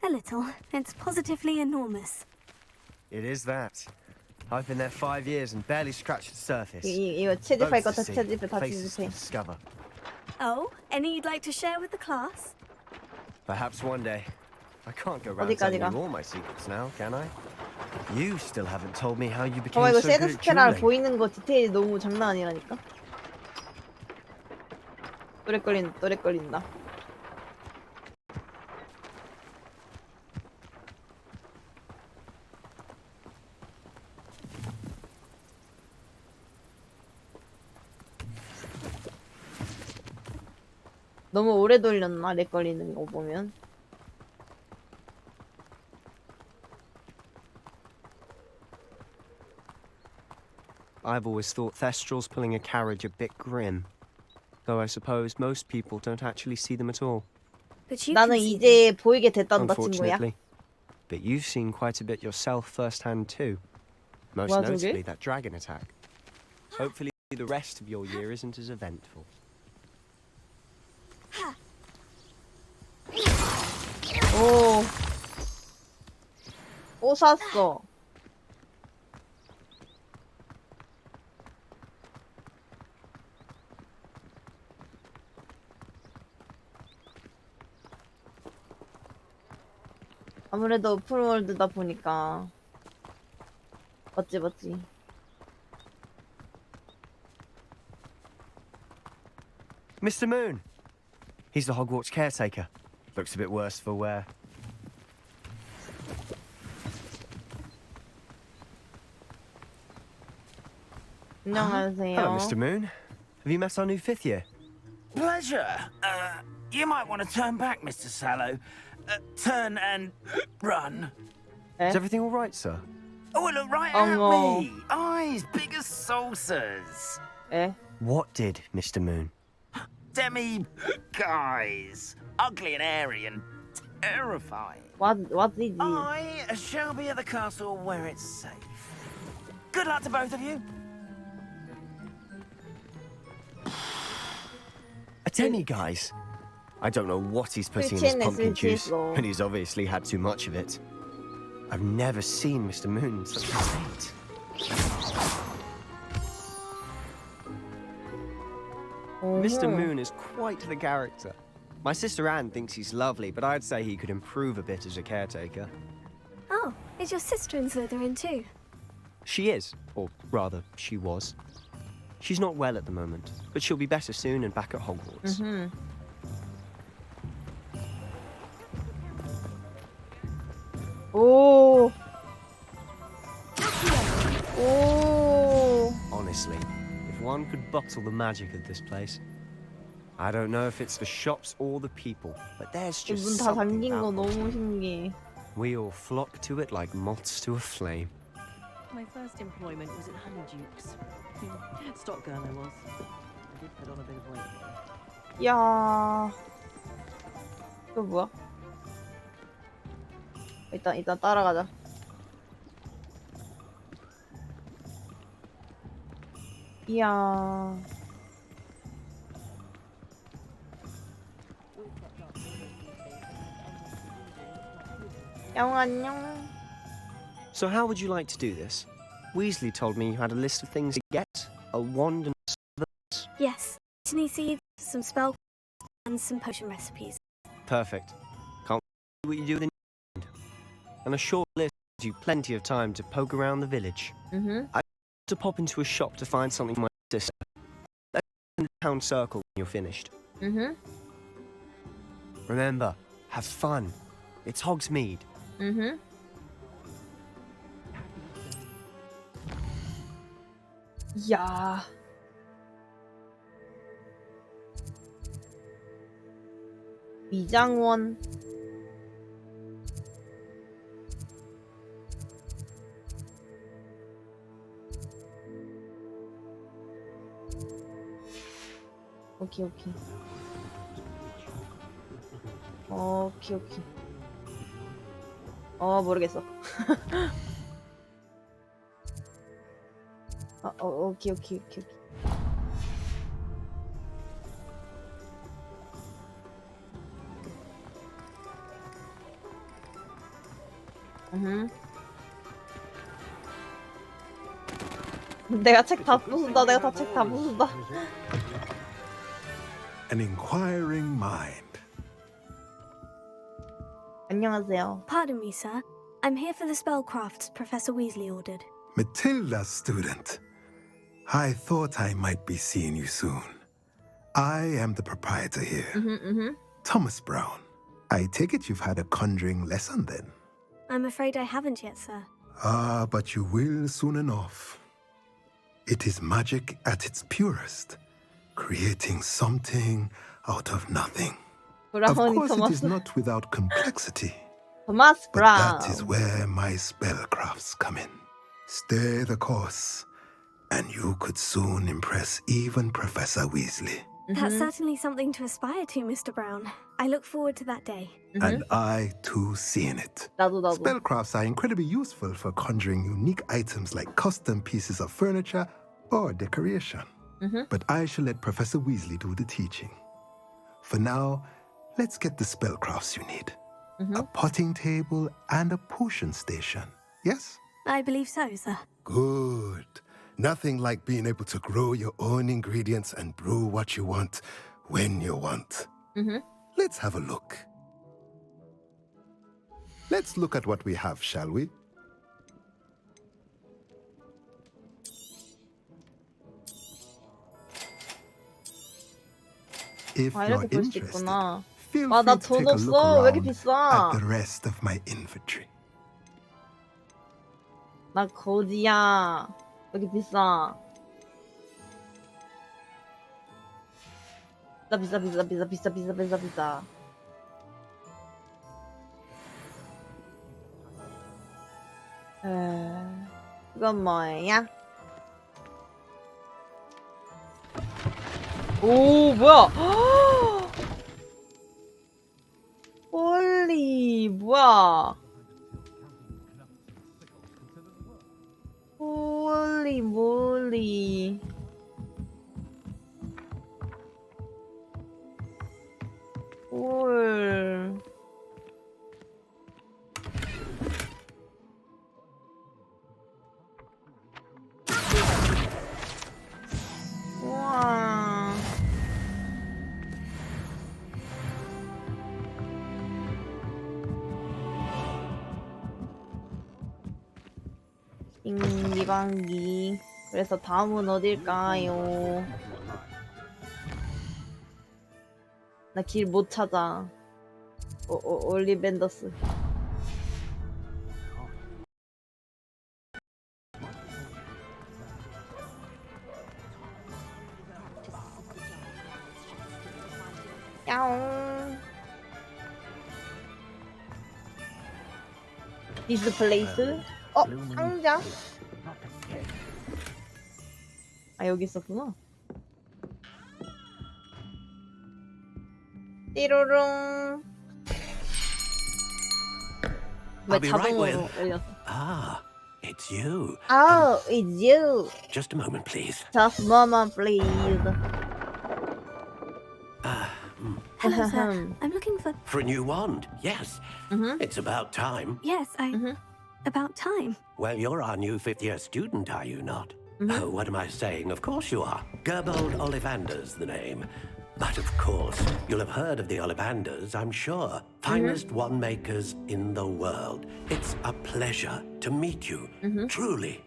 A little. It's positively enormous. It is that. I've been there 5 years and barely scratched the surface. 이거 채집할 거 Boats 다 to see, 채집해 다 places to 채집해. discover. Oh, any you'd like to share with the class? Perhaps one day. I can't go around 어디까지 telling 가? you all my secrets now, can I? You still haven't told me how you became 봐봐 이거 so good 새드 at 스테랄 dueling. 보이는 거 디테일이 너무 장난 아니라니까. 또래 걸린다. 너무 오래 돌렸나? 렉 걸리는 거 보면. I've always thought Thestral's pulling a carriage a bit grim. Though I suppose most people don't actually see them at all. But you 나는 can see 이제 보이게 됐단다 친구야. Unfortunately. But you've seen quite a bit yourself firsthand too. Most 뭐야, notably 저게? that dragon attack. Hopefully the rest of your year isn't as eventful. 오. 오 샀어. 아무래도 오픈월드다 보니까 맞지. Mr. Moon. He's the Hogwarts caretaker. Looks a bit worse for wear. 안녕하세요. Hello, Mr. Moon. Have you met our new 5th year? Pleasure. You might want to turn back, Mr. Sallow. Turn and run. Is everything all right, sir? Oh, look right Oh, at no. me. Eyes big as saucers. What did, Mr. Moon? Demi guys. Ugly and airy and terrifying. What did you? I shall be at the castle where it's safe. Good luck to both of you. A Demi, guys. I don't know what he's putting in his pumpkin juice, and he's obviously had too much of it. I've never seen Mr. Moon in such a state. Mr. Moon is quite the character. My sister Anne thinks he's lovely, but I'd say he could improve a bit as a caretaker. Oh, is your sister in Slytherin too? She is, or rather, she was. She's not well at the moment, but she'll be better soon and back at Hogwarts. 오. 오. Honestly, if one could bottle the magic of this place. I don't know if it's the shops or the people, but there's just 문 다 something 잠긴 거 about them. 너무 신기해. We all flock to it like moths to a flame. My first employment was at Honeyduke's. Stock girl I was. I did put on a bit of weight. 야. 이거 뭐야? 일단 따라가자. 이야. 영 안녕. So how would you like to do this? Weasley told me you had a list of things to get, a wand and Yes. Destiny seeds, some spell and some potion recipes. perfect. Can't wait to see what you do with the wand. And a short list gives you plenty of time to poke around the village. I have to pop into a shop to find something for my sister. Let's in the town circle when you're finished. Remember, have fun. It's Hogsmeade. 이야. 미장원. 오케이. 모르겠어. 오케이. 내가 책 다 부순다. An inquiring mind. 안녕하세요. Pardon me, sir. I'm here for the spellcrafts Professor Weasley ordered. Matilda, student. I thought I might be seeing you soon. I am the proprietor here. Thomas Brown. I take it you've had a conjuring lesson then? I'm afraid I haven't yet, sir. Ah, but you will soon enough. It is magic at its purest, creating something out of nothing. Of course, it is not without complexity. Thomas Brown. But that is where my spellcrafts come in. Stay the course, and you could soon impress even Professor Weasley. That's certainly something to aspire to, Mr. Brown. I look forward to that day. And I, too, seeing it. 나도. Spellcrafts are incredibly useful for conjuring unique items like custom pieces of furniture or decoration. But I shall let Professor Weasley do the teaching. For now, let's get the spellcrafts you need. A potting table and a potion station, yes? I believe so, sir. Good. Nothing like being able to grow your own ingredients and brew what you want when you want. Let's have a look. Let's look at what we have, shall we? If you're interested, feel free to take a look around at the rest of my inventory. 나 거지야. 왜 이렇게 비싸? 비싸. 이건 뭐야? 오, 뭐야? 홀리, 뭐야? 홀리 몰리. 홀. 우와. 인기광기. 그래서 다음은 어딜까요? 나 길 못 찾아. 올리벤더스. 야옹. 디스 플레이스? 상자? 아, 여기 있었구나. 띠로롱. I'll be right with. Ah, it's you. Oh, it's you. Just a moment, please. Just a moment, please. Hello, sir. I'm looking for... For a new wand, yes. It's about time. Yes, About time. Well, you're our new fifth-year student, are you not? Oh, what am I saying? Of course you are. Gerbold Ollivander's the name. But of course, you'll have heard of the Ollivanders, I'm sure. Finest wand makers in the world. It's a pleasure to meet you, truly.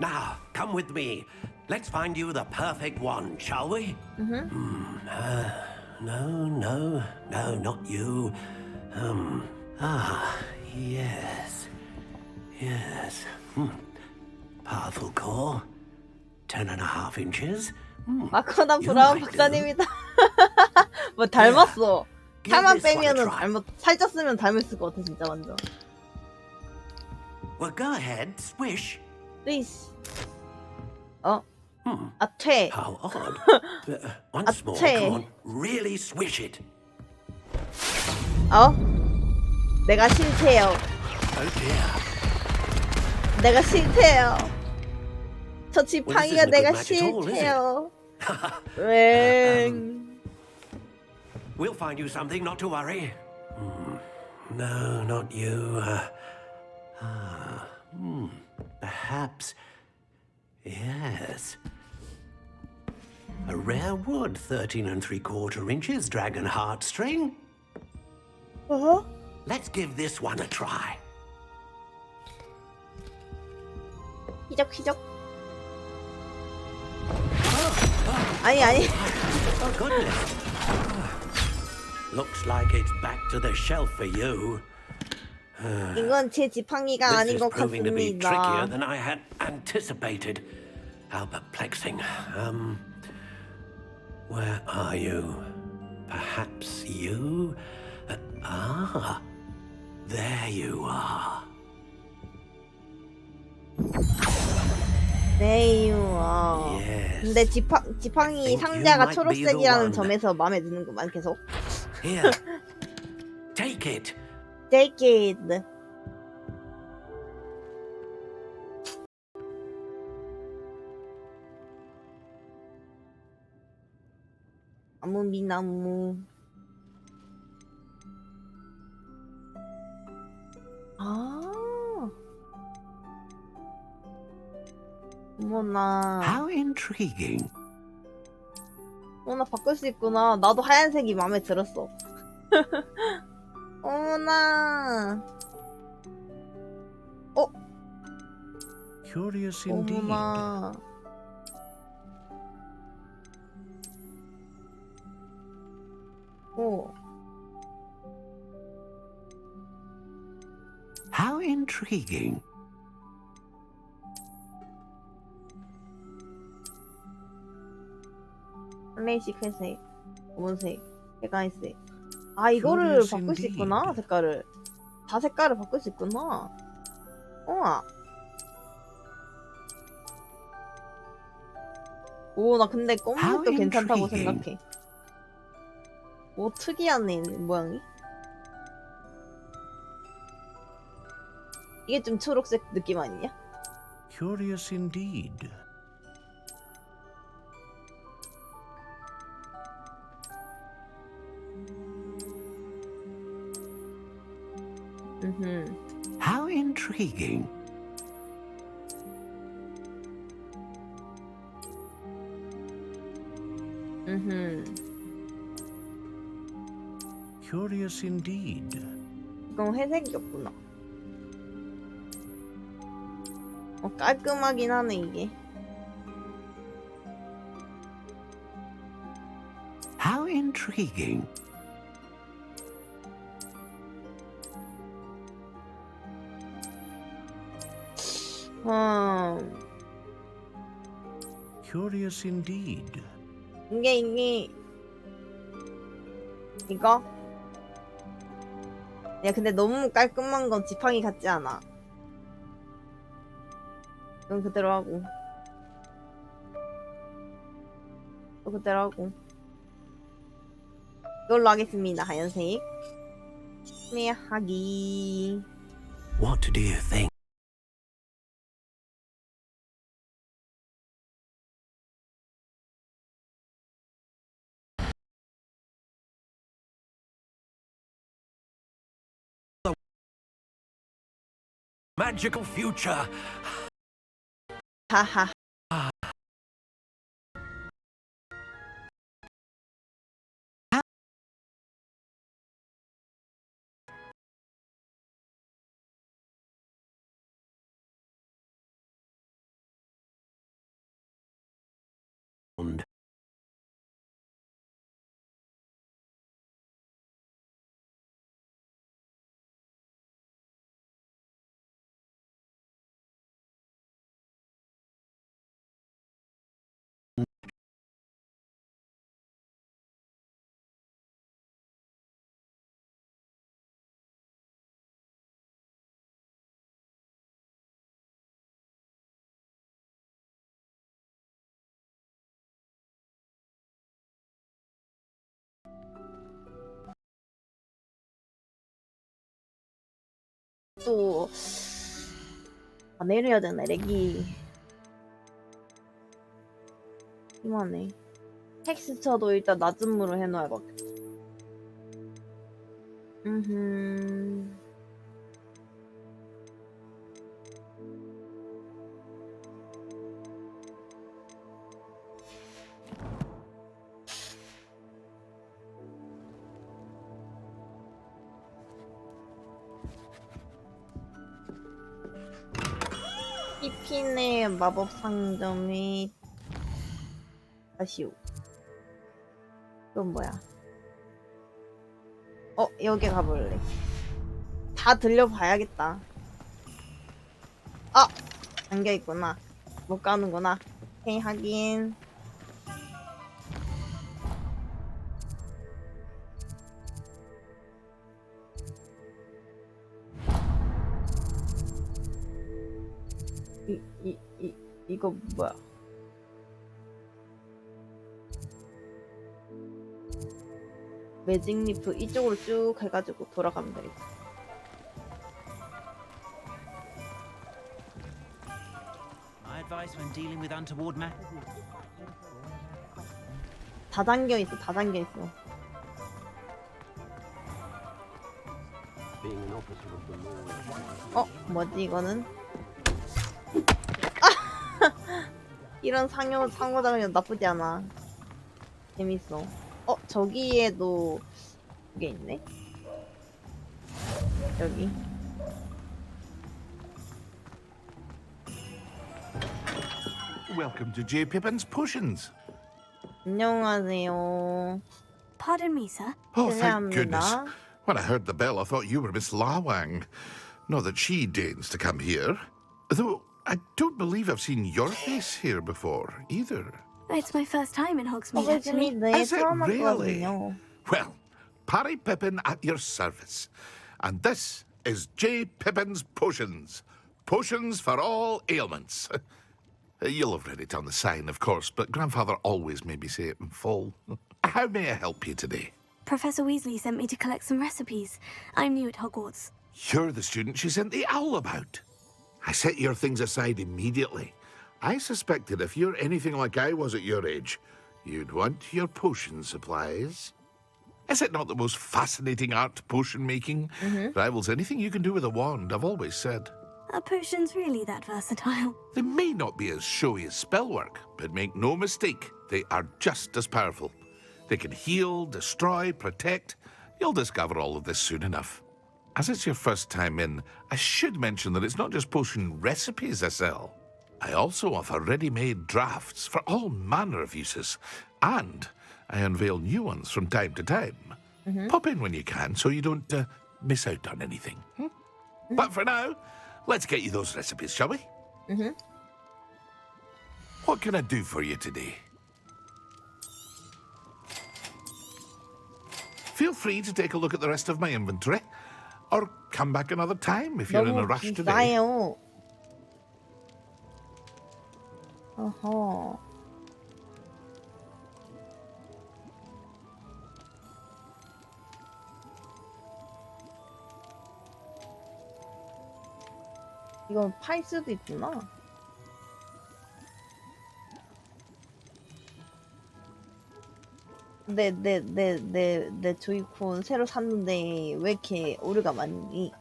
Now, come with me. Let's find you the perfect wand, shall we? No, not you. Yes. Powerful core. 10.5 inches. 마커나 브라운 박사님이다. 뭐 닮았어. 살만 빼면은 살쪘으면 닮았을 것 같아 진짜 완전. Well, go ahead, swish. Please. 아퇴. How odd. Once more, come on, really swish it. 내가 싫대요. Oh dear. 내가 싫대요. 저 지팡이가 내가 싫대요. We'll find you something, not to worry. No, not you. Perhaps. Yes. A rare wood, 13 3/4 inches, dragon heartstring. Let's give this one a try. 희적. 아니. Oh goodness. Looks like it's back to the shelf for you. 이건 제 지팡이가 아닌 것 This is proving to be trickier 같습니다. than I had anticipated. How perplexing. Where are you? Perhaps you? There you are. 네요. 근데 지팡이 상자가 초록색이라는 점에서 마음에 드는구만 계속. Here. Take it. Take it. 나무. 어머나. How intriguing. 어머나 바꿀 수 있구나. 나도 하얀색이 마음에 들었어. 어머나. Curious indeed. 어머나. How intriguing. 플레이식 회색, 검은색, 회가색. 이거를 바꿀 수 있구나, 색깔을. 다 색깔을 바꿀 수 있구나. 나 근데 검은색도 괜찮다고 생각해. 특이하네, 모양이. 이게 좀 초록색 느낌 아니냐? Curious indeed. How intriguing. Curious indeed. 이건 회색이었구나. 깔끔하긴 하네 이게. How intriguing. Curious indeed. 이거? 야 근데 너무 깔끔한 건 지팡이 같지 않아. 이건 그대로 하고. 또 그대로 하고. 이걸로 하겠습니다. 하얀색. 하기. What do you think? Magical future. 하하. 이것도 아, 내려야 되나 렉이 심하네. 텍스처도 일단 낮음으로 해놔야겠다. 피핀의 마법 상점이 다시오. 이건 뭐야? 여기 가볼래. 다 들려봐야겠다. 아! 잠겨있구나. 못 가는구나. 오케이, 하긴. 이거 뭐야? 매직 리프 이쪽으로 쭉 해가지고 돌아가면 되겠다. My advice when dealing with untoward matters is 다 잠겨 있어, 다 잠겨 있어. 뭐지 이거는? 이런 상호작용 나쁘지 않아. 재밌어. 저기에도 그게 있네? 여기. Welcome to J. Pippin's Potions. 안녕하세요. Pardon me, sir. Oh, thank 실례합니다. goodness. When I heard the bell, I thought you were Miss Lawang. Not that she deigns to come here. Though I don't believe I've seen your face here before, either. It's my first time in Hogsmeade, actually. Is it really? Well, Parry Pippin at your service. And this is J. Pippin's Potions. Potions for all ailments. You'll have read it on the sign, of course, but Grandfather always made me say it in full. How may I help you today? Professor Weasley sent me to collect some recipes. I'm new at Hogwarts. You're the student she sent the owl about. I set your things aside immediately. I suspected if you're anything like I was at your age, you'd want your potion supplies. Is it not the most fascinating art, potion making? Rivals anything you can do with a wand, I've always said. Are potions really that versatile? They may not be as showy as spellwork, but make no mistake, they are just as powerful. They can heal, destroy, protect. You'll discover all of this soon enough. As it's your first time in, I should mention that it's not just potion recipes I sell. I also offer ready-made drafts for all manner of uses, and I unveil new ones from time to time. Pop in when you can so you don't miss out on anything. But for now, let's get you those recipes, shall we? What can I do for you today? Feel free to take a look at the rest of my inventory, or come back another time if you're in a rush today. 비싸요. 어허. 이건 팔 수도 있구나. 내 조이콘 새로 샀는데 왜 이렇게 오류가 많니?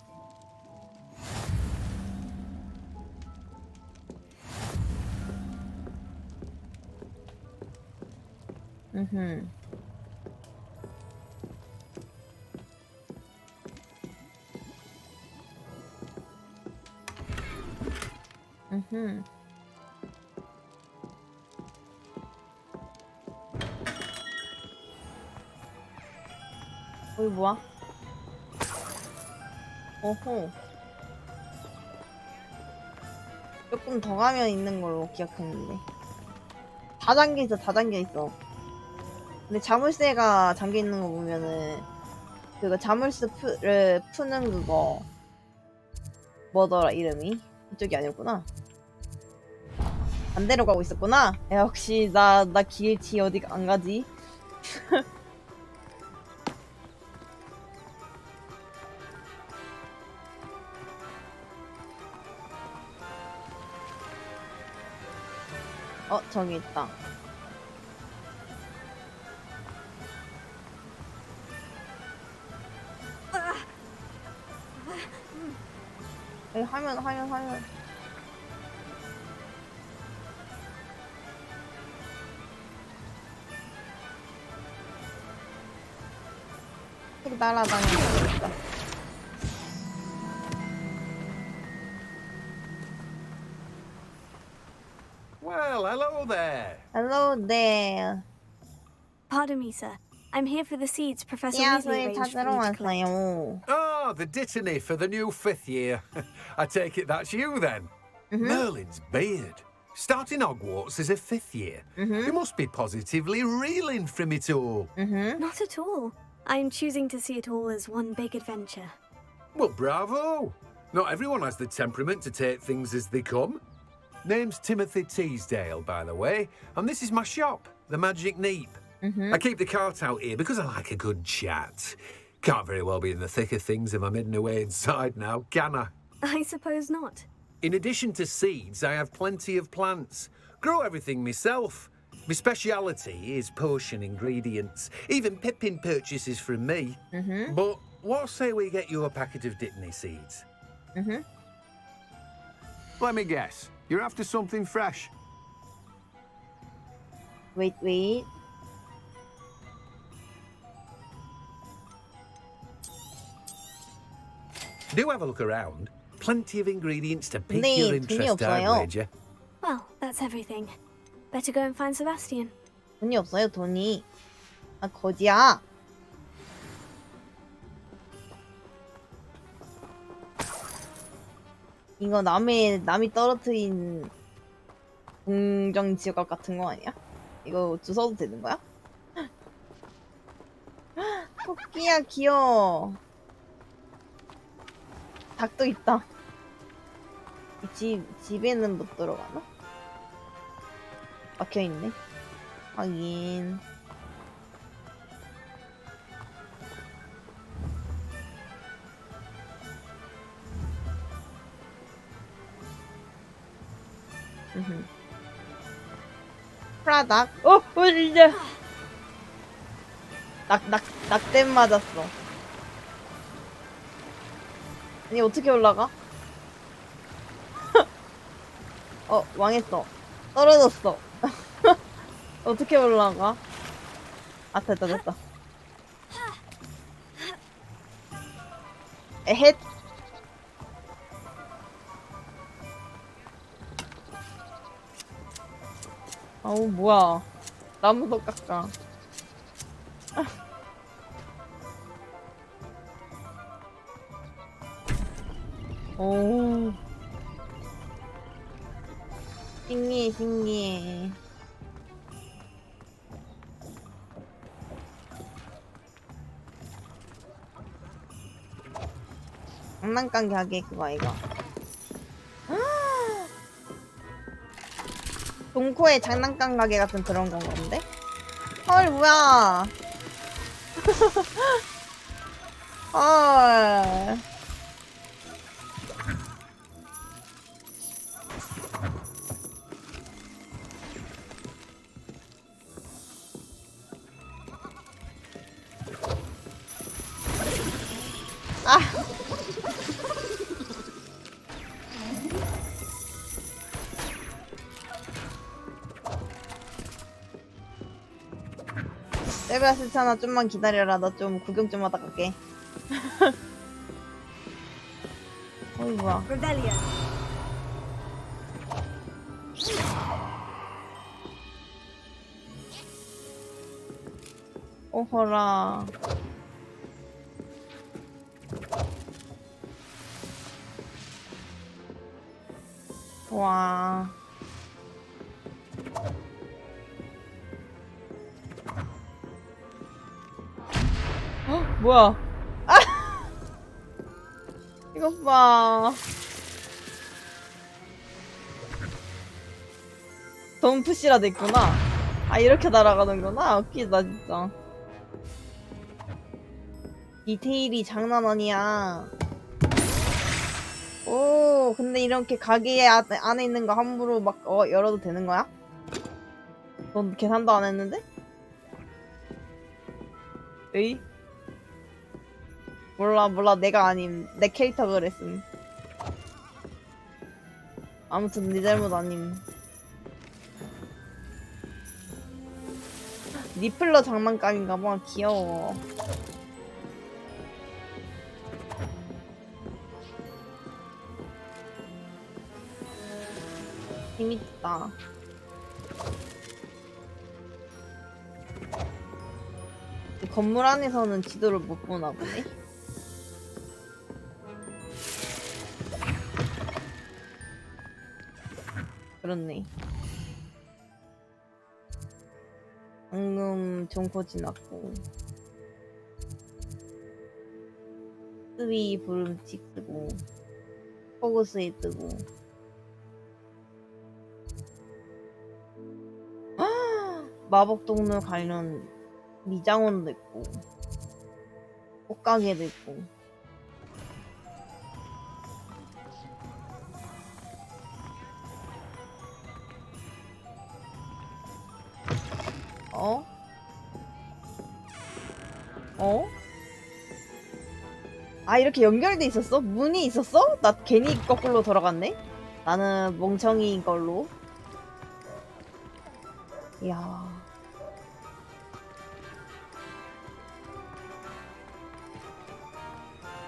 이거 뭐야? 어허. 조금 더 가면 있는 걸로 기억했는데. 다 잠겨있어, 다 잠겨있어. 근데 자물쇠가 잠겨있는 거 보면은 그거 자물쇠를 푸는 그거 뭐더라 이름이? 이쪽이 아니었구나. 반대로 가고 있었구나. 역시 나 길티 어디 안 가지? 저기 있다. 하면. 날아다니고. Well, hello there. Hello there. Pardon me, sir. I'm here for the seeds Professor 씨앗을 Weasley arranged for 찾으러 you to collect. 왔어요. Oh, the dittany for the new 5th year. I take it that's you then. Merlin's beard. Starting Hogwarts as a 5th year. You must be positively reeling from it all. Not at all. I'm choosing to see it all as one big adventure. Well, bravo. Not everyone has the temperament to take things as they come. Name's Timothy Teasdale, by the way, and this is my shop, the Magic Neep. I keep the cart out here because I like a good chat. Can't very well be in the thick of things if I'm hidden away inside now, can I? I suppose not. In addition to seeds, I have plenty of plants. Grow everything myself. My speciality is potion ingredients. Even Pippin purchases from me. But what say we get you a packet of Dittany seeds? Let me guess. You're after something fresh. Wait. Do have a look around. Plenty of ingredients to pique your interest, I'd wager. Well, that's everything. Better go and find Sebastian. 돈이 없어요, 돈이. 아, 거지야. 이거 남이 떨어뜨린 공정 지역 같은 거 아니야? 이거 주워도 되는 거야? 토끼야, 귀여워. 닭도 있다. 집에는 못 들어가나? 막혀있네. 하긴. 프라닭? 진짜. 낙댐 맞았어. 아니, 어떻게 올라가? 망했어. 떨어졌어. 어떻게 올라가? 아, 됐다. 에헷. 아우, 뭐야. 나무도 깎아. 오. 신기해. 장난감 가게 그거 아이가. 동코의 장난감 가게 같은 그런 건가 본데? 헐, 뭐야. 헐. 아. 세바스찬아, 좀만 기다려라. 나 좀 구경 좀 하다 갈게. 어이, 뭐야. 오호라. 와. 뭐야? 아! 이것 봐. 덤프시라 됐구나. 아, 이렇게 날아가는구나. 웃기다, 진짜. 디테일이 장난 아니야. 오, 근데 이렇게 가게 안에 있는 거 함부로 막 열어도 되는 거야? 넌 계산도 안 했는데? 에이? 몰라 내가 아님. 내 캐릭터가 그랬음. 아무튼 네 잘못 아님. 니플러 장난감인가봐. 귀여워. 재밌다. 건물 안에서는 지도를 못 보나 보네. 그렇네. 방금 종코 지났고 스위 부름칙 뜨고 포그스에 뜨고 마법동물 관련 미장원도 있고 옷가게도 있고 어? 어? 아 이렇게 연결돼 있었어? 문이 있었어? 나 괜히 거꾸로 돌아갔네? 나는 멍청이인 걸로. 이야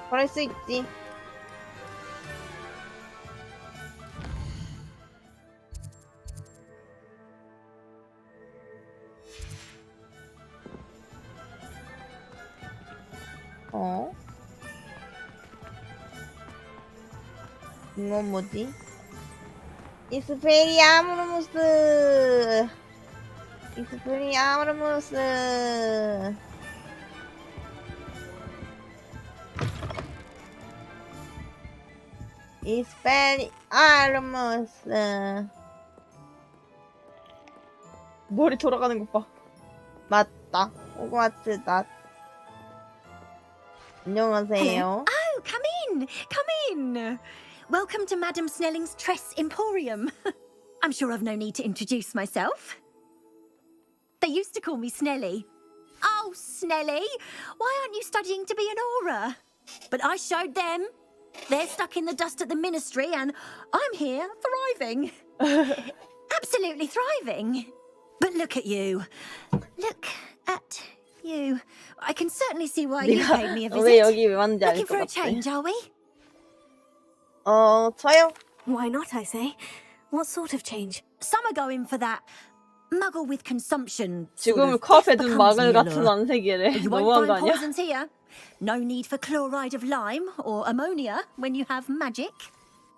그럴 수 있지. 어? 이건 뭐지? 이스페리아무르무스 이스페리아무스 머리 돌아가는 것 봐. 맞다. 호그와트다. 안녕하세요. Oh, come in. Welcome to Madame Snelling's Tress Emporium. I'm sure I've no need to introduce myself. They used to call me Snelly. Oh, Snelly, why aren't you studying to be an aura? But I showed them. They're stuck in the dust at the ministry, and I'm here thriving. Absolutely thriving. But look at you. Look at you. I can certainly see why you paid me a visit. 왜 여기 왜 왔는지 알 Looking 것 for a 같아. change, are we? 저요. Why not, I say? What sort of change? Some are going for that muggle with consumption. 지금은 코앞에 둔 마글 같은 안색이래. You won't 너무한 거 find 아니야? poisons here. No need for chloride of lime or ammonia when you have magic.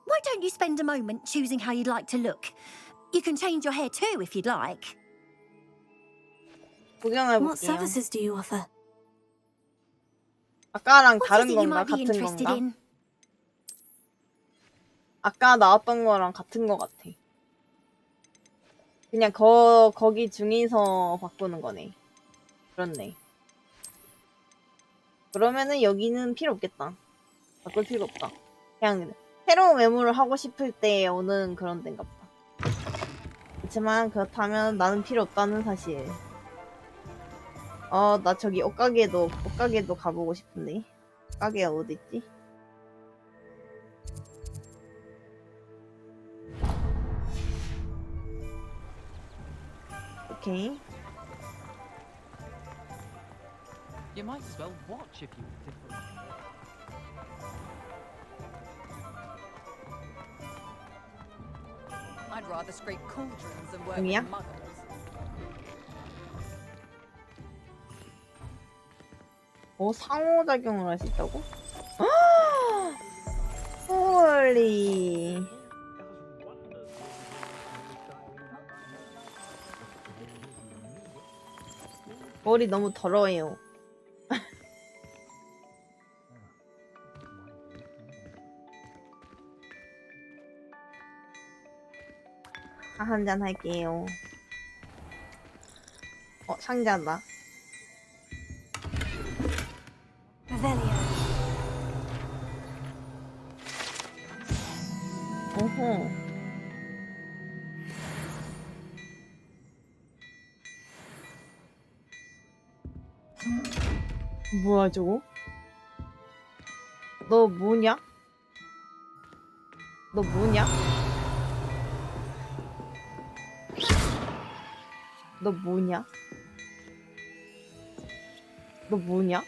Why don't you spend a moment choosing how you'd like to look? You can change your hair too if you'd like. What services do you offer? 아까랑 What 다른 is it you 건가? might be 같은 interested 건가? in? 아까 나왔던 거랑 같은 거 같아. 그냥 거기 중에서 바꾸는 거네. 그렇네. 그러면은 여기는 필요 없겠다. 바꿀 필요 없다. 그냥 새로운 외모를 하고 싶을 때 오는 그런 데인가 보다. 그렇지만 그렇다면 나는 필요 없다는 사실. 나 저기 옷가게도 가보고 싶은데. 옷가게가 어딨지? 오케이. You might as well watch if you were different. I'd rather scrape cauldrons than work 여기야? with muggles. 상호작용을 할 수 있다고? 홀리. 머리 너무 더러워요. 한잔 할게요. 상자다. 오호. 뭐야 저거? 너 뭐냐? 너 뭐냐? 너 뭐냐? 너 뭐냐?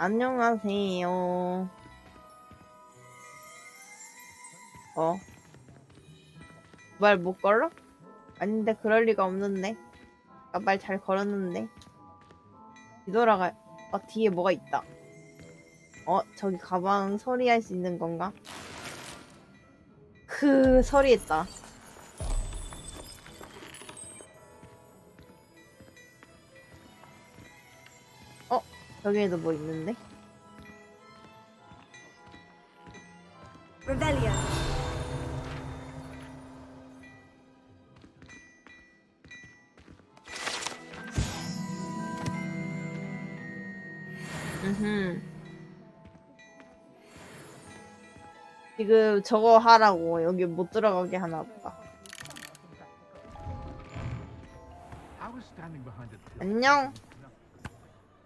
안녕하세요. 말 못 걸어? 아닌데 그럴 리가 없는데. 나 말 잘 걸었는데. 뒤돌아가. 뒤에 뭐가 있다. 저기 가방 서리할 수 있는 건가? 서리했다. 저기에도 뭐 있는데? Revelio. 지금 저거 하라고 여기 못 들어가게 하나 보다. 안녕.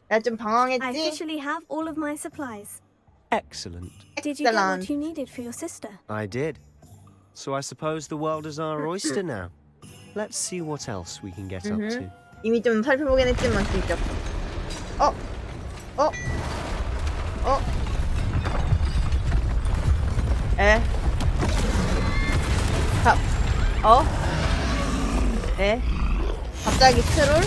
나 좀 방황했지? I officially have all of my supplies. Excellent. Did you get what you needed for your sister? I did. So I suppose the world is our oyster now. Let's see what else we can get up to. 이미 좀 살펴보긴 했지만 진짜. 갑자기 트롤?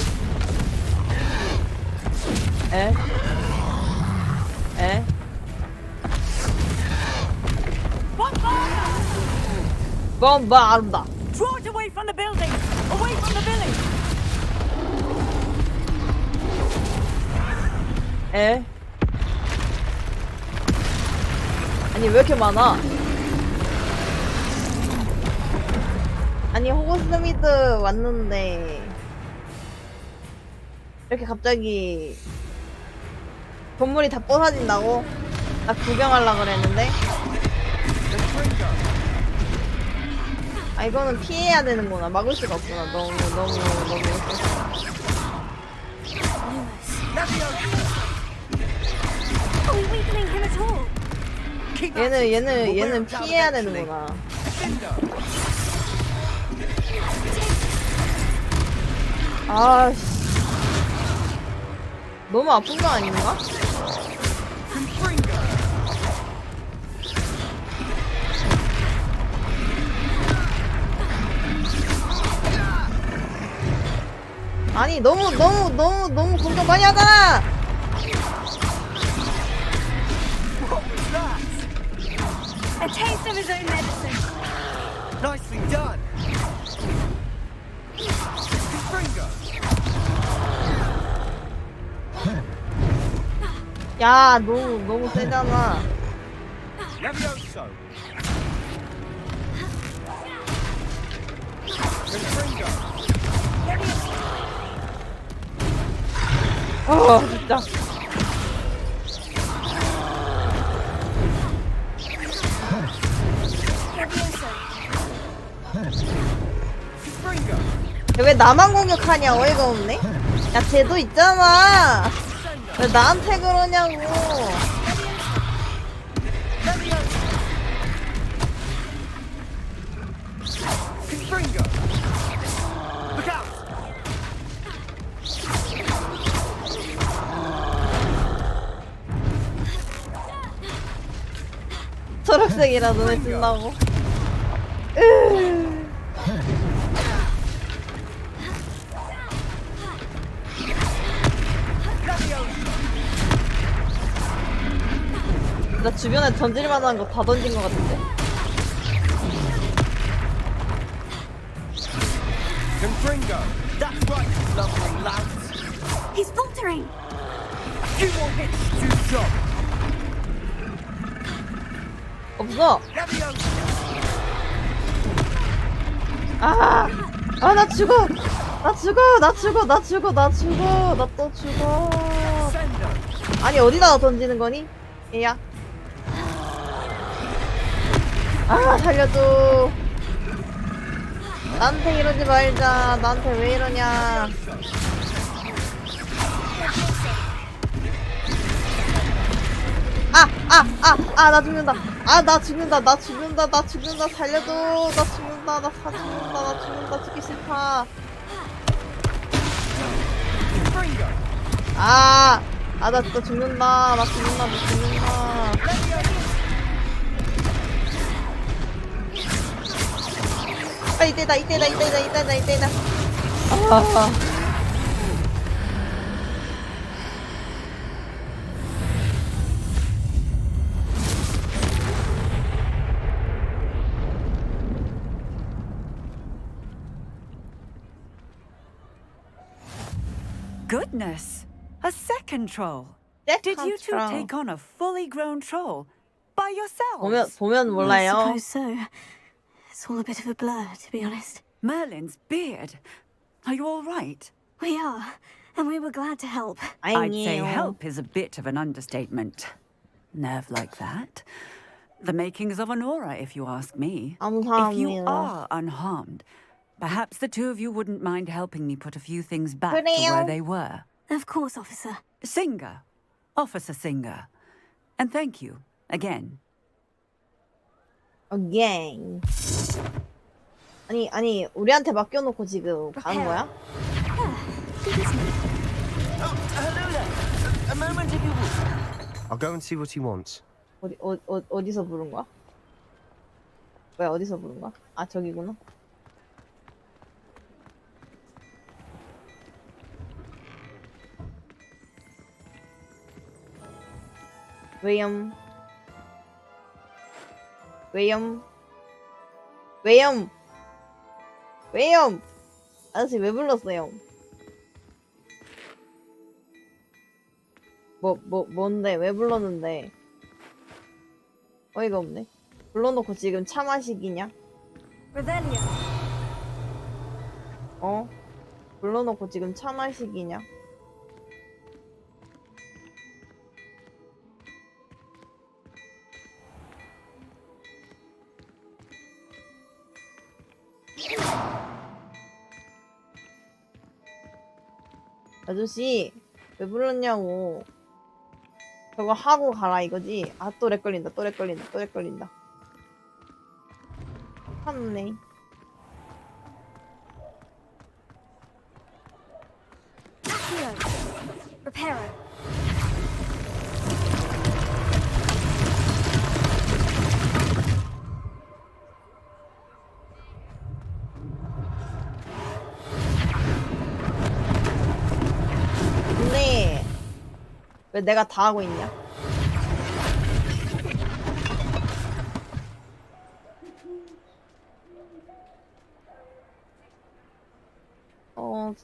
bombarda. Draw it away from the building! Away from the village! 아니 왜 이렇게 많아? 아니 호그스미드 왔는데 이렇게 갑자기 건물이 다 부서진다고? 나 구경하려고 그랬는데. 이거는 피해야 되는구나. 막을 수가 없구나. 너무 얘는 피해야 되는구나. 아씨. 너무 아픈 거 아닌가? 아니 너무 공격 많이 하잖아. A taste of his own medicine. Nicely done. 야, 너무 세잖아. 진짜. 왜 나만 공격하냐? 어이가 없네. 야, 쟤도 있잖아. 왜 나한테 그러냐고. 초록색이라 눈에 띈다고. 나 주변에 던질 만한 거 다 던진 것 같은데. Confringo, that's right, lovely lads. He's faltering. You will hit to job. 없어. 나 죽어. 나 또 죽어. 아니 어디다가 던지는 거니? 얘야. 아 살려줘. 나한테 이러지 말자. 나한테 왜 이러냐. 나 죽는다. 나 죽는다. 살려줘. 나 죽는다. 죽기 싫다. 나 진짜 죽는다. 나 죽는다. 이때다. Goodness! A second troll. Did you two troll. take on a fully grown troll by yourselves? 보면 몰라요. I suppose so. It's all a bit of a blur, to be honest. Merlin's beard. Are you all right? We are, and we were glad to help. I'd say help is a bit of an understatement. Nerve like that. The makings of an aura, if you ask me. If you are unharmed, perhaps the two of you wouldn't mind helping me put a few things back to where they were. Of course, officer. Singer. Officer Singer. And thank you, again. Again. 아니, 우리한테 맡겨놓고 지금 가는 거야? Hello there. A moment if you would. I'll go and see what he wants. 어디서 부른 거야? 왜 어디서 부른 거야? 저기구나. 왜요? 아저씨 왜 불렀어요? 뭔데? 왜 불렀는데? 어이가 없네. 불러놓고 지금 차 마시기냐? 불러놓고 지금 차 마시기냐? 아저씨 왜 불렀냐고. 저거 하고 가라 이거지? 또 렉 걸린다. 참네. Reparo. 근데 왜 내가 다 하고 있냐?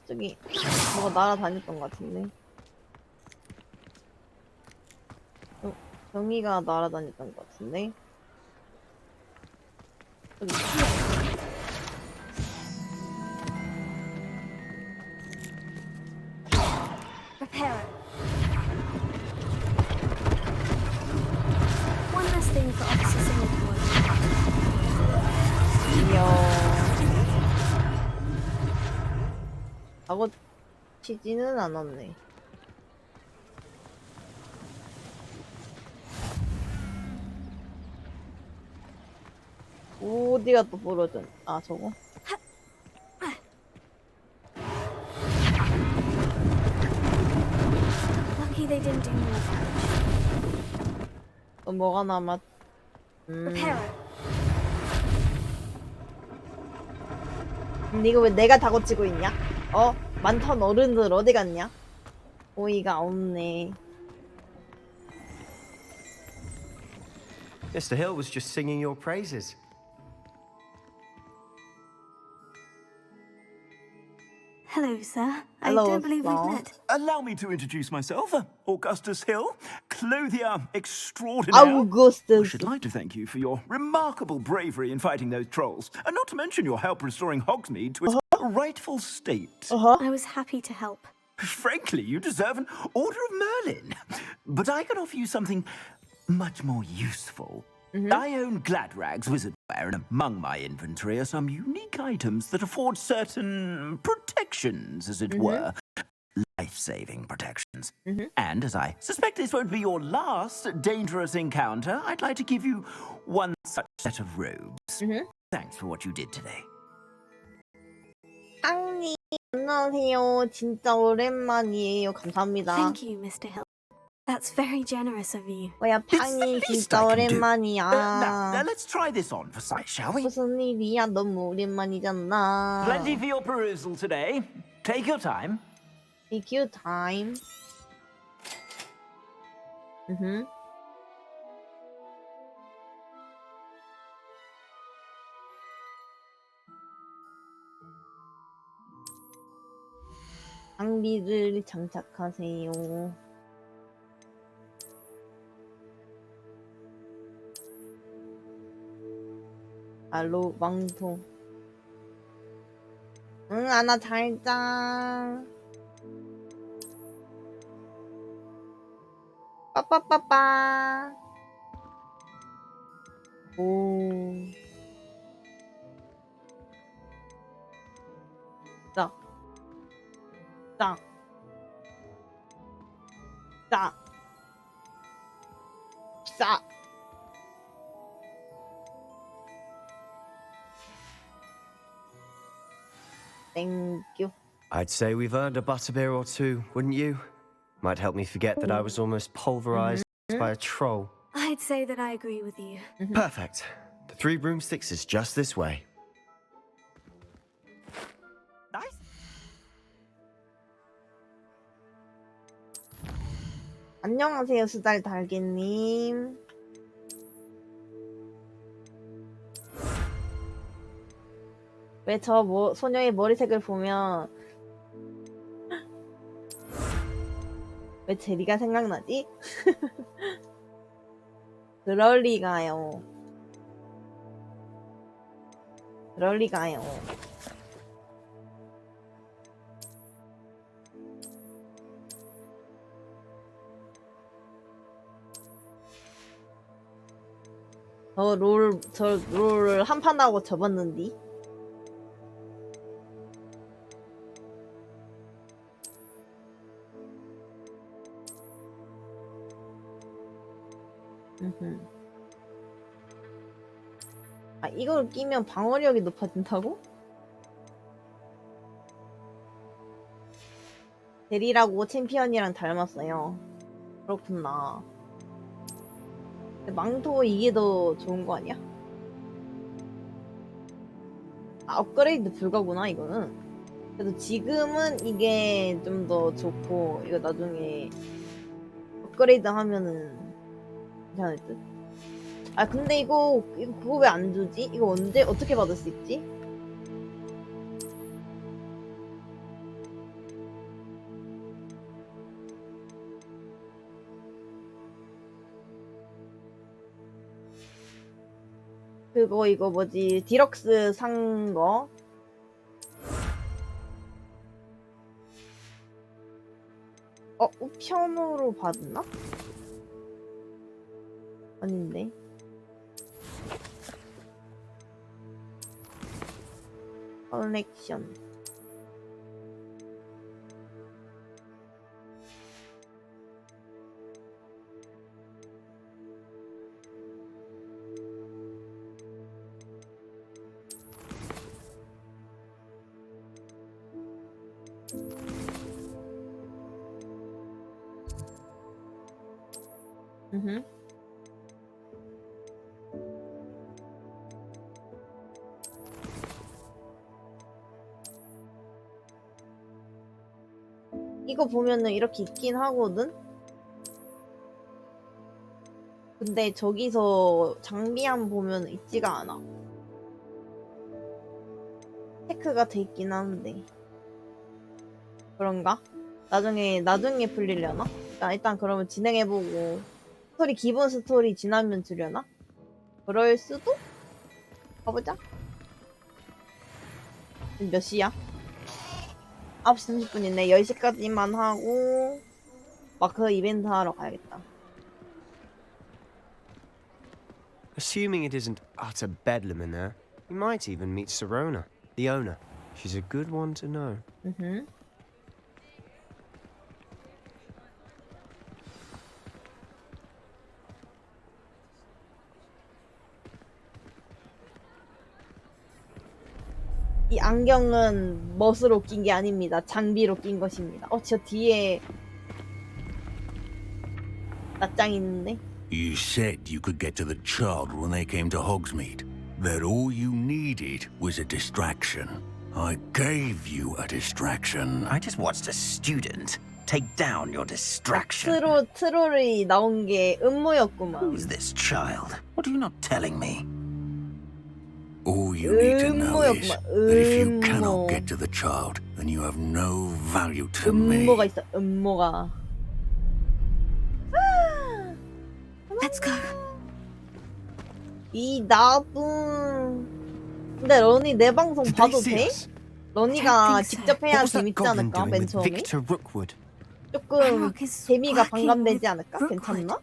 저기 뭐가 날아다녔던 것 같은데. 정의가 날아다녔던 것 같은데. 저기. Reparo. One last thing for Officer Singapore. 하고 치지는 않았네. 어디가 또 부러진? 저거? Lucky they didn't do more damage. 또 뭐가 남았? Reparo. 이거 왜 내가 다 고치고 있냐? 많던 어른들 어디 갔냐? 어이가 없네. Mr. Hill was just singing your praises. Hello, sir. Hello, I don't believe sir. we've met. Allow me to introduce myself, Augustus Hill, clothier extraordinaire. Augustus. I should like to thank you for your remarkable bravery in fighting those trolls, and not to mention your help restoring Hogsmeade to its rightful state. I was happy to help. Frankly, you deserve an Order of Merlin. But I can offer you something much more useful. I own Gladrag's wizardware, and among my inventory are some unique items that afford certain protections, as it were. Life-saving protections. And as I suspect this won't be your last dangerous encounter, I'd like to give you one such set of robes. Thanks for what you did today. 팡님, 안녕하세요. 진짜 오랜만이에요. 감사합니다. Thank you, Mr. Hill. That's very generous of you. 뭐야, 팡님 진짜 오랜만이야. Now, let's try this on for sight, shall we? 무슨 일이야? 너무 오랜만이잖아. Plenty for your perusal today. Take your time. Take your time. 장비를 장착하세요. 알로 망토. 응, 아나 잘 자. 빠빠빠빠. 오. 자. 자. 자. 자. Thank you. I'd say we've earned a butterbeer or two, wouldn't you? Might help me forget that I was almost pulverized by a troll. I'd say that I agree with you. Perfect. The 3 broomsticks is just this way. 안녕하세요, 수달 달개님. 왜 저 소녀의 머리색을 보면 왜 제리가 생각나지? 그럴 리가요. 그럴 리가요. 저 롤을 한 판 하고 접었는디. 아, 이걸 끼면 방어력이 높아진다고? 데리라고 챔피언이랑 닮았어요. 그렇구나. 근데 망토 이게 더 좋은 거 아니야? 아, 업그레이드 불가구나 이거는. 그래도 지금은 이게 좀 더 좋고 이거 나중에 업그레이드 하면은 괜찮을 듯? 아 근데 이거 그거 왜 안 주지? 이거 언제 어떻게 받을 수 있지? 그거 이거 뭐지? 디럭스 산 거. 우편으로 받았나? 아닌데. 컬렉션. 이거 보면은 이렇게 있긴 하거든? 근데 저기서 장비함 보면 있지가 않아. 체크가 돼 있긴 하는데. 그런가? 나중에 풀리려나? 일단 그러면 진행해보고 스토리 기본 스토리 지나면 주려나? 그럴 수도? 가보자. 지금 몇 시야? 9시 30분이네. 10시까지만 하고 마크 이벤트 하러 가야겠다. Assuming it isn't utter bedlam in there, you might even meet Sirona, the owner. She's a good one to know. 이 안경은 멋으로 낀 게 아닙니다. 장비로 낀 것입니다. 저 뒤에 낯장 있는데? You said you could get to the child when they came to Hogsmeade. That all you needed was a distraction. I gave you a distraction. I just watched a student take down your distraction. 트롤이 나온 게 음모였구만. Who's this child? What are you not telling me? All you need to know is that if you cannot get to the child, then you have no value to me. 음모가 있어, 음모가. Let's go. 이 나쁜. 근데 러니 내 방송 봐도 돼? 러니가 직접 해야 재밌지 않을까? 맨 처음에? 조금 재미가 반감되지 않을까? 괜찮나?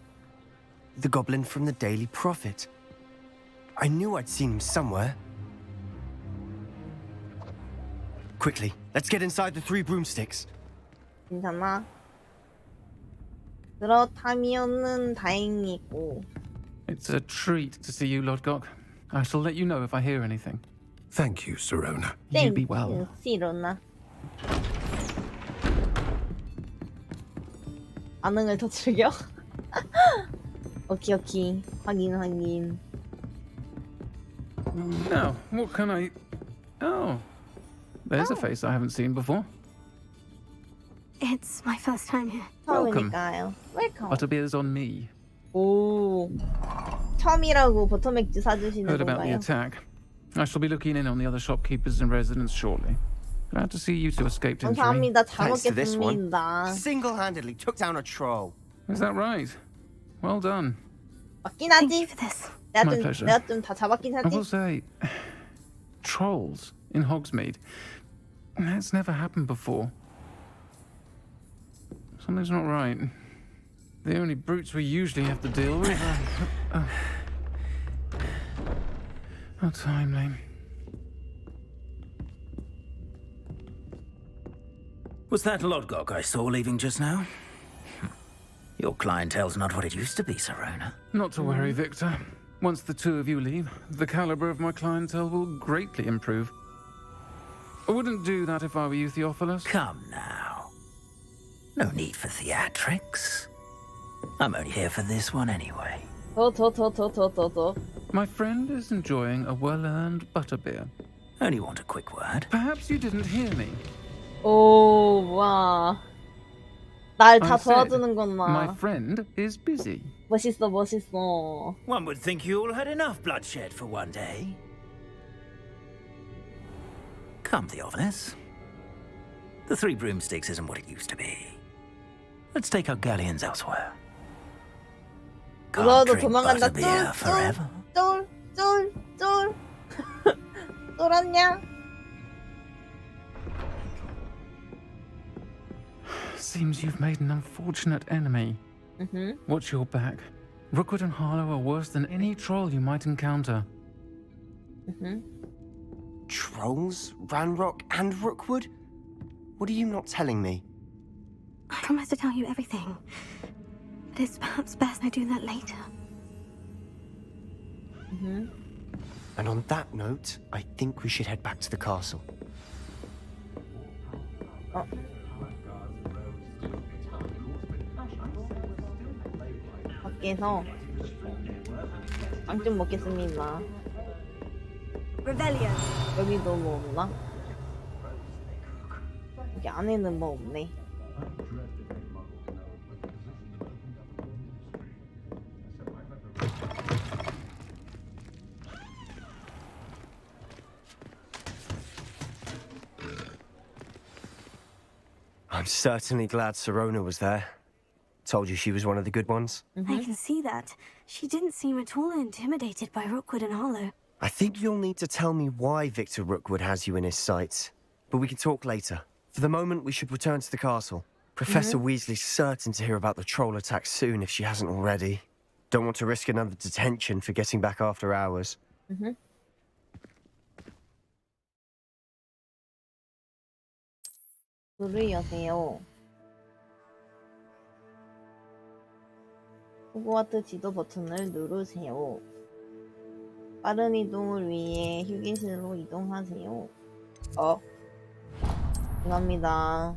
The goblin from the Daily Prophet. I knew I'd seen him somewhere. Quickly, let's get inside the 3 broomsticks. 괜찮아. 그렇다면은 다행이고. It's a treat to see you, Lodgok. I shall let you know if I hear anything. Thank you, Sirona. You be well. 시로나. 반응을 더 즐겨? 오케이. 확인. Now, what can I... Oh, there's a face I haven't seen before. It's my first time here. Welcome. Welcome. Butterbeer's on me. 오, 처음이라고 버터맥주 사주시는 Heard about the 건가요? attack. I shall be looking in on the other shopkeepers and residents shortly. Glad to see you two escaped injury. 감사합니다. 잘 Thanks to this one, 먹겠습니다. single-handedly took down a troll. Is that right? Well done. 맞긴 하지. My pleasure. 내가 좀 다 잡았긴 I will 하지. say, trolls in Hogsmeade. That's never happened before. Something's not right. The only brutes we usually have to deal with are... How timely. Was that Lodgok I saw leaving just now? Your clientele's not what it used to be, Sirona. Not to worry, Victor. Once the 2 of you leave, the caliber of my clientele will greatly improve. I wouldn't do that if I were you, Theophilus. Come now. No need for theatrics. I'm only here for this one anyway. 더. My friend is enjoying a well-earned butterbeer. Only want a quick word. Perhaps you didn't hear me. 오, 와. 날 다 I said, 도와주는구나. my friend is busy. 멋있어. One would think you all had enough bloodshed for one day. Come, Theophilus. The 3 broomsticks isn't what it used to be. Let's take our galleons elsewhere. Can't 너도 drink 도망간다. butterbeer forever. 쫄. 쫄았냐? Seems you've made an unfortunate enemy. Watch your back. Rookwood and Harlow are worse than any troll you might encounter. Trolls, Ranrock, and Rookwood? What are you not telling me? I promise to tell you everything. But it's perhaps best I do that later. And on that note, I think we should head back to the castle. 밖에서 빵 좀 먹겠습니다. Revelio. 여기도 뭐 없나? 여기 안에는 뭐 없네. I'm certainly glad Sirona was there. Told you she was one of the good ones. I can see that. She didn't seem at all intimidated by Rookwood and Harlow. I think you'll need to tell me why Victor Rookwood has you in his sights. But we can talk later. For the moment, we should return to the castle. Professor Weasley's certain to hear about the troll attack soon if she hasn't already. Don't want to risk another detention for getting back after hours. 불을 여세요. 호그와트 지도 버튼을 누르세요. 빠른 이동을 위해 휴게실로 이동하세요. 감사합니다.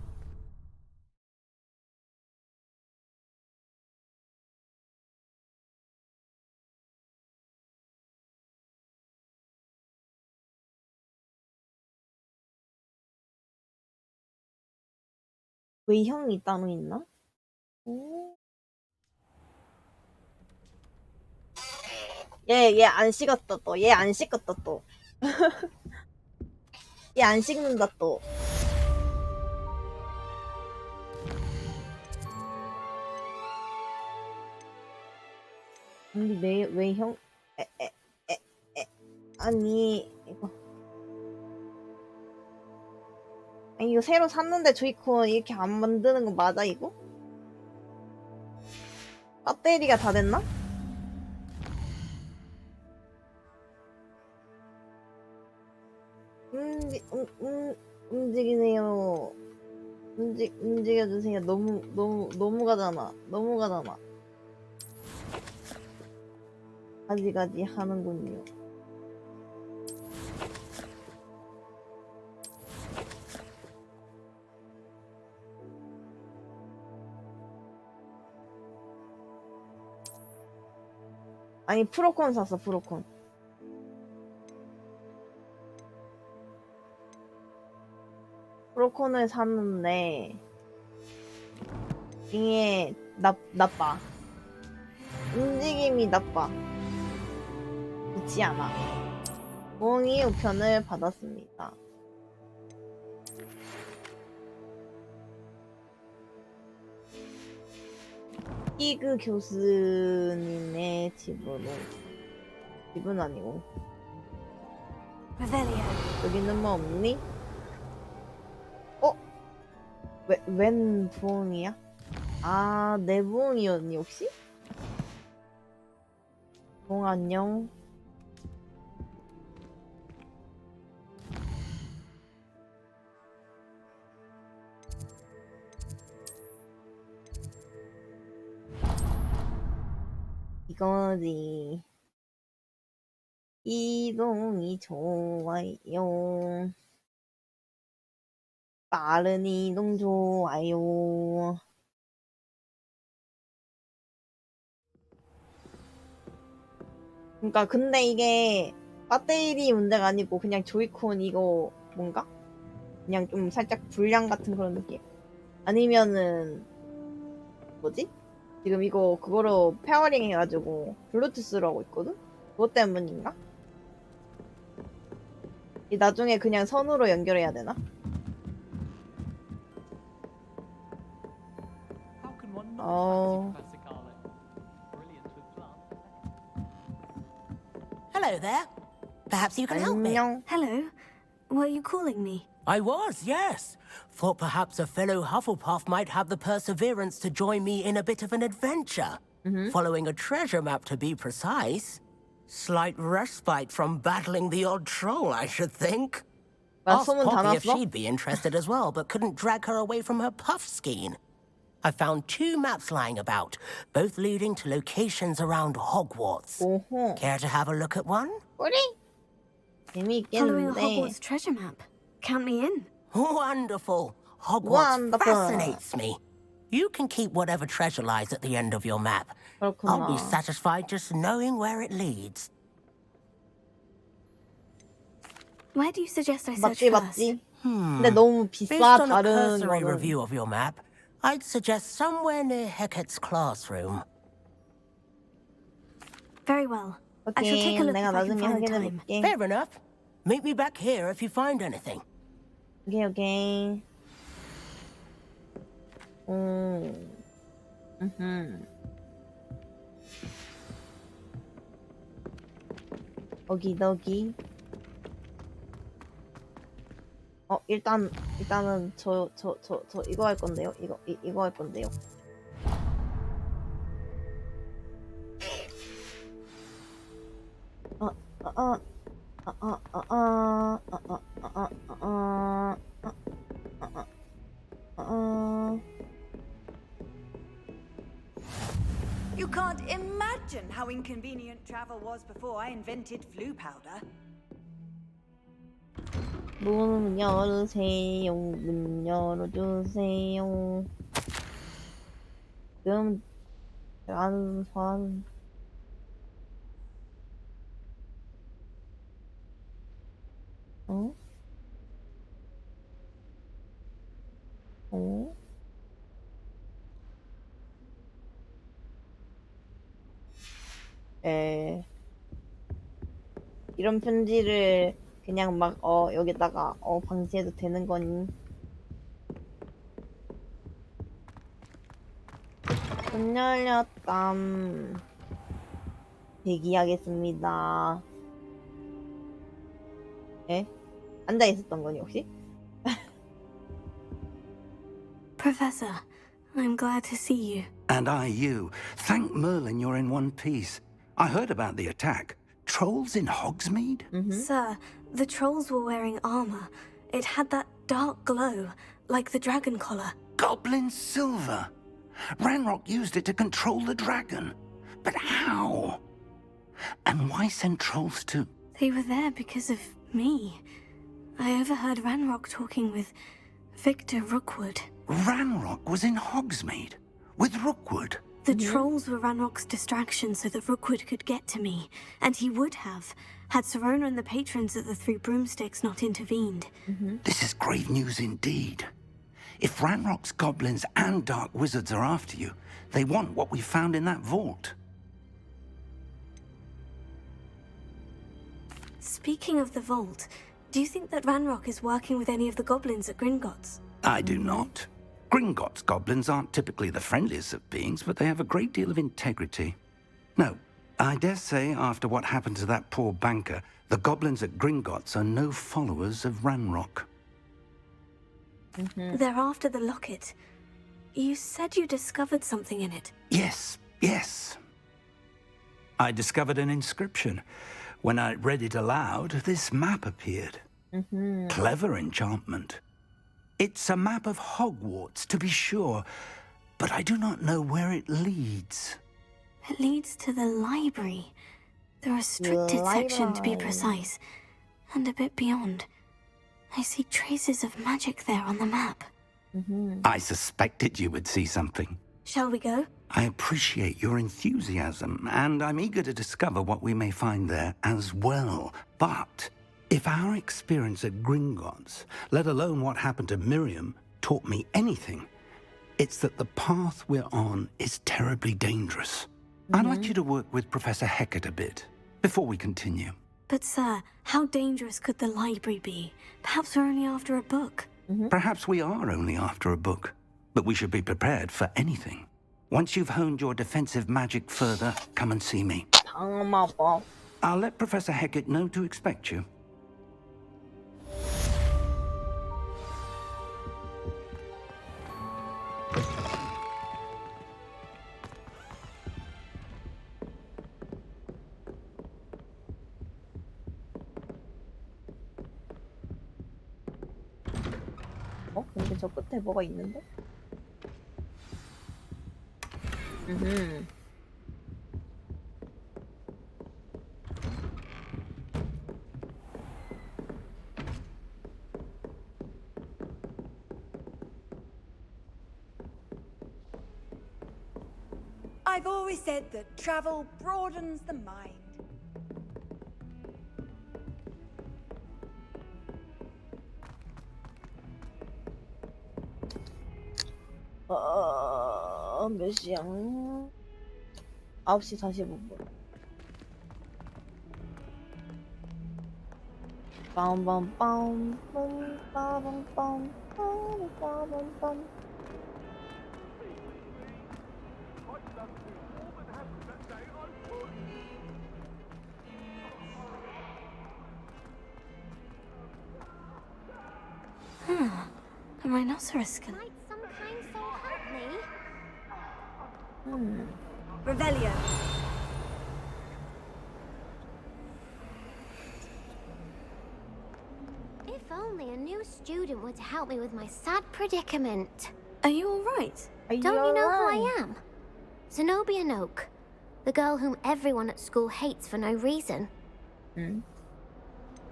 외형이 따로 있나? 얘 안 식었다 또. 얘 안 식었다 또. 얘 안 식는다 또. 근데 내 외형 아니 이거 새로 샀는데 조이콘 이렇게 안 만드는 거 맞아 이거? 배터리가 다 됐나? 움직이세요. 움직여주세요. 너무 가잖아. 가지가지 하는군요. 아니 프로콘 샀어 프로콘. 프로콘을 샀는데 이게 나빠. 움직임이 나빠. 좋지 않아. 부엉이 우편을 받았습니다. 히그 교수님의 집은 아니고. 여기는 뭐 없니? 웬 부엉이야? 아, 내 부엉이였니 혹시? 부엉 안녕. 이거지. 이동이 좋아요. 빠른 이동 좋아요. 그러니까 근데 이게 배터리 문제가 아니고 그냥 조이콘 이거 뭔가? 그냥 좀 살짝 불량 같은 그런 느낌? 아니면은 뭐지? 지금 이거 그거로 페어링 해가지고 블루투스로 하고 있거든? 그것 때문인가? 이 나중에 그냥 선으로 연결해야 되나? Hello there. Perhaps you can help me. Hello. Were you calling me? I was, yes. Thought perhaps a fellow Hufflepuff might have the perseverance to join me in a bit of an adventure. Following a treasure map, to be precise. Slight respite from battling the odd troll, I should think. Asked Poppy if she'd be interested as well, but couldn't drag her away from her puff skein. I found 2 maps lying about, both leading to locations around Hogwarts. Care to have a look at one? Following a Hogwarts treasure map. Count me in. Wonderful. Hogwarts fascinates me. You can keep whatever treasure lies at the end of your map. I'll be satisfied just knowing where it leads. Where do you suggest I search first? 근데 너무 비싸. Based on a 다른 cursory 거는. review of your map, I'd suggest somewhere near Hecat's classroom. Very well. I shall take a look if I can find the time. Fair enough. Meet me back here if you find anything. 오케이. 오기도기. 일단은 저 이거 할 건데요. 이거 할 건데요. can't imagine how inconvenient travel was before I invented flu powder. 문 열으세요. 문 열어주세요. 지금 안 어? 어? 이런 편지를 그냥 막 여기다가 방치해도 되는 거니? 문 열렸담. 대기하겠습니다. 앉아 있었던 거니 혹시? Professor, I'm glad to see you. And I you. Thank Merlin you're in one piece. I heard about the attack. Trolls in Hogsmeade? Sir, the trolls were wearing armor. It had that dark glow, like the dragon collar. Goblin silver. Ranrock used it to control the dragon. But how? And why send trolls to... They were there because of me. I overheard Ranrock talking with Victor Rookwood. Ranrock was in Hogsmeade? With Rookwood? The trolls were Ranrock's distraction so that Rookwood could get to me, and he would have, had Serona and the patrons at the Three Broomsticks not intervened. This is grave news indeed. If Ranrock's goblins and dark wizards are after you, they want what we found in that vault. Speaking of the vault, do you think that Ranrock is working with any of the goblins at Gringotts? I do not. Gringotts goblins aren't typically the friendliest of beings, but they have a great deal of integrity. No, I dare say after what happened to that poor banker, the goblins at Gringotts are no followers of Ranrock. They're after the locket. You said you discovered something in it. Yes. I discovered an inscription. When I read it aloud, this map appeared. Clever enchantment. It's a map of Hogwarts, to be sure, but I do not know where it leads. It leads to the library. The restricted section, to be precise, and a bit beyond. I see traces of magic there on the map. I suspected you would see something. Shall we go? I appreciate your enthusiasm, and I'm eager to discover what we may find there as well. But if our experience at Gringotts, let alone what happened to Miriam, taught me anything, it's that the path we're on is terribly dangerous. I'd like you to work with Professor Hecat a bit before we continue. But sir, how dangerous could the library be? Perhaps we're only after a book. Perhaps we are only after a book, but we should be prepared for anything. Once you've honed your defensive magic further, come and see me. I'll let Professor Hecat know to expect you. 근데 저 끝에 뭐가 있는데? I've always said that travel broadens the mind. 몇 시야? 9시 45분. 빰빰빰빰빰빰빰빰빰빰. A rhinoceros skin. Revelio. If only a new student were to help me with my sad predicament. Are you all right? Don't you know who I am? Zenobia Noak, The girl whom everyone at school hates for no reason.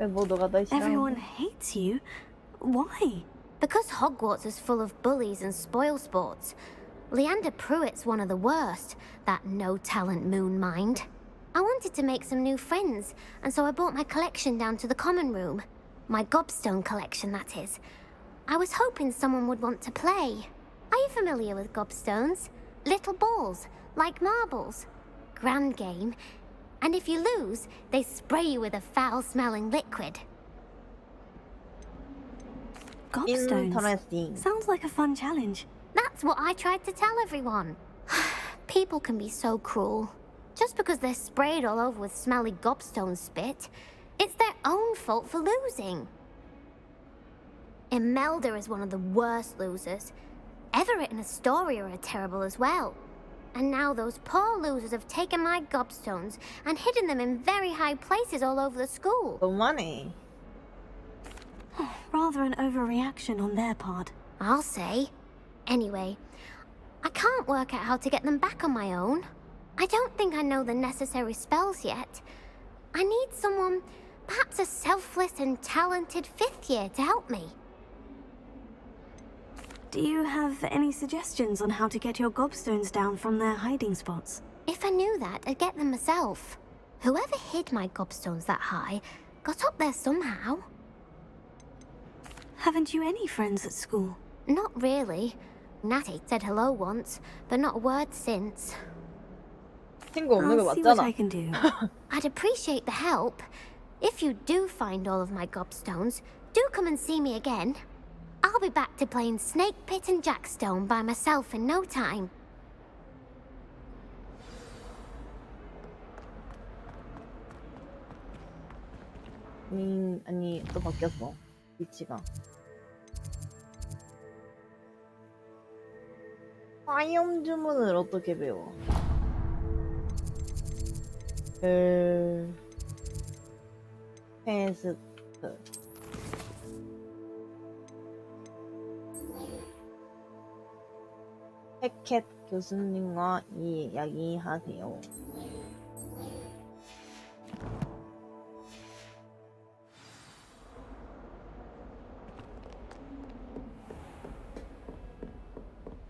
Everyone hates you? Why? Because Hogwarts is full of bullies and spoilsports. Leander Pruitt's one of the worst, that no-talent moon mind. I wanted to make some new friends, and so I brought my collection down to the common room. My gobstone collection, that is. I was hoping someone would want to play. Are you familiar with gobstones? Little balls, like marbles. Grand game. And if you lose, they spray you with a foul-smelling liquid. Gobstones? Sounds like a fun challenge. That's what I tried to tell everyone. People can be so cruel. Just because they're sprayed all over with smelly gobstone spit, it's their own fault for losing. Imelda is one of the worst losers. Everett and Astoria are terrible as well. And now those poor losers have taken my gobstones and hidden them in very high places all over the school. The money. Rather an overreaction on their part. I'll say. Anyway, I can't work out how to get them back on my own. I don't think I know the necessary spells yet. I need someone, perhaps a selfless and talented 5th year to help me. Do you have any suggestions on how to get your gobstones down from their hiding spots? If I knew that, I'd get them myself. Whoever hid my gobstones that high got up there somehow. Haven't you any friends at school? Not really. Natty said hello once, but not a word since. I'll see what I can do. I'd appreciate the help. If you do find all of my gobstones, do come and see me again. I'll be back to playing Snake Pit and Jackstone by myself in no time. 아니 또 바뀌었어 위치가. 화염 주문을 어떻게 배워? 테스트. 해켓 교수님과 이야기하세요.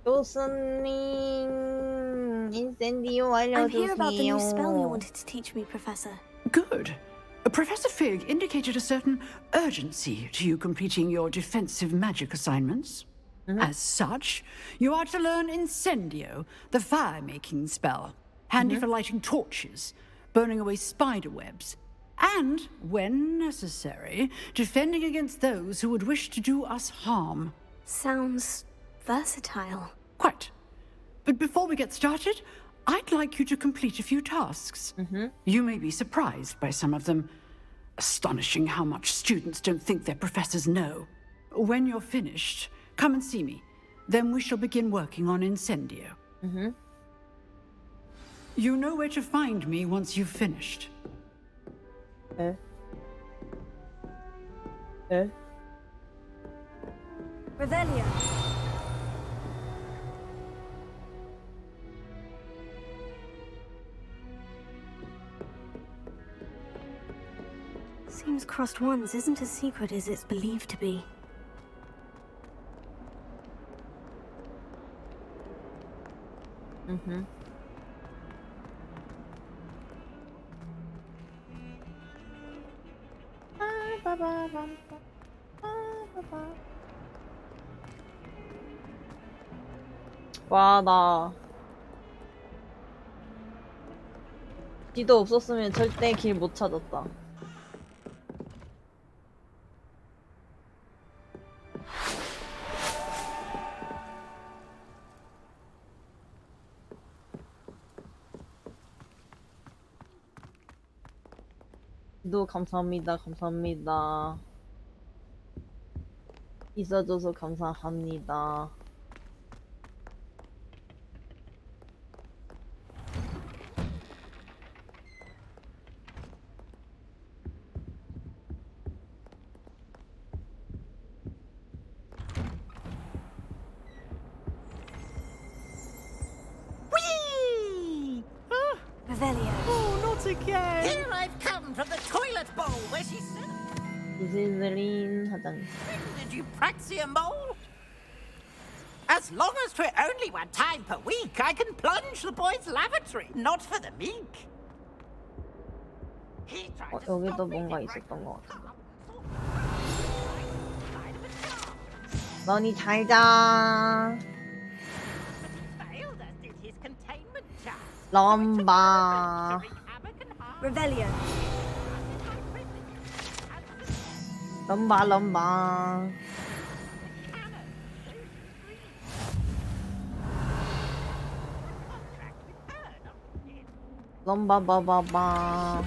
교수님, 인센디오 I'm here about the new 알려주세요. spell you wanted to teach me, Professor. Good. Professor Fig indicated a certain urgency to you completing your defensive magic assignments. As such, you are to learn Incendio, the fire-making spell, handy for lighting torches, burning away spider webs, and, when necessary, defending against those who would wish to do us harm. Sounds versatile. Quite. But before we get started, I'd like you to complete a few tasks. You may be surprised by some of them. Astonishing how much students don't think their professors know. When you're finished, come and see me. Then we shall begin working on Incendio. You know where to find me once you've finished. Revelio. Seems crossed ones isn't as secret as it's believed to be. 와, 나 지도 없었으면 절대 길 못 찾았다. 지도 감사합니다. 감사합니다. 있어줘서 감사합니다. again. Here I've come from the toilet bowl where she said. 이슬린 화장실. Did you praxia mole? As long as 'twere only one time per week, I can plunge the boy's lavatory, not for the meek. 여기도 뭔가 있었던 것 같아. 너니 잘 자. 럼바. Revelio. 럼바 럼바. 럼바바바바.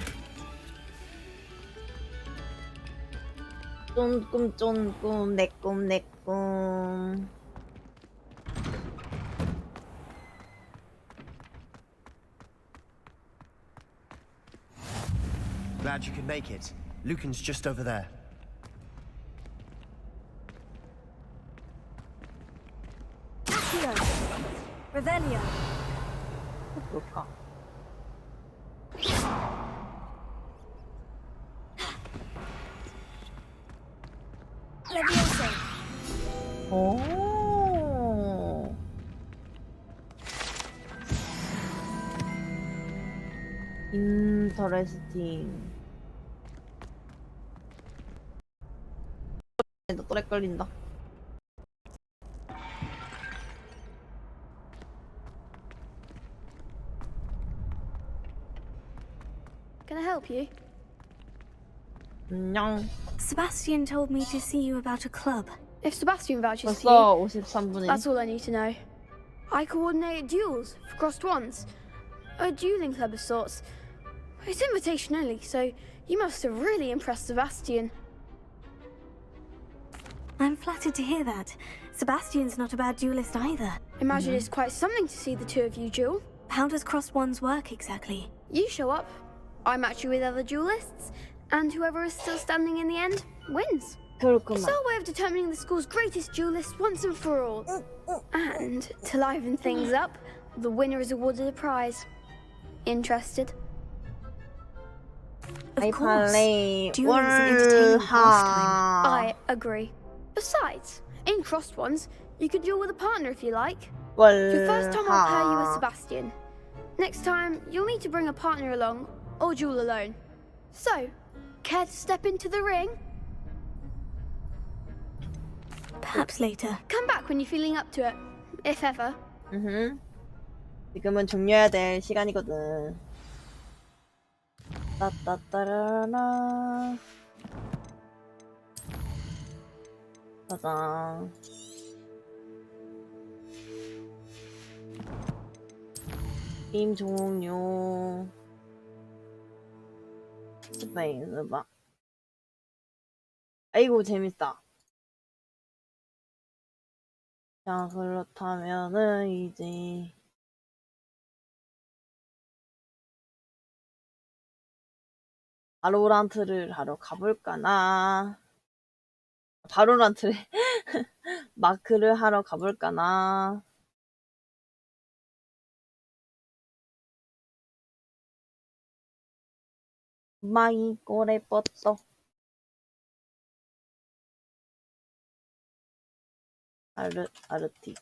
쫀꿈 쫀꿈 내꿈 내꿈. Glad you could make it. Lucan's just over there. Accio. Revelio. 뭘까? Leviosa. 오. 인터레스팅. 또 헷갈린다. Can I help you? 안녕. Sebastian told me to see you about a club. If Sebastian vouches for 벌써 you, 53분이네. that's all I need to know. I coordinate duels for crossed ones. A dueling club of sorts. It's invitation only, so you must have really impressed Sebastian. I'm flattered to hear that. Sebastian's not a bad duelist either. Imagine it's quite something to see the two of you duel. How does crossed ones work exactly? You show up, I match you with other duelists, and whoever is still standing in the end wins. It's our way of determining the school's greatest duelist once and for all. And to liven things up, the winner is awarded a prize. Interested? Of course. Dueling is an entertaining pastime. I agree. Besides, in crossed ones, you could duel with a partner if you like. Well, Your first time I'll pair you with Sebastian. Next time, you'll need to bring a partner along, or duel alone. So, care to step into the ring? Perhaps later. Come back when you're feeling up to it, if ever. 지금은 종료해야 될 시간이거든. 따따따라라. 짜잔. 게임 종료. 스페인 봐. 아이고 재밌다. 자 그렇다면은 이제 바로란트를 하러 가볼까나. 바로란트를 마크를 하러 가볼까나. 마이 꼬레 뻗어. 아르티.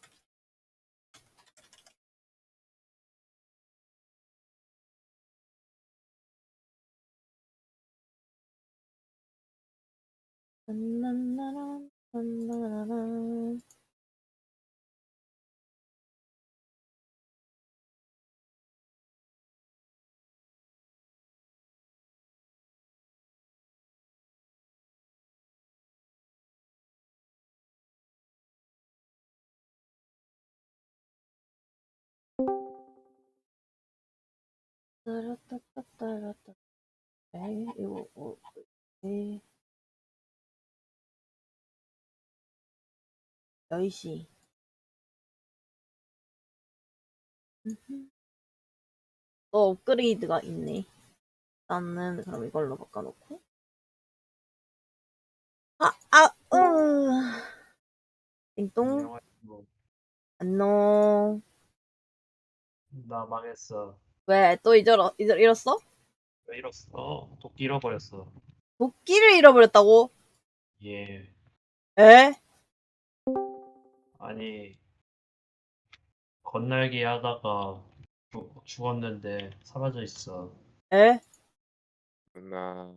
따라따따따라따. 에이, 이거 에이. 10시. 또 업그레이드가 있네. 나는 그럼 이걸로 바꿔놓고. 띵동. 안녕. 나 망했어. 왜? 또 잃었어? 왜 잃었어? 도끼 잃어버렸어. 도끼를 잃어버렸다고? 예. 에? 아니, 건날개 하다가 죽었는데 사라져 있어. 에? 나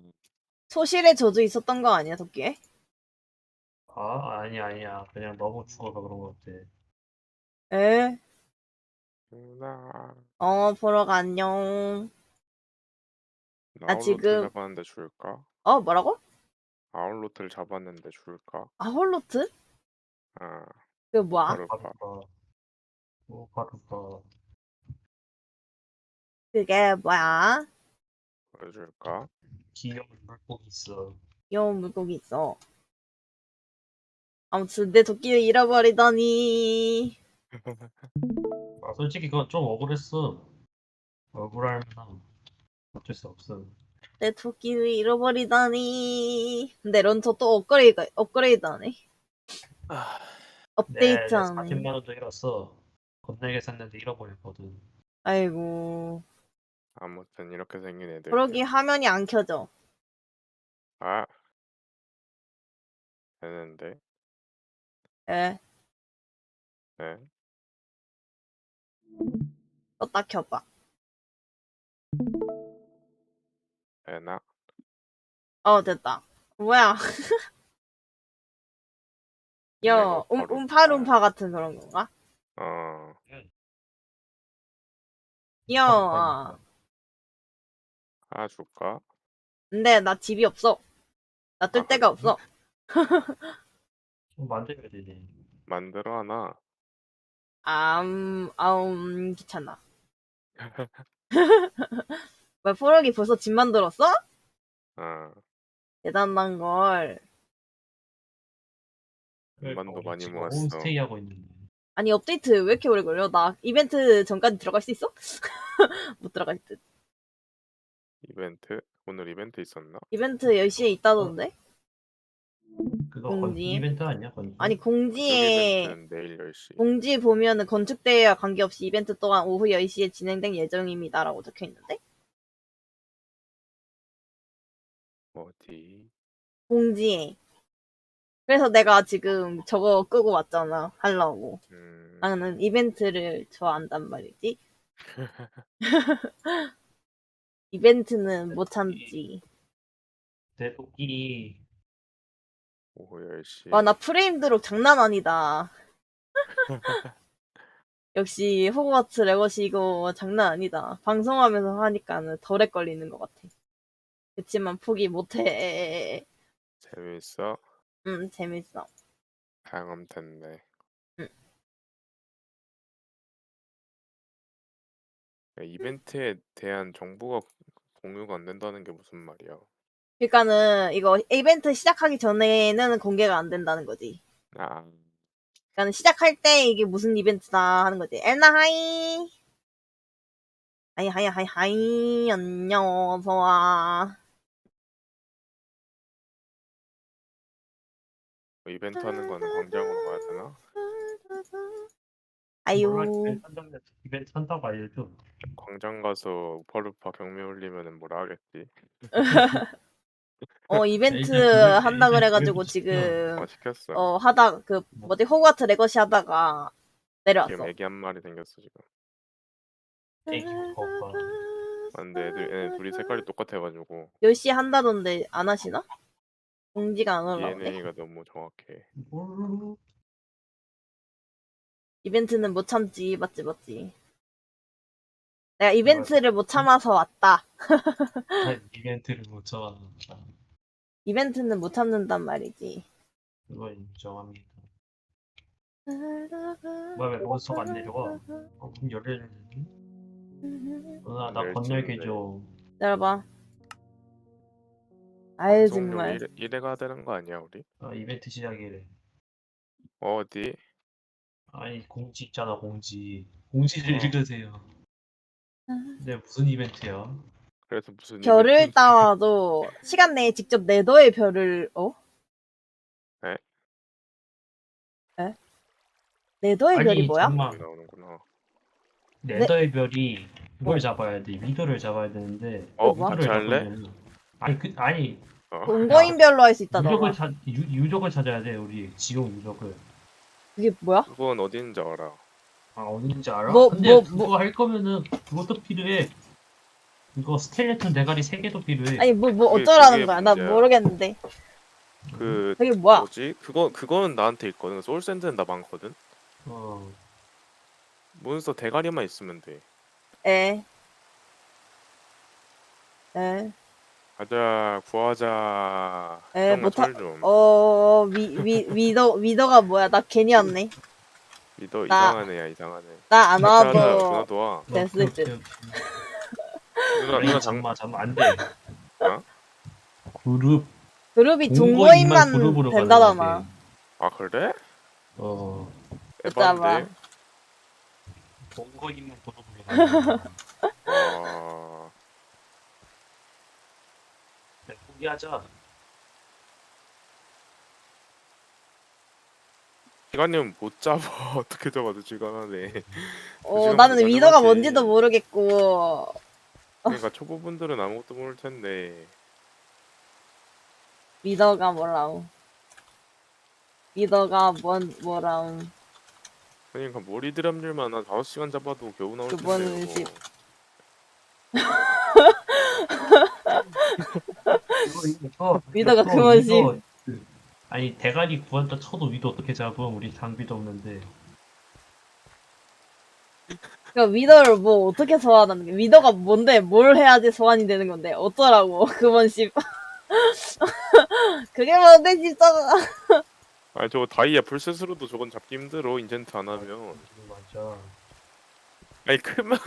소실의 저주 있었던 거 아니야, 도끼에? 아, 아니야. 그냥 너무 죽어서 그런 것 같아. 에? 누나 보러가 안녕. 나 아울로트를 지금 잡았는데 줄까? 뭐라고? 아울로트를 잡았는데 줄까? 아홀로트? 아 그 뭐야? 바로 봐. 바로 그게 뭐야? 보여줄까? 귀여운 물고기 있어. 귀여운 물고기 있어. 아무튼 내 도끼를 잃어버리다니. 아, 솔직히 그건 좀 억울했어. 억울할 만한 어쩔 수 없어. 내 도끼를 잃어버리다니. 근데 런처 또 업그레이드하네. 네, 업데이트하네. 40만 원도 잃었어. 건날개 샀는데 잃어버렸거든. 아이고. 아무튼 이렇게 생긴 애들. 그러기 화면이 안 켜져. 아 되는데. 에? 네. 떴다 켜봐. 되나? 됐다. 뭐야? 야, 움파룸파 같은 그런 건가? 야, 줄까? 근데 나 집이 없어. 나 뜰 데가 없어. 좀 만들어야 되네. 만들어 하나. 귀찮아. 왜 포럭이 벌써 집 만들었어? 대단한 걸. 돈만도 많이 지금 모았어. 홈스테이 하고 있는데. 아니 업데이트 왜 이렇게 오래 걸려? 나 이벤트 전까지 들어갈 수 있어? 못 들어갈 듯. 이벤트? 오늘 이벤트 있었나? 이벤트 10시에 있다던데? 그거 공지. 이벤트 아니야? 건축? 아니 공지에 이벤트는 내일 10시. 공지 보면은 건축대회와 관계없이 이벤트 또한 오후 10시에 진행될 예정입니다라고 적혀 있는데? 어디? 공지에. 그래서 내가 지금 저거 끄고 왔잖아. 하려고. 나는 이벤트를 좋아한단 말이지. 이벤트는 못 참지. 내 도끼. 오후 10시. 와, 나 프레임 드롭 장난 아니다. 역시 호그와트 레거시 이거 장난 아니다. 방송하면서 하니까는 덜 걸리는 것 같아. 그치만 포기 못해. 재밌어? 응, 재밌어. 다양하면 됐네. 응. 이벤트에 대한 정보가 공유가 안 된다는 게 무슨 말이야? 그러니까는 이거 이벤트 시작하기 전에는 공개가 안 된다는 거지. 그러니까 시작할 때 이게 무슨 이벤트다 하는 거지. 엘나 하이. 하이 안녕 어서와. 이벤트 하는 건 광장으로 가야 되나? 아유. 이벤트 한다고 알려줘. 광장 가서 우파루파 경매 올리면은 뭐라 하겠지? 이벤트 한다 그래가지고 지금 시켰어. 하다 그 뭐지 호그와트 레거시 하다가 내려왔어. 지금 애기 한 마리 생겼어 지금. 애기 오빠. 근데 애들 둘이 색깔이 똑같아가지고. 10시에 한다던데 안 하시나? 공지가 안 올라오네. DNA가 너무 정확해. 이벤트는 못 참지. 맞지. 내가 이벤트를 못 참아서 왔다. 이벤트를 못 참았다. 이벤트는 못 참는단 말이지. 그거 인정합니다. 왜 몬스터가 안 내려와? 문 열려있는데? 나 건널게 좀. 기다려봐. 아유 정말. 1회 가야 되는 거 아니야 우리? 이벤트 시작이래. 어디? 아니 공지 있잖아 공지. 공지를 읽으세요. 근데 무슨 이벤트야? 그래서 무슨 별을 따와도 시간 내에 직접 네더의 별을 에? 네더의 별이 뭐야? 잠깐만. 나오는구나. 네더의 별이 그걸 잡아야 돼. 위더를 잡아야 되는데 같이 할래? 아니 동거인별로 할 수 있다더라. 유적을 찾아야 돼. 우리 지옥 유적을. 그게 뭐야? 그건 어디 있는지 알아. 아 어딘지 알아? 뭐, 근데 뭐, 그거 할 거면은 그것도 필요해. 이거 스켈레톤 대가리 3개도 필요해. 아니 뭐 그게 어쩌라는 거야? 나 문제야. 모르겠는데. 그 그게 뭐야? 뭐지? 그거는 나한테 있거든. 소울샌드는 나 많거든. 몬스터 대가리만 있으면 돼. 에. 가자 구하자. 에, 형만 못하, 철 좀. 위더가 뭐야? 나 괜히 왔네. 믿어. 나- 이상한 애야 이상한 애. 나 안 같이 하자. 와도 누나도 와. 됐을 듯. 누나 잠만 안 돼. 어? 그룹이 동거인만 동거인만 그룹으로 된다잖아. 아 그래? 잠깐만. 에반데. 동거인만 그룹으로 와. 포기하자. 시간이면 못 잡아. 어떻게 잡아도 시간하네. 나는 위더가 뭔지도 모르겠고. 그러니까 초보분들은 아무것도 모를 텐데. 위더가 뭐라고. 위더가 뭐라고. 그러니까 머리 드랍률만 한 5시간 잡아도 겨우 나올 그번 텐데. 집. 위더가 그만지. 아니 대가리 구한다 쳐도 위도 어떻게 잡음? 우리 장비도 없는데. 그러니까 위더를 뭐 어떻게 소환하는 게? 위더가 뭔데? 뭘 해야지 소환이 되는 건데? 어쩌라고? 그번 씨. 그게 뭔데 진짜. 아니 저거 다이아 풀셋으로도 저건 잡기 힘들어. 인젠트 안 하면. 맞아. 아니 크면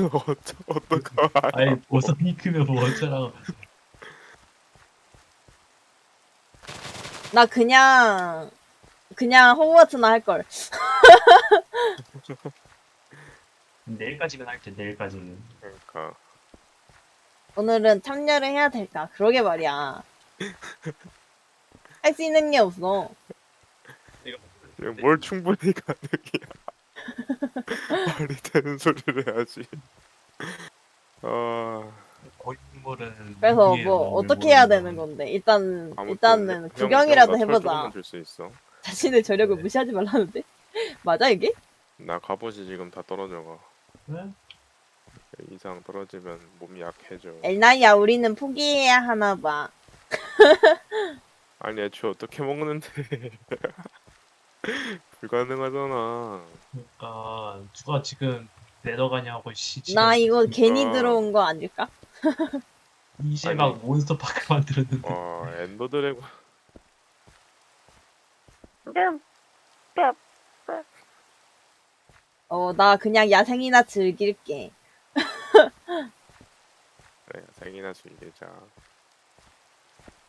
어떡하. 아니 보석이 크면 뭐 어쩌라고. 나 그냥 호그와트나 할 걸. 내일까지는 할게. 내일까지는. 그러니까. 오늘은 참여를 해야 될까? 그러게 말이야. 할 수 있는 게 없어. 뭘 충분히 가능이야. 말이 되는 소리를 해야지. 고인물은 그래서 뭐 어떻게 해야 되는 건데? 일단은 구경이라도 해보자. 줄 수 있어. 자신의 저력을 무시하지 말라는데? 맞아 이게? 나 갑옷이 지금 다 떨어져가. 왜? 이상 떨어지면 몸이 약해져. 엘나야 우리는 포기해야 하나 봐. 아니 애초에 어떻게 먹는데. 불가능하잖아. 그러니까 누가 지금 내려가냐고 나 이거 괜히 들어온 거 아닐까? 이제 막 몬스터 파크 만들었는데. 엔더 드래곤. 나 그냥 야생이나 즐길게. 그래 생이나 즐기자.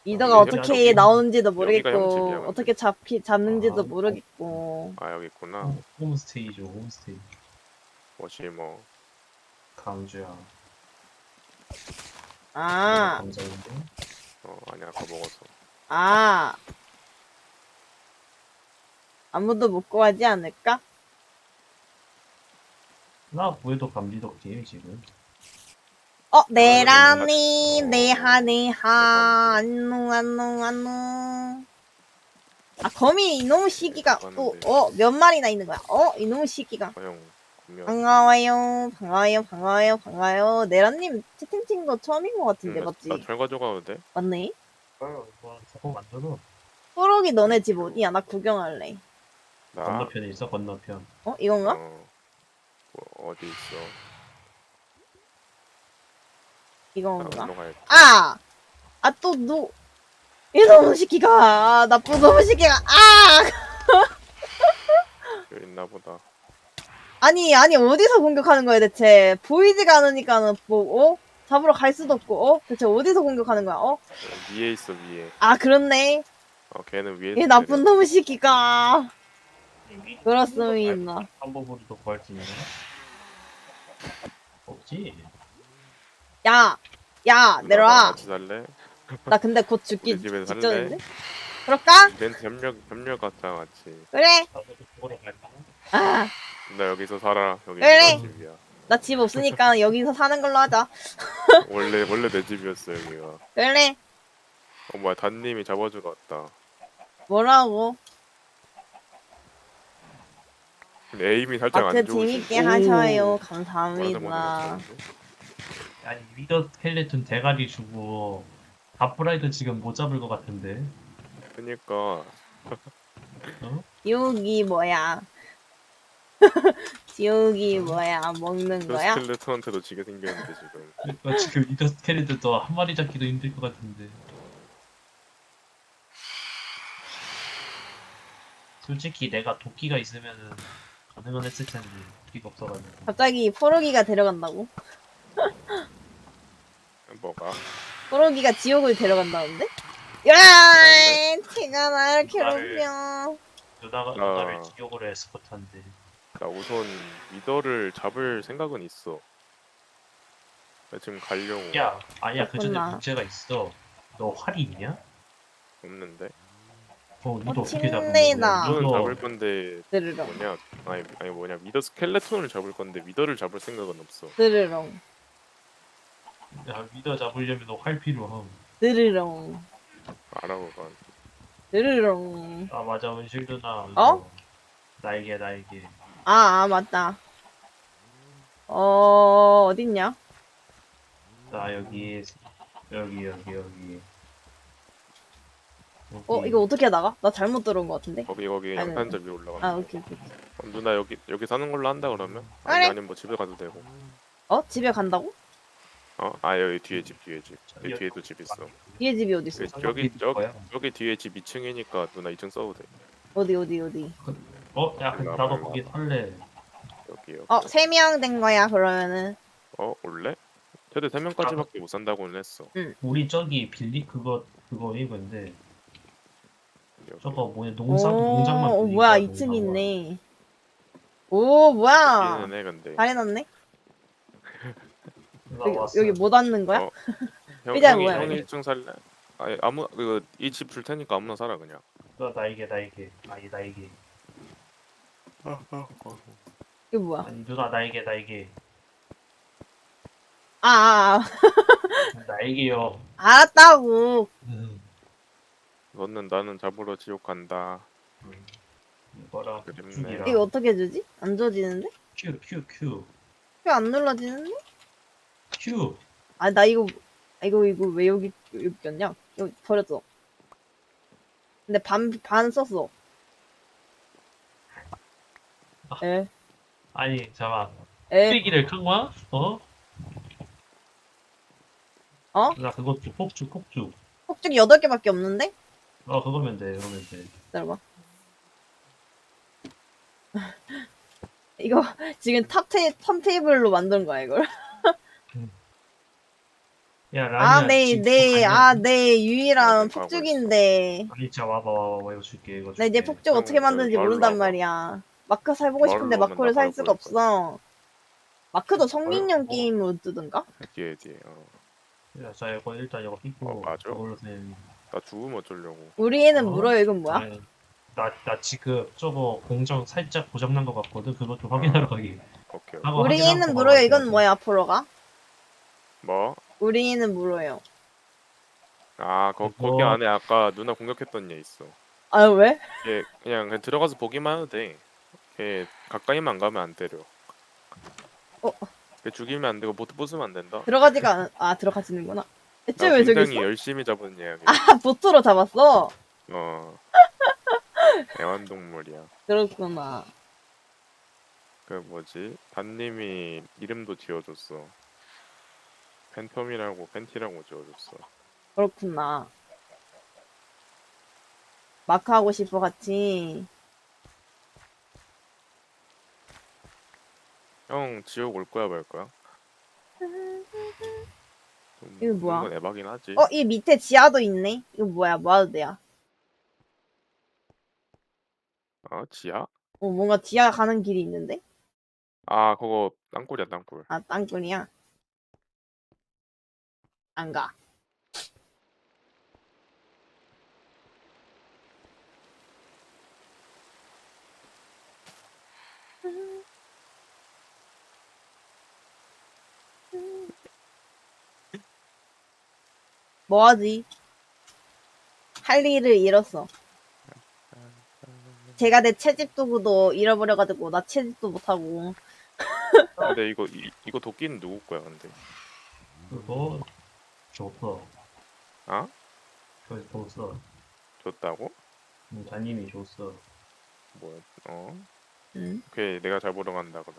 리더가 어떻게 나오는지도 여기가 모르겠고 형집이야, 어떻게 잡는지도 모르겠고. 아 여기 있구나. 홈스테이죠 홈스테이. 뭐지 뭐. 강주야. 아. 감사인데. 아니 아까 먹었어. 아. 아무도 못 구하지 않을까? 나 구해도 감지덕지 지금. 네라니 네하 안녕. 아 거미 이놈의 시기가 또 몇 마리나 있는 거야? 이놈의 시기가. 반가워요. 네라님 채팅친 거 처음인 것 같은데 맞지? 나잘 가져가도 돼? 맞네. 저거 만들어. 호록이 너네 집 어디야? 나 구경할래. 나? 건너편에 있어 건너편. 이건가? 어디 있어? 이건가? 또 너 이놈의 시기가 나쁜 놈의 시기가 여기 있나 보다. 아니 어디서 공격하는 거야 대체? 보이지가 않으니까는 잡으러 갈 수도 없고 대체 어디서 공격하는 거야? 위에 있어 위에. 그렇네. 걔는 위에. 얘 나쁜 놈의 시기가. 그렇습니다. 방법으로도 구할 수 있나? 없지. 야 내려와. 같이 살래? 나 근데 곧 죽기 우리 집에 직전인데. 살래? 그럴까? 이벤트 협력 갖자 같이. 그래. 보러 갈까? 나 여기서 살아. 여기 그래. 누나 집이야. 나 집 없으니까 여기서 사는 걸로 하자. 원래 내 집이었어 여기가. 그래. 뭐야 단님이 잡아주러 왔다. 뭐라고? 근데 에임이 살짝 안 마트 좋으신. 재밌게 하셔요. 맞아, 감사합니다. 맞아. 아니 위더 스켈레톤 대가리 주고 바프라이더 지금 못 잡을 것 같은데. 그니까. 지옥이 뭐야? 지옥이 뭐야? 먹는 거야? 스켈레톤한테도 지게 생겼는데 지금. 그러니까 지금 위더 스켈레톤도 한 마리 잡기도 힘들 것 같은데. 솔직히 내가 도끼가 있으면은 가능은 했을 텐데 도끼가 없어가지고. 갑자기 포로기가 데려간다고? 뭐가? 포로기가 지옥을 데려간다는데? 야, 제가 나를 괴롭혀. 누나를 지옥으로 에스코트한대. 나 우선 위더를 잡을 생각은 있어. 나 지금 가려고. 야, 아니야 그 전에 그렇구나. 문제가 있어. 너 활이 있냐? 없는데. 위더 어떻게 잡는 침대다. 거야? 위더는 잡을 건데 드르렁. 뭐냐? 아니 뭐냐? 위더 스켈레톤을 잡을 건데 위더를 잡을 생각은 없어. 드르렁. 야, 위더 잡으려면 너 활 필요함. 드르렁. 알아보가. 드르렁. 아 맞아 은실 누나. 어? 날개. 아, 맞다. 어딨냐? 나 여기. 이거 어떻게 나가? 나 잘못 들어온 것 같은데? 거기 아니, 양탄자 위에 올라가. 아, 오케이. 그럼 누나 여기 사는 걸로 한다 그러면? 그래. 아니면 뭐 집에 가도 되고. 집에 간다고? 여기 뒤에 집. 여기 뒤에도 집 있어. 뒤에 집이 어딨어? 여기 뒤에 집 2층이니까 누나 2층 써도 돼. 어디? 야 근데 나도 거기 살래. 여기요. 3명 된 거야, 그러면은. 원래? 최대 3명까지밖에 못 산다고는 했어. 우리 저기 빌리 그거 이건데. 저거 뭐야 농장만. 뭐야, 2층 있네. 오, 뭐야. 얘는 해 근데. 잘 해놨네. 왔어. 여기 못 앉는 거야? 형이 의자 뭐야? 1층 살래? 이 집 줄 테니까 아무나 살아 그냥. 나에게. 이거 뭐야? 아니 누나 나에게. 나에게요. 알았다고. 나는 잡으러 지옥 간다. 이거랑 그립네. 이거 어떻게 주지? 안 줘지는데? 큐. 큐 안 눌러지는데? 큐. 나 이거 왜 여기 꼈냐? 여기 버렸어. 근데 반 썼어. 아니 잠깐. 쓰레기를 큰 거야? 나 그거 줘. 폭죽. 폭죽이 8개밖에 없는데? 그거면 돼. 기다려봐. 이거 지금 탑테이블로 만든 거야 이걸. 야 라니야. 내 유일한 폭죽인데. 아니 진짜 와봐 이거 줄게. 나 이제 폭죽 어떻게 만드는지 모른단 말이야. 마크 사보고 싶은데 마크를 살 수가 없어. 마크도 성인용 게임으로 뜨던가? 뒤에. 야, 자 이거 일단 이거 끼고. 맞아. 나 죽으면 어쩌려고. 우리 애는 물어요. 이건 뭐야? 아니, 나 지금 저거 공정 살짝 고장난 것 같거든. 그거 좀 확인하러 가기. 오케이. 우리 애는 물어요. 이건 뭐야? 앞으로 가? 뭐? 우리 애는 물어요. 거기 안에 아까 누나 공격했던 얘 있어. 왜? 걔 그냥 들어가서 보기만 해도 돼. 걔 가까이만 안 가면 안 때려. 걔 죽이면 안 되고 보트 부수면 안 된다. 들어가지는구나. 애초에 왜 저기 굉장히 있어? 열심히 잡은 얘야. 보트로 잡았어? 애완동물이야. 그렇구나. 그 뭐지? 단님이 이름도 지어줬어. 팬티라고 지어줬어. 그렇구나. 마크 하고 싶어 같이. 형 지옥 올 거야 말 거야? 이거 뭐야? 이건 에바긴 하지. 이 밑에 지하도 있네. 이거 뭐야? 뭐 하도 돼야? 지하? 뭔가 지하 가는 길이 있는데? 그거 땅굴이야 땅굴. 땅굴이야? 안 가. 뭐하지? 할 일을 잃었어. 제가 내 채집 도구도 잃어버려가지고 나 채집도 못하고. 근데 이거 도끼는 누구 거야 근데? 그거 줬어. 아? 그거 줬어. 줬다고? 자님이 줬어. 뭐야? 어? 응? 오케이 내가 잡으러 간다 그럼.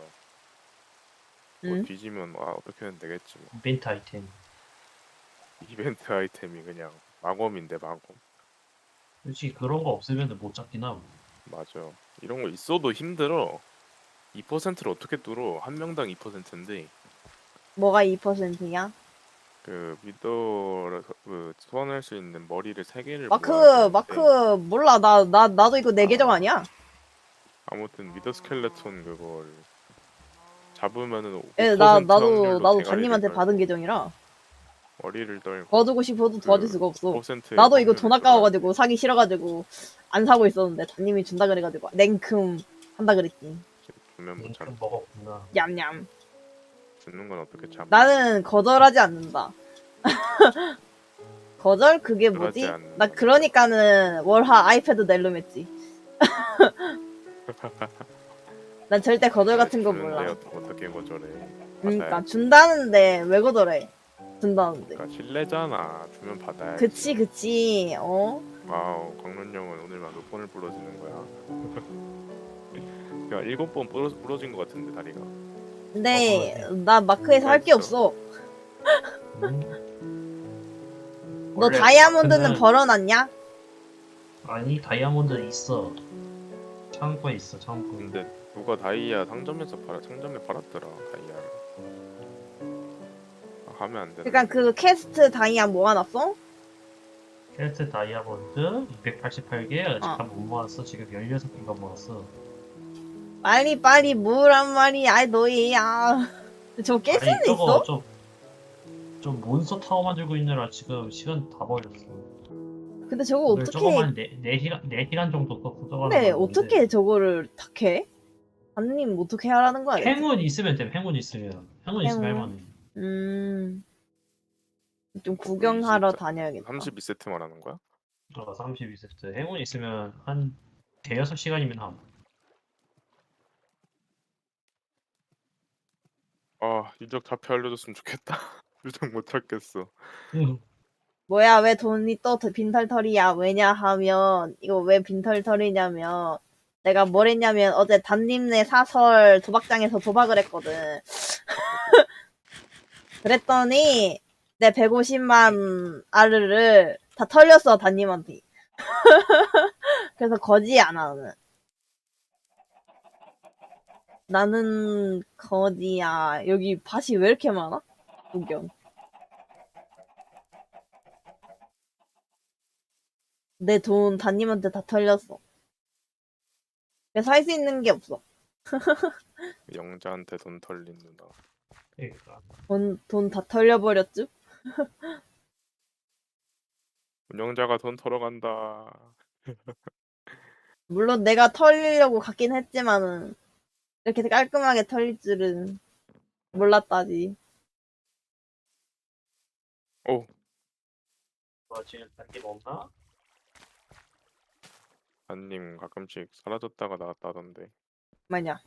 뭐 응? 뒤지면 어떻게 하면 되겠지 뭐. 이벤트 아이템. 이벤트 아이템이 그냥 마검인데 마검. 솔직히 그런 거 없으면 못 잡긴 함. 맞아. 이런 거 있어도 힘들어. 2%를 어떻게 뚫어? 한 명당 2%인데 뭐가 2%야? 그 미더를 그 소환할 수 있는 머리를 3개를 마크, 모아야 되는데 마크, 몰라. 나도 이거 내 계정 아니야? 아무튼 미더 스켈레톤 그걸 잡으면은 예, 5% 확률로 나도 대가리를 단님한테 떨고 받은 계정이라. 머리를 떨고 도와주고 싶어도 도와줄 수가 없어. 5%의 나도 이거 돈 확률을 아까워가지고 사기 싫어가지고 안 사고 있었는데 단님이 준다 그래가지고 냉큼 한다 그랬지. 주면 못 참지. 먹었구나. 냠냠. 주는 건 어떻게 참? 나는 거절하지 않는다. 거절? 그게 거절하지 뭐지? 않는다. 나 그러니까는 월화 아이패드 낼름 했지. 난 절대 거절 같은 거 주는데 몰라. 어떻게 거절해? 그러니까 받아야지. 준다는데 왜 거절해? 준다는데. 그러니까 신뢰잖아. 주면 받아야지. 그치. 어? 와우, 광론 형은 오늘만 몇 번을 부러지는 거야? 야, 7번 부러진 것 같은데 다리가. 근데 나 마크에서 할 게 없어. 너 원래 다이아몬드는 마크는- 벌어놨냐? 아니 다이아몬드 있어. 창고에 있어 창고. 근데 누가 다이아 상점에 팔았더라 다이아를. 하면 안 되나? 그러니까 그 퀘스트 다이아 모아놨어? 켈트 다이아몬드 288개 아직 어. 다 못 모았어. 지금 16개가 모았어. 빨리 모으란 말이야. 아이 너희야. 저거 깰 수는 있어? 좀 몬스터 타워 만들고 있느라 지금 시간 다 버렸어. 근데 저거 오늘 어떻게 저거만 4시간 정도 썼고 근데 어떻게 저거를 다 캐? 단님 어떻게 하라는 거야? 대체? 행운 있으면 돼. 행운 있으면 행운. 할만해. 좀 구경하러 다녀야겠다. 32세트 말하는 거야? 32세트. 행운 있으면 한 대여섯 시간이면 함. 아, 유적 좌표 알려줬으면 좋겠다. 유적 못 찾겠어. 뭐야 왜 돈이 또 빈털털이야? 왜냐하면 이거 왜 빈털털이냐면 내가 뭘 했냐면 어제 단님네 사설 도박장에서 도박을 했거든. 그랬더니 내 150만 아르를 다 털렸어 단님한테. 그래서 거지 안 하는. 나는 거지야. 여기 밭이 왜 이렇게 많아? 구경. 내 돈 단님한테 다 털렸어. 그래서 할 수 있는 게 없어. 영자한테 돈 털린 누나. 그러니까. 돈 다 털려버렸죠? 운영자가 돈 털어간다. 물론 내가 털리려고 갔긴 했지만은 이렇게 깔끔하게 털릴 줄은 몰랐다지. 오. 지금 단계 없나? 안님 가끔씩 사라졌다가 나왔다던데. 뭐냐?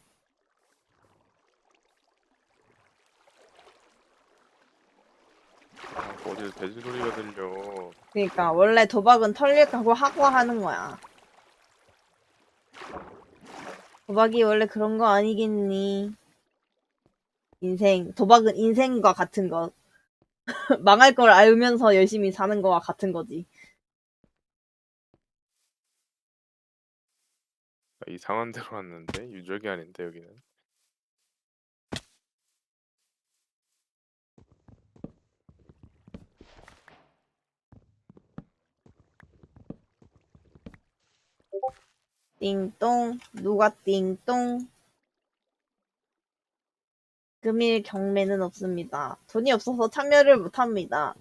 어디서 돼지 소리가 들려. 그러니까 원래 도박은 털릴까고 하고 하는 거야. 도박이 원래 그런 거 아니겠니? 도박은 인생과 같은 것. 망할 걸 알면서 열심히 사는 거와 같은 거지. 이상한 데로 왔는데 유적이 아닌데 여기는. 띵동 누가 띵동. 금일 경매는 없습니다. 돈이 없어서 참여를 못합니다.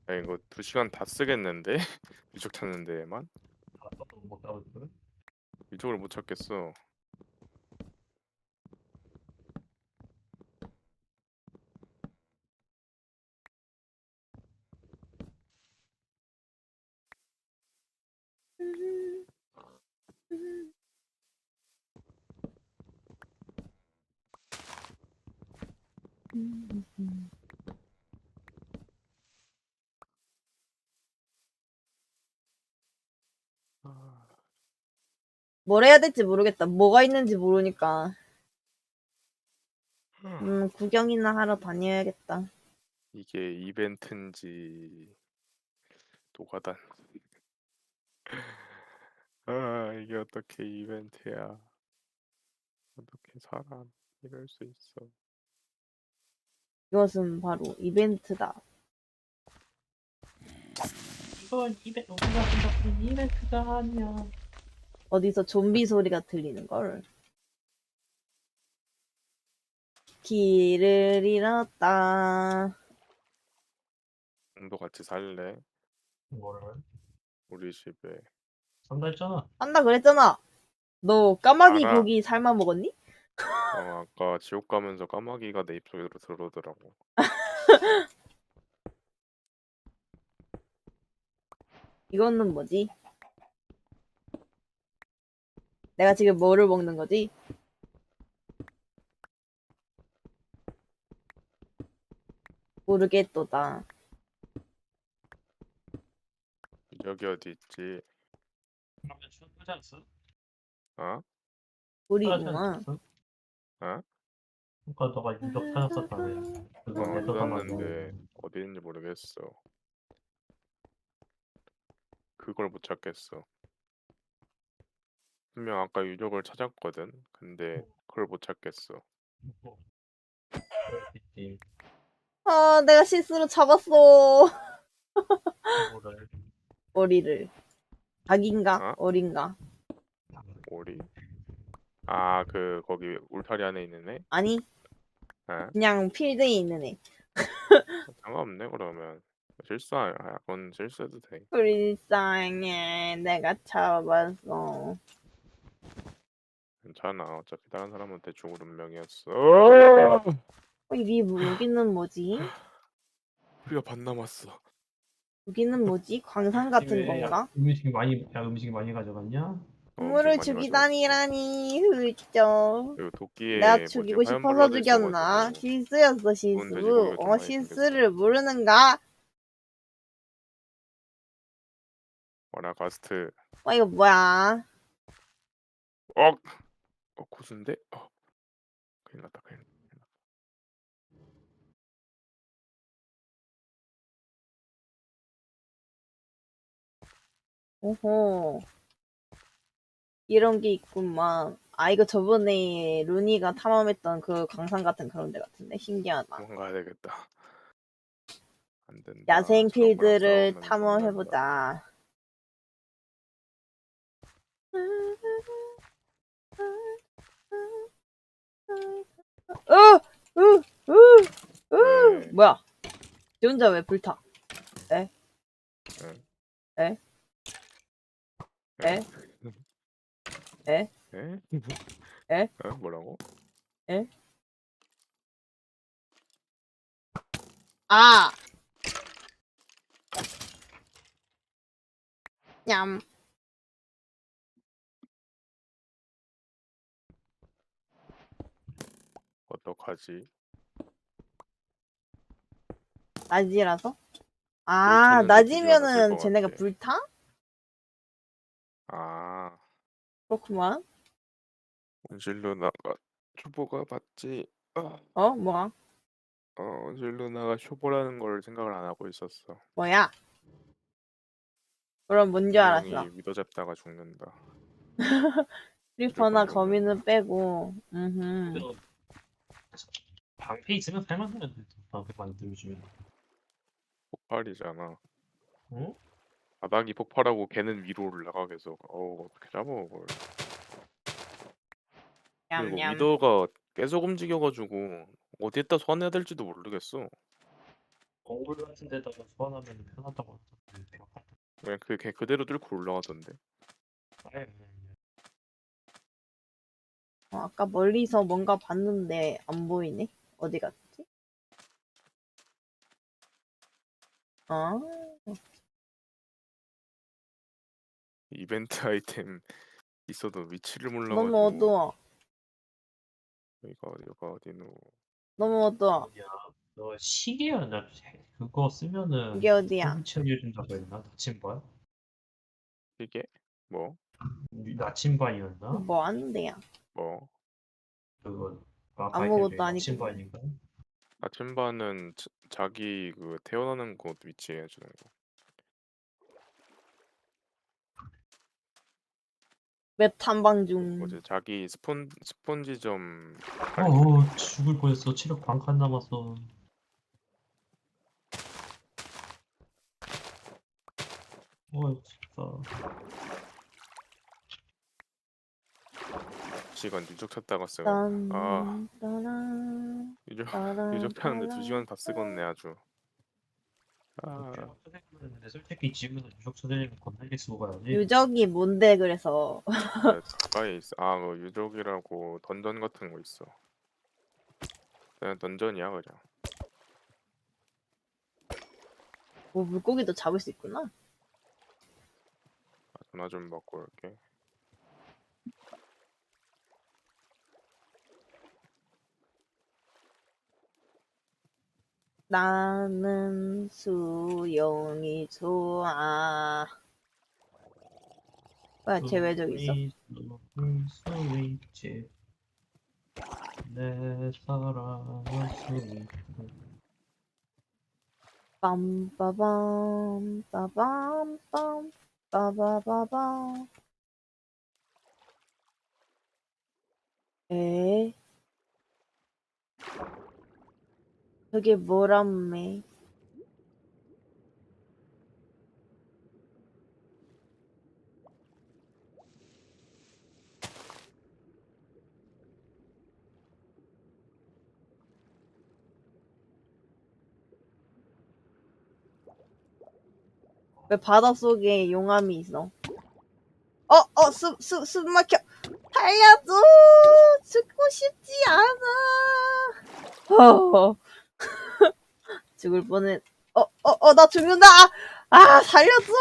야 이거 2시간 다 쓰겠는데? 유적 찾는 데에만? 유적을 못 찾겠어. 뭘 해야 될지 모르겠다. 뭐가 있는지 모르니까. 구경이나 하러 다녀야겠다. 이게 이벤트인지 노가다. 아, 이게 어떻게 이벤트야? 어떻게 사람 이럴 수 있어? 이것은 바로 이벤트다. 이건 우리가 생각하는 이벤트가 아니야. 어디서 좀비 소리가 들리는 걸. 길을 잃었다. 너 같이 살래? 뭐를? 우리 집에. 산다 했잖아. 한다 그랬잖아. 너 까마귀 알아. 고기 삶아 먹었니? 아까 지옥 가면서 까마귀가 내 입속으로 들어오더라고. 이거는 뭐지? 내가 지금 뭐를 먹는 거지? 모르겠도다. 여기 어디 있지? 그러면 하지 않았어? 어? 우리구나. 어? 그러니까 너가 유적 찾았었다며. 그거 내도당하고. 찾았는데 어디 있는지 모르겠어. 그걸 못 찾겠어. 분명 아까 유적을 찾았거든. 근데 그걸 못 찾겠어. 아, 내가 실수로 잡았어. 뭐를? 오리를. 닭인가? 어? 오리인가? 오리? 아, 거기 울타리 안에 있는 애? 아니, 어? 그냥 필드에 있는 애. 상관없네 그러면. 그건 실수해도 돼. 불쌍해. 내가 잡았어. 괜찮아. 어차피 다른 사람한테 죽을 운명이었어. 여기는 뭐지? 우리가 반 남았어. 여기는 뭐지? 광산 같은 집에 건가? 음식이 많이 가져갔냐? 동물을 죽이다니라니 훌쩍. 그리고 내가 도끼에 죽이고 화염 싶어서 블러드 죽였나? 있어가지고 실수였어, 좋은 돼지고기가 실수. 좀 많이 실수를 모르는가? 와라 가스트. 이거 뭐야? 고수인데? 큰일 났다. 오호. 이런 게 있구만. 이거 저번에 루니가 탐험했던 그 광산 같은 그런 데 같은데? 신기하다. 도망가야 되겠다. 안 된다. 야생 저런 거랑 필드를 싸우면 탐험해보자. 뭐야? 지 혼자 왜 불타? 에? 에? 에? 에? 에? 에? 뭐라고? 에? 아! 냠. 어떡하지? 낮이라서? 찾는 데 기준이 없을 낮이면은 것 쟤네가 같아. 불타? 그렇구만. 온실 누나가 초보가 맞지? 뭐야? 온실 누나가 초보라는 걸 생각을 안 하고 있었어. 뭐야? 그럼 뭔지 알았어. 분명히 믿어잡다가 죽는다. 리퍼나 거미는 빼고. 방패 있으면 살만하면 돼. 방패 만들어주면. 폭발이잖아. 응? 바닥이 폭발하고 걔는 위로 올라가 계속. 어떻게 잡아 그걸. 그리고 냠냠. 위더가 계속 움직여가지고 어디에다 소환해야 될지도 모르겠어. 동굴 같은 데다가 소환하면 편하다고 하던데. 그냥 걔 그대로 뚫고 올라가던데. 아까 멀리서 뭔가 봤는데 안 보이네? 어디 갔지? 이벤트 아이템 있어도 위치를 너무 몰라가지고. 어두워. 여기가 어디노? 너무 어두워. 야, 너 시계였나? 그거 쓰면은 이게 어디야? 피부 처리해준다고 했나? 나침반? 이게 뭐? 나침반이었나? 뭐 하는데요? 뭐? 그거 아바이트 아무것도 아니고. 나침반인가? 나침반은 자기 그 태어나는 곳 위치해 주는 거. 맵 탐방 중. 뭐지? 자기 스폰지 좀 죽을 뻔했어. 체력 반칸 남았어. 진짜. 시간 유적 찾다가 쓰건. 아 따란, 유적 따란, 타는데 따란. 2시간 다 쓰겄네 아주. 아 유적 초대기만 했는데 솔직히 집에서 유적 초대기면 건너게 쓰고 가야지. 유적이 뭔데 그래서. 가까이 있어. 아 그 유적이라고 던전 같은 거 있어. 그냥 던전이야 그냥. 뭐 물고기도 잡을 수 있구나. 아, 전화 좀 받고 올게. 나는 수영이 좋아. 뭐야, 쟤 왜 저기 있어? 스위치 내 사랑은 스위치. 빰빠밤 빠밤빰 빠바바밤. 에? 저게 뭐람매? 왜 바닷속에 용암이 있어? 숨 막혀! 살려줘! 죽고 싶지 않아! 죽을 뻔했. 나 죽는다! 살려줘!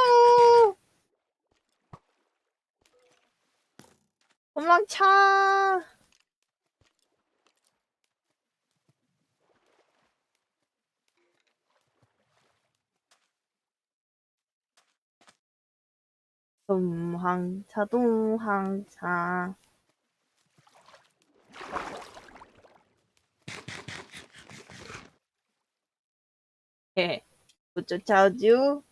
도망쳐! 도망차. 못 쫓아오죠?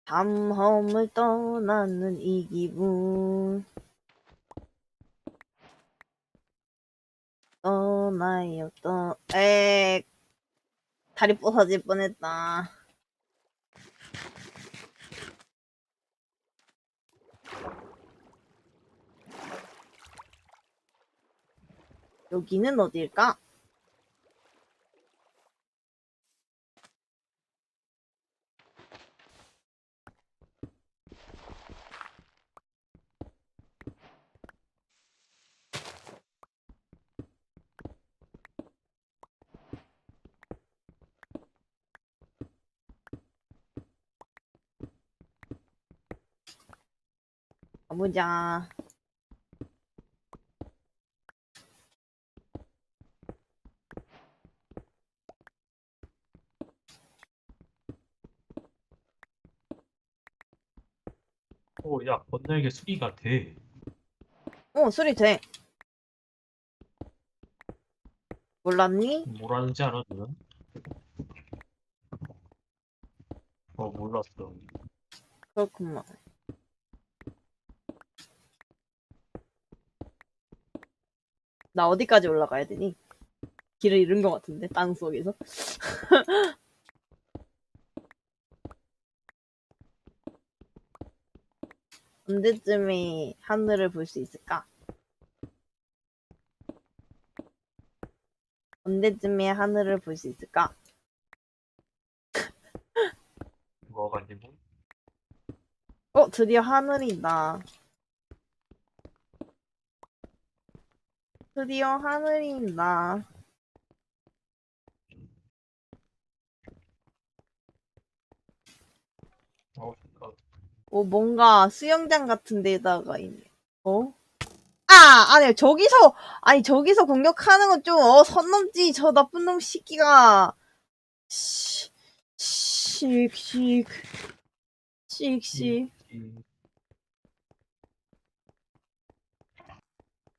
담험을 떠나는 이 기분. 떠나요, 다리 부서질 뻔했다. 여기는 어딜까? 가보자. 야, 건너에게 수리가 돼. 수리 돼. 몰랐니? 뭐라는지 알아, 너는? 몰랐어. 그렇구만. 나 어디까지 올라가야 되니? 길을 잃은 것 같은데, 땅속에서. 언제쯤에 하늘을 볼 수 있을까? 언제쯤에 하늘을 볼 수 있을까? 뭐가 아니고? 드디어 하늘이다. 드디어 하늘이다. 잠깐. 뭔가 수영장 같은 데다가 있네. 아니 저기서 공격하는 건 좀 선 넘지. 저 나쁜 놈 새끼가. 씩.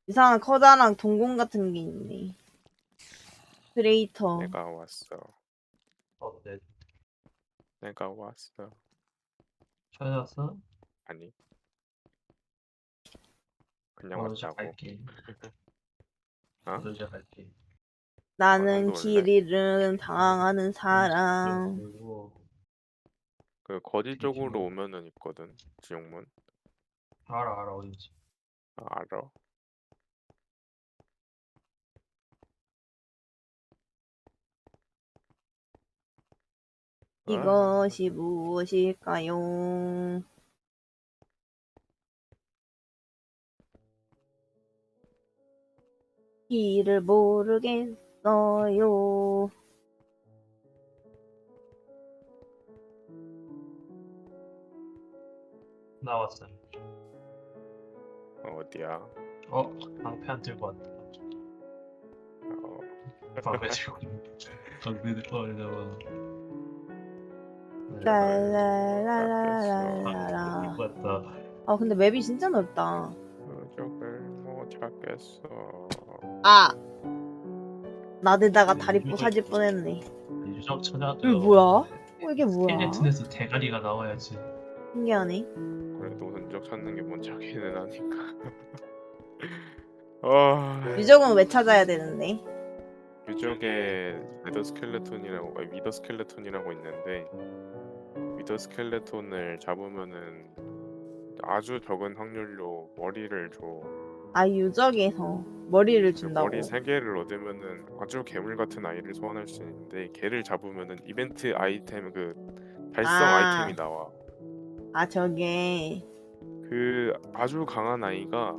이상한 커다란 동공 같은 게 있네. 크레이터. 내가 왔어. 네. 내가 왔어. 찾았어? 아니. 그냥 먼저 왔다고. 갈게. 어? 먼저 갈게. 나는 정도 길 올래? 잃은 당하는 사람. 그 거지 쪽으로 오면은 있거든. 지옥문. 알아 어딘지. 알아. 이것이 무엇일까요? 길을 모르겠어요. 나왔어. 어디야? 방패 안 들고 왔다. 방패 들고. 방패 들고 왔다. 랄랄랄랄랄라. 근데 맵이 진짜 넓다. 적을 못 찾겠어. 나대다가 다리 부사질 뻔했네. 유적 찾아줘. 이게 뭐야? 이게 뭐야? 스켈레톤에서 대가리가 나와야지. 신기하네. 그래도 흔적 찾는 게 뭔지 알기는 하니까. 유적은 왜 찾아야 되는데? 유적에 위더 스켈레톤이라고 있는데 위더 스켈레톤을 잡으면은 아주 적은 확률로 머리를 줘. 유적에서 머리를 준다고. 머리 3개를 얻으면은 아주 괴물 같은 아이를 소환할 수 있는데 걔를 잡으면은 이벤트 아이템 그 발성 아이템이 나와. 저게. 그 아주 강한 아이가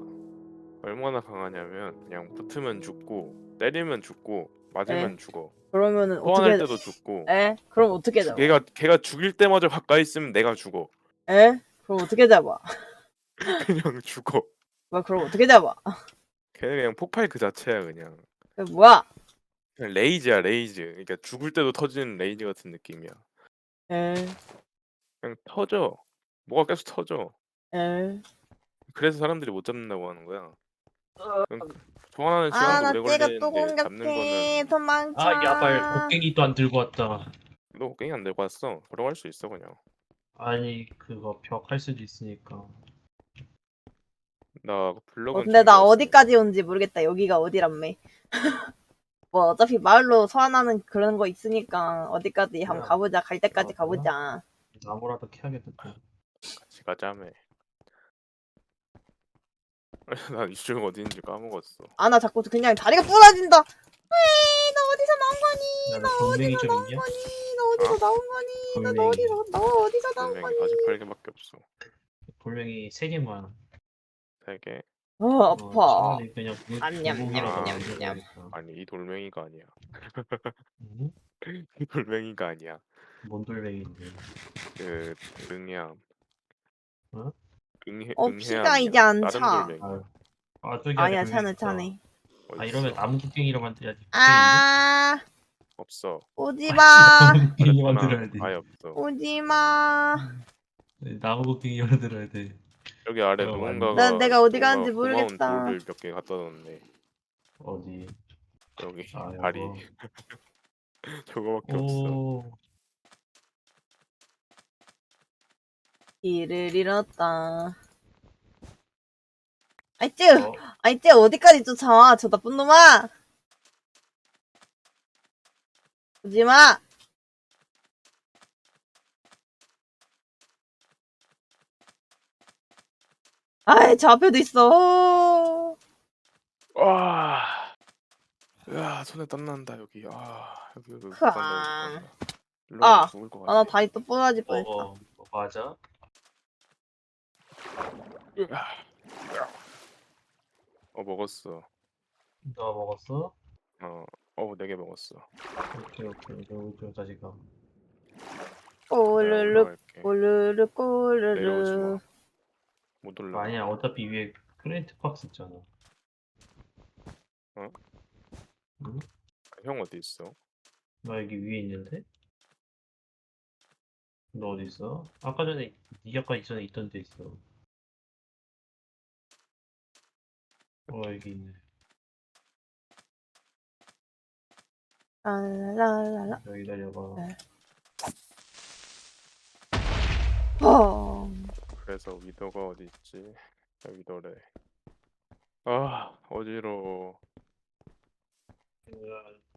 얼마나 강하냐면 그냥 붙으면 죽고 때리면 죽고 맞으면 죽어. 그러면은 소환할 어떻게? 때도 죽고. 그럼 어떻게 잡아? 걔가 죽일 때마다 가까이 있으면 내가 죽어. 그럼 어떻게 잡아? 그냥 죽어. 그럼 어떻게 잡아? 걔는 그냥 폭발 그 자체야 그냥. 뭐야? 그냥 레이즈야 레이즈. 그러니까 죽을 때도 터지는 레이즈 같은 느낌이야. 그냥 터져. 뭐가 계속 터져. 그래서 사람들이 못 잡는다고 하는 거야. 소환하는 시간도 오래 쟤가 또 걸리는데 잡는 거는. 공격해. 도망쳐. 야발 곡괭이도 안 들고 왔다. 너 곡괭이 안 들고 왔어. 걸어갈 수 있어 그냥. 아니 그거 벽 할 수도 있으니까. 나 블럭은 근데 나 챙겨왔어. 어디까지 온지 모르겠다. 여기가 어디란매. 어차피 마을로 소환하는 그런 거 있으니까 어디까지 한번 가보자. 갈 때까지 가보자. 나무라도 캐야겠다. 같이 가자매. 난 이쪽 어딘지 까먹었어. 나 자꾸 그냥 다리가 부러진다. 나 어디서 나온 거니? 나 어디서 나온 거니? 나 어디서 나온 거니? 나 어디서 나온 거니? 아직 8개밖에 없어. 돌멩이 3개만. 3개? 아파. 그냥 아니 이 돌멩이가 아니야. 이 돌멩이가 아니야. 뭔 돌멩이인데? 그 응해암. 피가 이제 안 다른 차. 돌멩이. 아니야 차네. 이러면 나무 곡괭이로 만들어야지. 없어. 오지마. 곡괭이 만들어야 돼. 아예 없어. 오지마. 나무 곡괭이 만들어야 돼. 여기 아래 누군가가 난 내가 어디 가는지 모르겠다. 고마운 돌을 몇 개 갖다 놨네. 어디? 여기 다리. 저거밖에 없어. 길을 잃었다. 쟤 어디까지 쫓아와? 저 나쁜 놈아. 오지마. 저 앞에도 있어. 야 손에 땀 난다 여기. 여기 죽을 것 같아. 나 다리 또 부러질 뻔했다. 맞아. 먹었어. 너 먹었어? 4개 먹었어. 오케이. 여기까지 가. 꼬르륵 올라갈게. 꼬르륵 내려오지 마. 꼬르륵. 못 올라가. 아니야, 어차피 위에 크레이트 박스 있잖아. 어? 응? 형 어디 있어? 나 여기 위에 있는데? 너 어디 있어? 아까 전에 니 아까 이전에 있던 데 있어. 여기 있네. 랄랄랄라. 여기 기다려봐. 네. 어. 그래서 위더가 어디 있지? 위더래. 아 어지러워.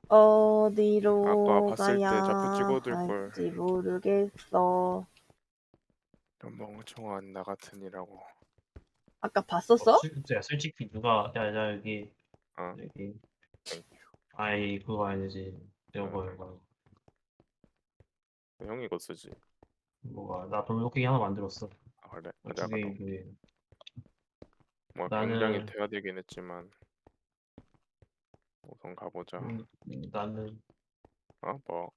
아까 어디로 봤을 때 자꾸 가야 찍어둘 걸. 할지 모르겠어. 이런 멍청한 나 같으니라고. 아까 봤었어? 솔직히 누가 야 여기 어. 여기 아이 그거 아니지. 이거 형이 이거 쓰지. 뭐가 나 돌고기 하나 만들었어. 아, 그래? 두 내가 개 너. 있는데. 뭐 굉장히 나는 퇴화되긴 했지만 우선 가보자. 나는 뭐?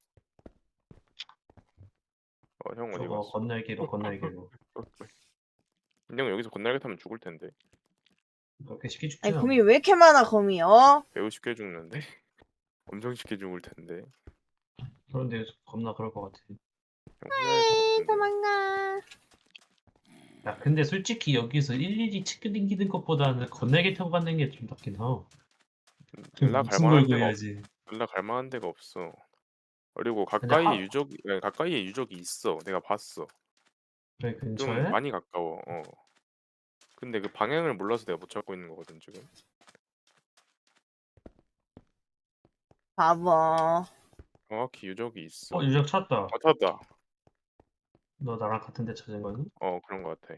형 어디 저거 갔어? 건날개로. 형 여기서 건날개 타면 죽을 텐데. 그렇게 쉽게 죽지 아니 않아. 거미 왜 이렇게 많아 거미 어? 매우 쉽게 죽는데. 엄청 쉽게 죽을 텐데. 그런데 겁나 그럴 것 같아. 에이 도망가. 야 근데 솔직히 여기서 일일이 치켜 당기는 것보다는 건날개 타고 가는 게 좀 낫긴 하. 일라 목숨 갈만한 걸고 데가 해야지. 일라 갈만한 데가 없어. 그리고 근데 가까이에 유적이 있어. 내가 봤어. 왜 좀 근처에? 많이 가까워. 근데 그 방향을 몰라서 내가 못 찾고 있는 거거든 지금. 바보. 정확히 유적이 있어. 유적 찾다. 찾았다. 너 나랑 같은 데 찾은 거니? 그런 거 같아.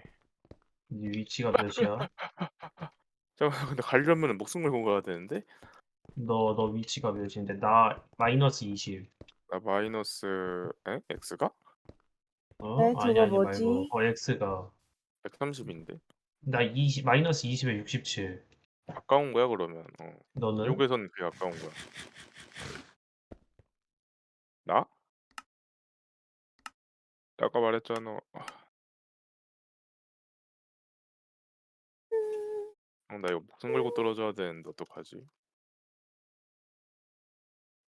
네 위치가 몇이야? 잠깐만 근데 가려면 목숨 걸고 가야 되는데? 너 위치가 몇인데? 나 마이너스 20. 나 마이너스 X가? 네 저거 아니 말고 뭐지? X가 130인데? 나 20, 마이너스 20에 67. 가까운 거야 그러면. 너는? 유적에선 그게 가까운 거야. 나? 아까 말했잖아. 나 이거 목숨 걸고 떨어져야 되는데 어떡하지?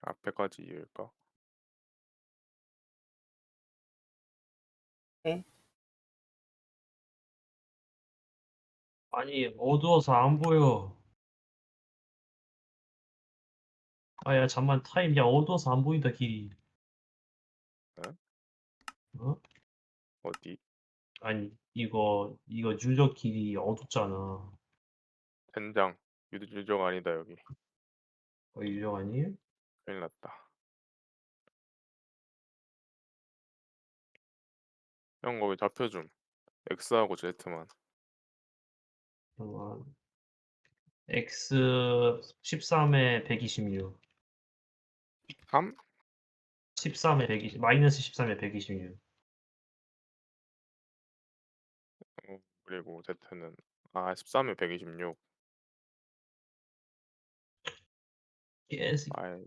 앞에까지 이을까? 네. 아니 어두워서 안 보여. 아야 잠만 타임. 야 어두워서 안 보인다 길이. 에? 어? 어디? 아니 이거 유적 길이 어둡잖아. 젠장. 유적 아니다 여기. 유적 아니에요? 큰일 났다. 형 거기 잡혀줌. X하고 Z만. 잠깐만. X 13에 126. 3? 13에 120. 마이너스 13에 126. 그리고 Z는 13에 126. 예스. 아이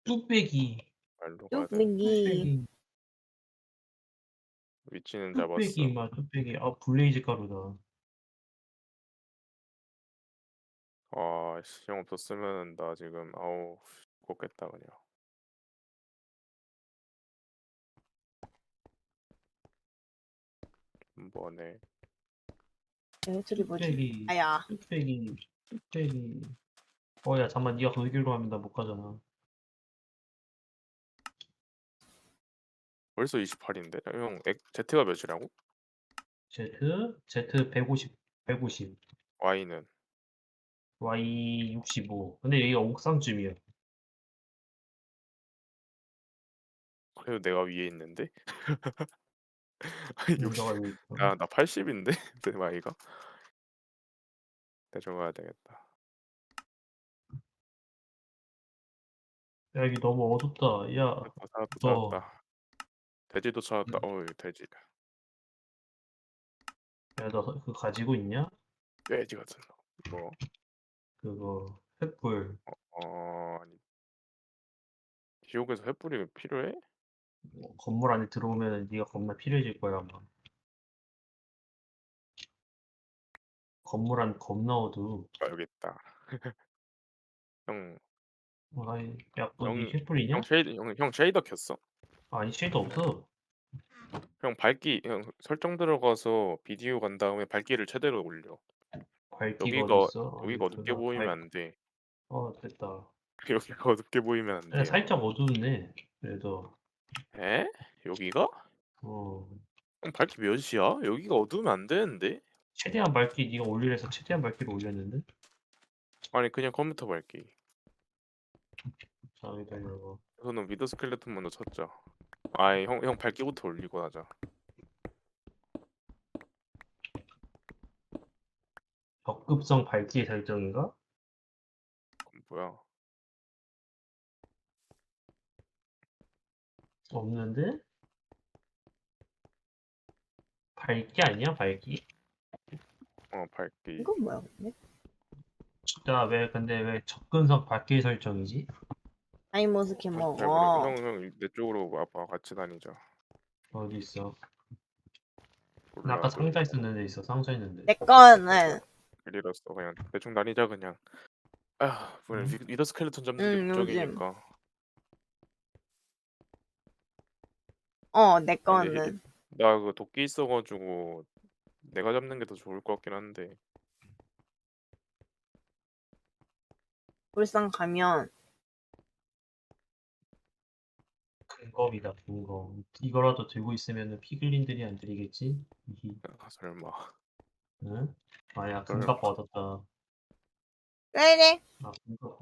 뚝배기. 말로 가야 돼. 뚝배기. 위치는 뚝배기 잡았어. 마 뚝배기. 블레이즈 가루다. 형 없었으면 나 지금 죽겠다 그냥. 뭐네. 저기 뭐지? 뚝배기. 아야. 뚝배기. 야 잠만 네가 그 길로 하면 나 못 가잖아. 벌써 28인데? 형 Z가 몇이라고? Z 150. Y는? Y 65. 근데 여기가 옥상쯤이야. 그래도 내가 위에 있는데? 아니, 너가 여기 있어. 나 80인데? 내 Y가? 내려가야 되겠다. 야 여기 너무 어둡다. 야 찾았다. 돼지도 찾았다. 돼지. 야 너 그거 가지고 있냐? 돼지 같은 거. 뭐? 그거 횃불. 아니. 지옥에서 횃불이 필요해? 건물 안에 들어오면 네가 겁나 필요해질 거야 아마. 건물 안 겁나 어두. 아, 여기 있다. 형, 아이, 야, 네 형이 횃불이냐? 형 쉐이더 켰어? 아니 쉐이도 없어. 형 설정 들어가서 비디오 간 다음에 밝기를 최대로 올려. 밝기가 여기가 어딨어? 여기가 어둡게 보이면 안 돼. 됐다. 여기가 어둡게 보이면 안 야, 돼요. 살짝 어두운데 그래도. 에? 여기가? 어. 형 밝기 몇이야? 여기가 어두우면 안 되는데? 최대한 밝기 네가 올리래서 최대한 밝기로 올렸는데. 아니 그냥 컴퓨터 밝기. 자, 기다려봐. 우선은 위더 스켈레톤 먼저 찾자. 아이 형 밝기부터 올리고 하자. 적급성 밝기 설정인가? 그럼 뭐야? 없는데? 밝기 아니야? 밝기? 밝기. 이건 뭐야 근데? 근데 왜 접근성 밝기 설정이지? 아이모스키 잘 먹어. 모르겠어. 형 내 쪽으로 와봐. 같이 다니자. 어디 있어? 나 몰라. 아까 상자 있었는데 있어. 상자 있는데. 내 거는 길 잃었어. 그냥 대충 다니자 그냥. 아, 오늘 위더 스켈레톤 잡는 게 요즘 목적이니까. 내 거는 나 그 도끼 있어가지고 내가 잡는 게 더 좋을 것 같긴 한데. 울산 가면 금검이다, 금검. 이거라도 들고 있으면 피글린들이 안 들이겠지? 설마. 응? 아야, 설마. 금갑 얻었다. 그래 아, 금갑.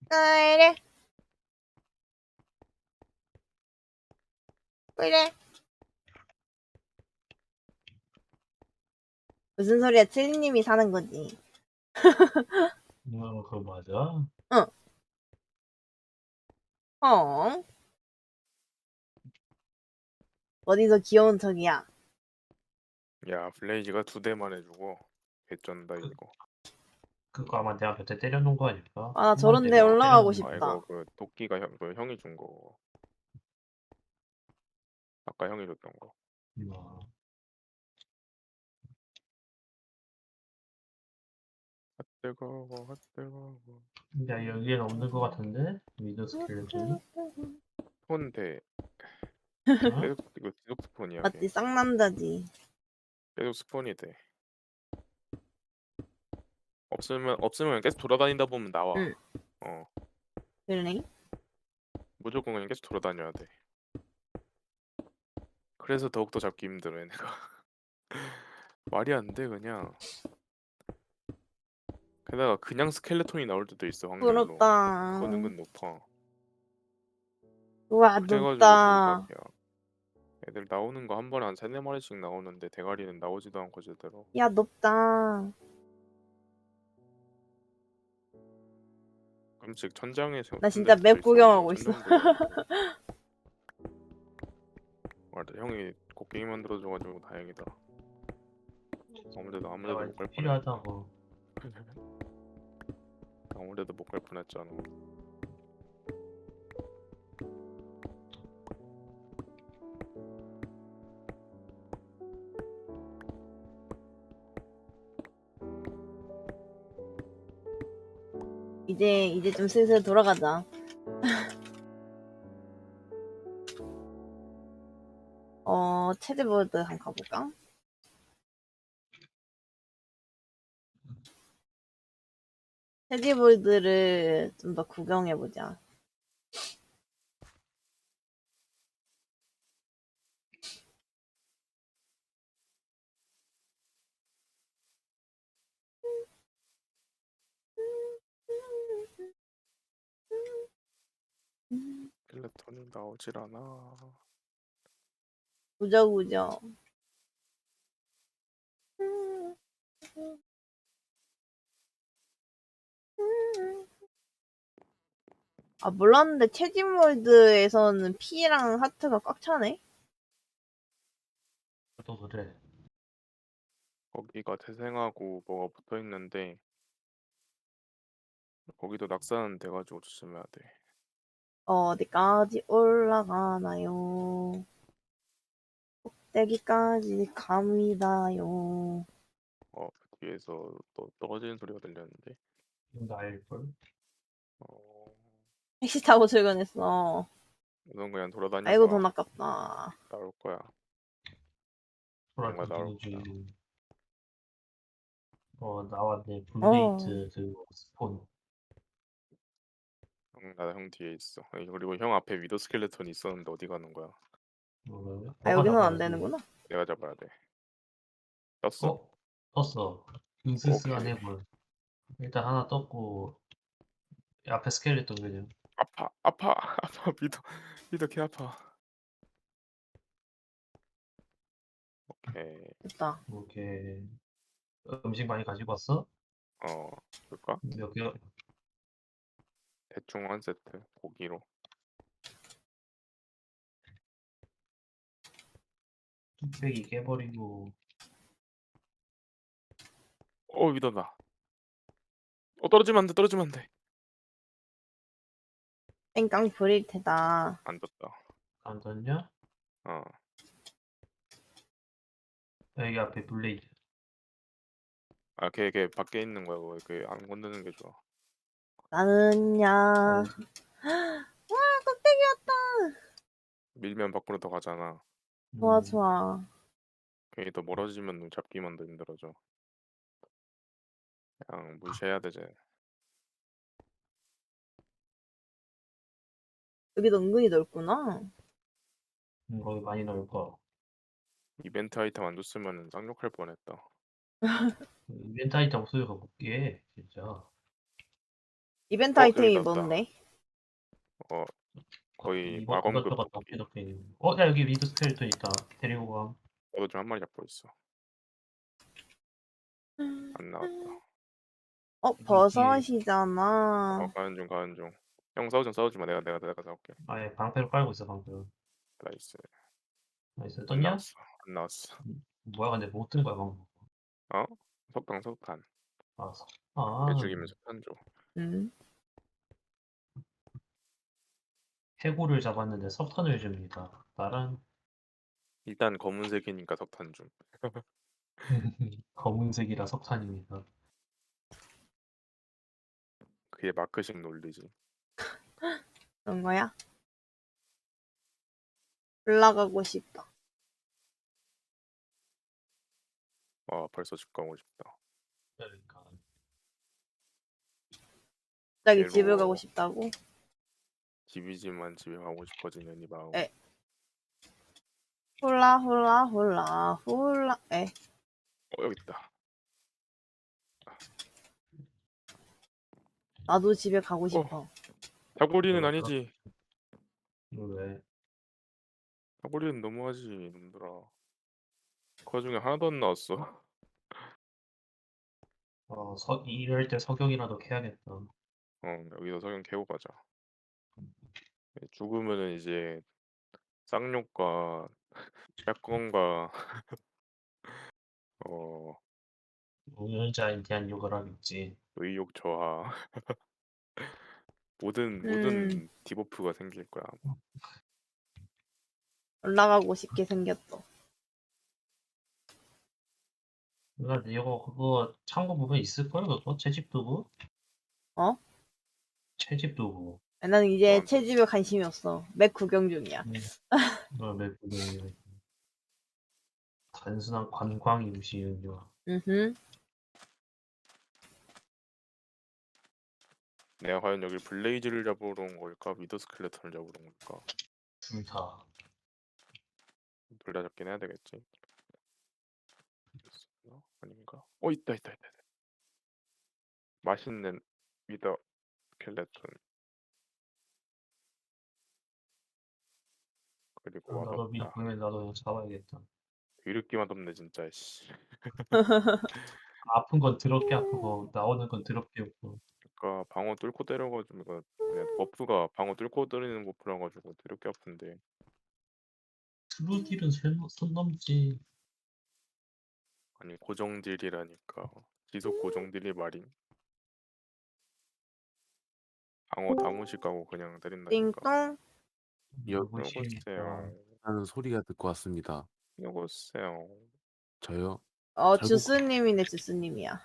그래 그래 무슨 소리야 칠리님이 사는 거지. 그거 맞아? 응. 어 어디서 귀여운 척이야. 야, 블레이즈가 2대만 해주고 개쩐다 이거. 그거 아마 내가 곁에 때려놓은 거 아닐까? 아, 나 한번 저런 데 때려- 올라가고 때려놓은 아, 싶다. 이거 그 도끼가 형이 준 거. 아까 형이 줬던 거. 거. 뜨거워, 뜨거워. 야, 여기엔 없는 거 같은데? 위더 스켈레톤이? 폰데. 어? 계속 이거 지속 스폰이야. 맞지 쌍남자지. 계속 스폰이 돼. 없으면 계속 돌아다니다 보면 나와. 응. 그래? 무조건 그냥 계속 돌아다녀야 돼. 그래서 더욱더 잡기 힘들어 얘네가. 말이 안 돼 그냥. 게다가 그냥 스켈레톤이 나올 때도 있어 확률로. 부럽다. 그 은근 높아. 우와 그래가지고 높다. 대박이야. 애들 나오는 거 한 번에 한 3-4마리씩 나오는데 대가리는 나오지도 않고 제대로. 야 높다. 끔찍 천장에서. 나 진짜 맵 구경하고 있어. 맞아, 형이 곡괭이 만들어줘가지고 다행이다. 아무래도 못 갈 뻔. 필요하다고. 아무래도 못 갈 뻔했잖아. 이제 좀 슬슬 돌아가자. 체드보드 한번 가볼까? 체드보드를 좀 더 구경해보자. 스켈레톤이 나오질 않아. 우저우저. 아 몰랐는데 체지몰드에서는 P랑 하트가 꽉 차네? 또 그래. 거기가 태생하고 뭐가 붙어있는데 거기도 낙사는 돼가지고 조심해야 돼. 어디까지 올라가나요? 꼭대기까지 갑니다요. 뒤에서 또 떨어지는 소리가 들렸는데. 나일걸? 택시 타고 출근했어. 넌 그냥 돌아다녀봐. 아이고 돈 아깝다. 나올 거야. 소랄 뭔가 나올 거야. 누구지? 나왔네. 어. 블레이트 그 스폰. 나 형 뒤에 있어. 그리고 형 앞에 위더 스켈레톤이 있었는데 어디 가는 거야? 아 여기서는 안 되는구나. 내가 잡아야 돼. 떴어? 떴어. 으스스한 해볼. 일단 하나 떴고 앞에 스켈레톤 그냥. 아파. 위더 개 아파. 오케이. 됐다. 오케이. 음식 많이 가지고 왔어? 그럴까? 몇 개? 대충 한 세트 고기로. 뚝배기 깨버리고. 위더다. 떨어지면 안 돼. 땡깡 부릴 테다. 안 떴다. 안 떴냐? 여기 앞에 블레이드. 걔 밖에 있는 거야. 그안 건드는 게 좋아. 나는야. 와 꼭대기 왔다. 밀면 밖으로 더 가잖아. 좋아. 괜히 더 멀어지면 잡기만 더 힘들어져. 그냥 무시해야 되지. 여기도 은근히 넓구나. 거기 많이 넓어. 이벤트 아이템 안 줬으면 쌍욕할 뻔했다. 이벤트 아이템 소유가 못게 진짜. 이벤트 아이템이 여기 떴다. 뭔데? 거의 이거 마검급 이것저것 다 도끼. 빼놓게 있는 거. 야 여기 리드 스켈레톤 있다. 데리고 가. 나도 좀 한 마리 잡고 있어. 안 나왔다. 버섯이잖아. 가는 중. 형 싸우지 마. 내가 싸울게. 아예 방패로 깔고 있어 방패로. 나이스. 나이스 안 떴냐? 나왔어. 뭐야 근데 못 뜬 거야 방금. 석탄. 아. 얘 죽이면 석탄 줘. 해골을 잡았는데 석탄을 줍니다. 나랑 일단 검은색이니까 석탄 좀. 검은색이라 석탄입니다. 그게 마크식 논리지. 그런 거야? 올라가고 싶다. 벌써 집 가고 싶다. 그러니까. 갑자기 집을 가고 싶다고? 집이지만 집에 가고 싶어지는 이 마음. 홀라. 여기 있다. 나도 집에 가고 싶어. 다구리는 아니지. 왜? 다구리는 너무하지 놈들아. 그 와중에 하나도 안 나왔어. 이럴 때 석영이라도 캐야겠다. 여기서 석영 캐고 가자. 죽으면은 이제 쌍욕과 약검과 운전자에 대한 욕을 하겠지. 의욕 저하. 모든 디버프가 생길 거야. 올라가고 싶게 생겼어. 누나 이거 그거 창고 보면 있을걸 그거? 채집 도구? 채집 도구. 나는 이제 채집에 관심이 없어. 맥 구경 중이야. 맥 구경. 단순한 관광 임시운영. 내가 과연 여기 블레이즈를 잡으러 온 걸까? 위더 스켈레톤을 잡으러 온 걸까? 둘 다. 둘 다 잡긴 해야 되겠지. 아닌가? 있다. 맛있는 위더 스켈레톤. 그리고 나도 미리 보면 나도 잡아야겠다. 뒤늦기만 덥네 진짜. 씨. 아픈 건 더럽게 아프고 나오는 건 더럽게 없고. 그러니까 방어 뚫고 때려가지고 이거 버프가 방어 뚫고 때리는 버프라 가지고 더럽게 아픈데. 트루딜은 손 넘지. 아니 고정딜이라니까. 지속 고정딜이 말임. 방어 나무식 가고 그냥 때린다니까. 띵동. 여보세요. 하는 소리가 듣고 왔습니다. 여보세요. 저요? 주스님이네, 주스님이야.